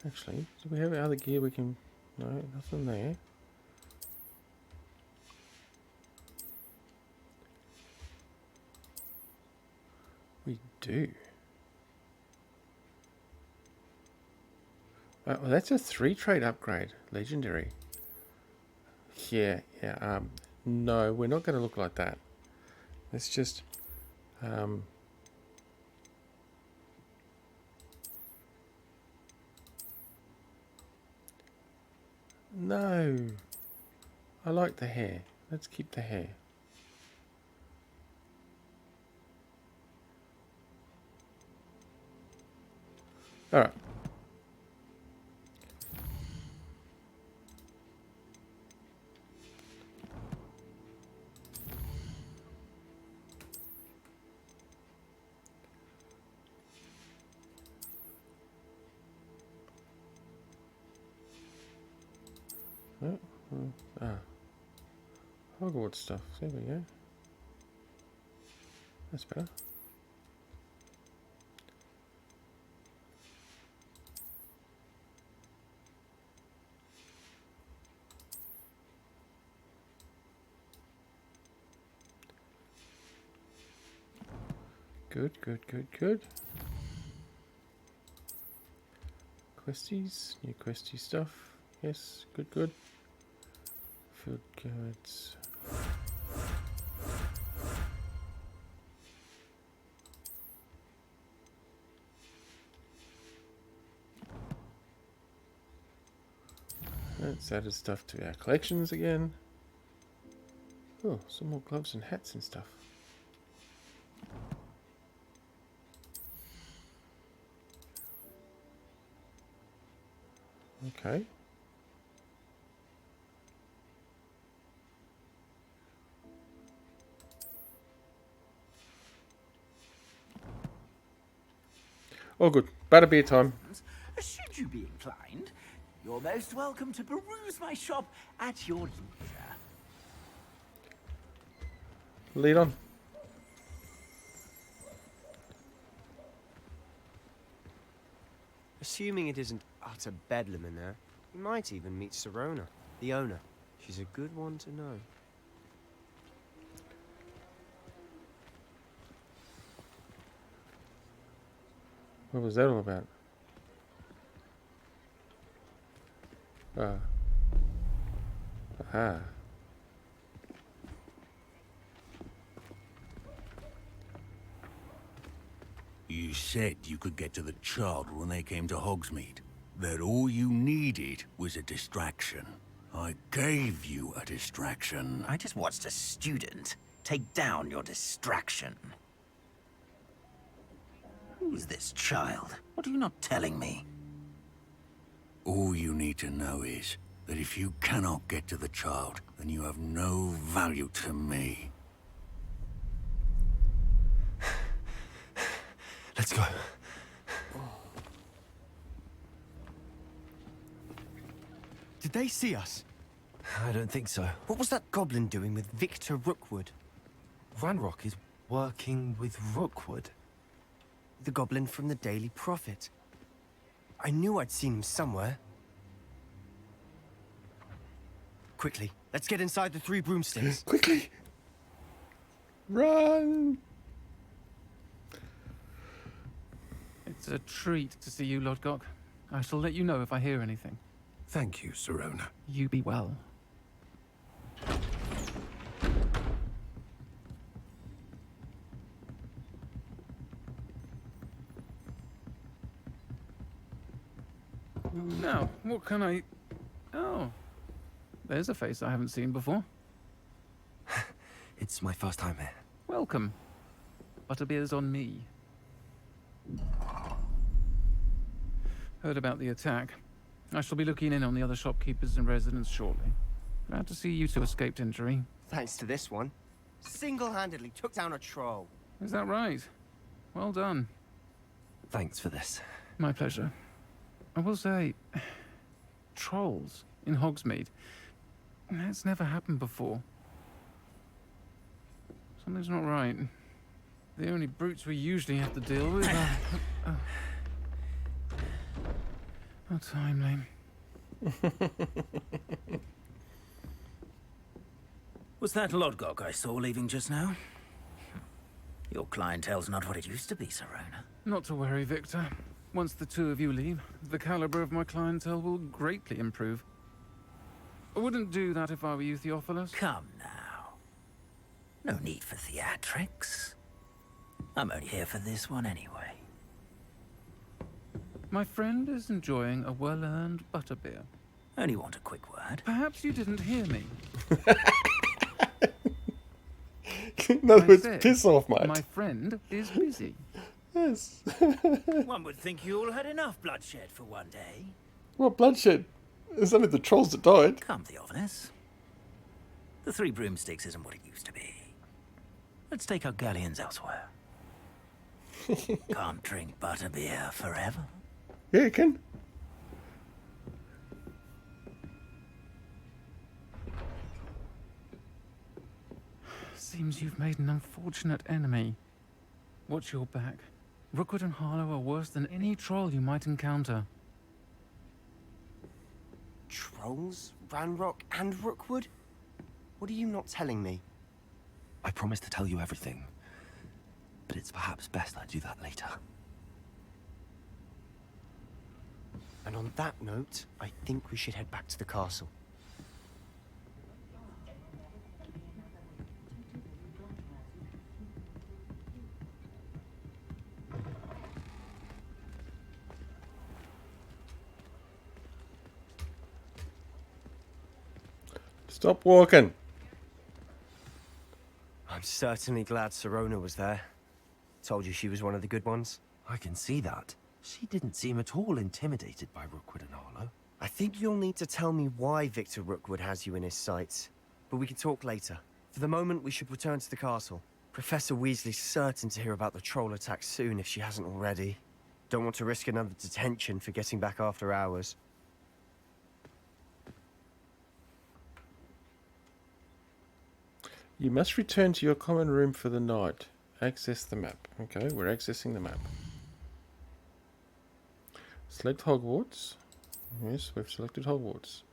A: Actually, do we have other gear we can... No, nothing there. We do. Well, that's a 3 trade upgrade. Legendary. Yeah. No, we're not going to look like that. Let's just... No. I like the hair. Let's keep the hair. Alright. Hogwarts stuff. There we go. That's better. Good. Questies, new questie stuff. Yes, good. Field guides. Let's add stuff to our collections again. Oh, some more gloves and hats and stuff. Okay. All good. Butterbeer time.
V: Should you be inclined, you're most welcome to peruse my shop at your leisure.
A: Lead on.
M: Assuming it isn't utter bedlam in there, you might even meet Sirona, the owner. She's a good one to know.
A: What was that all about? Aha.
D: You said you could get to the child when they came to Hogsmeade. That all you needed was a distraction. I gave you a distraction.
V: I just watched a student take down your distraction. Who's this child? What are you not telling me?
D: All you need to know is that if you cannot get to the child, then you have no value to me.
M: Let's go. Did they see us?
C: I don't think so.
M: What was that goblin doing with Victor Rookwood?
C: Ranrock is working with Rookwood.
M: The goblin from the Daily Prophet. I knew I'd seen him somewhere. Quickly, let's get inside the 3 broomsticks.
A: Quickly! Run!
N: It's a treat to see you, Lodgok. I shall let you know if I hear anything.
U: Thank you, Sirona.
N: You be well. Now, what can I... Oh. There's a face I haven't seen before.
C: It's my first time here.
N: Welcome. Butterbeer's on me. Heard about the attack. I shall be looking in on the other shopkeepers and residents shortly. Glad to see you two escaped injury.
M: Thanks to this one. Single-handedly took down a troll.
N: Is that right? Well done.
C: Thanks for this.
N: My pleasure. I will say, trolls in Hogsmeade. That's never happened before. Something's not right. The only brutes we usually have to deal with are... How timely.
V: Was that Lodgok I saw leaving just now? Your clientele's not what it used to be, Serona.
N: Not to worry, Victor. Once the two of you leave, the caliber of my clientele will greatly improve. I wouldn't do that if I were you, Theophilus.
V: Come now. No need for theatrics. I'm only here for this one anyway.
N: My friend is enjoying a well-earned butterbeer.
V: Only want a quick word.
N: Perhaps you didn't hear me.
A: In other words, piss off, mate.
N: My friend is busy.
A: Yes.
V: One would think you all had enough bloodshed for one day.
A: What bloodshed? It's only the trolls that died.
V: Come, Theophilus. The Three Broomsticks isn't what it used to be. Let's take our galleons elsewhere. Can't drink butterbeer forever.
A: Yeah, you can.
N: Seems you've made an unfortunate enemy. Watch your back. Rookwood and Harlow are worse than any troll you might encounter.
M: Trolls? Ranrock and Rookwood? What are you not telling me?
C: I promise to tell you everything, but it's perhaps best I do that later.
M: And on that note, I think we should head back to the castle.
A: Stop walking.
M: I'm certainly glad Serona was there. Told you she was one of the good ones.
C: I can see that. She didn't seem at all intimidated by Rookwood and Harlow.
M: I think you'll need to tell me why Victor Rookwood has you in his sights. But we can talk later. For the moment, we should return to the castle. Professor Weasley's certain to hear about the troll attack soon if she hasn't already. Don't want to risk another detention for getting back after hours.
A: You must return to your common room for the night. Access the map. Okay, we're accessing the map. Select Hogwarts. Yes, we've selected Hogwarts.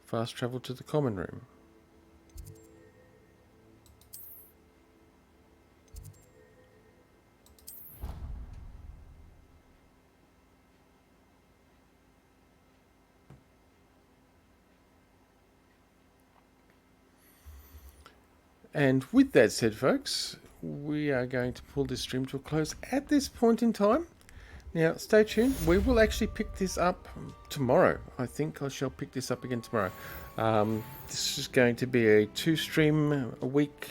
A: Fast travel to the common room. And with that said, folks, we are going to pull this stream to a close at this point in time. Now, stay tuned. We will actually pick this up tomorrow. I think I shall pick this up again tomorrow. This is going to be a 2-stream a week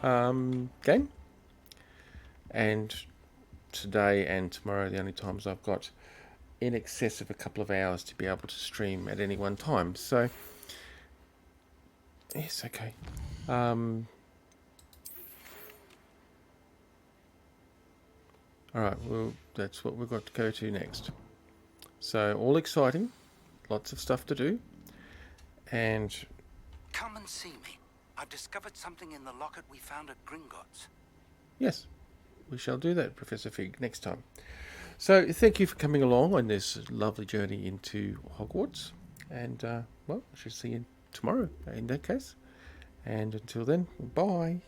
A: game. And today and tomorrow are the only times I've got in excess of a couple of hours to be able to stream at any one time. So, yes, okay. Alright, well, that's what we've got to go to next. So, all exciting, lots of stuff to do, and...
O: Come and see me. I've discovered something in the locket we found at Gringotts.
A: Yes, we shall do that, Professor Fig, next time. So, thank you for coming along on this lovely journey into Hogwarts, and, well, I shall see you tomorrow in that case. And until then, bye.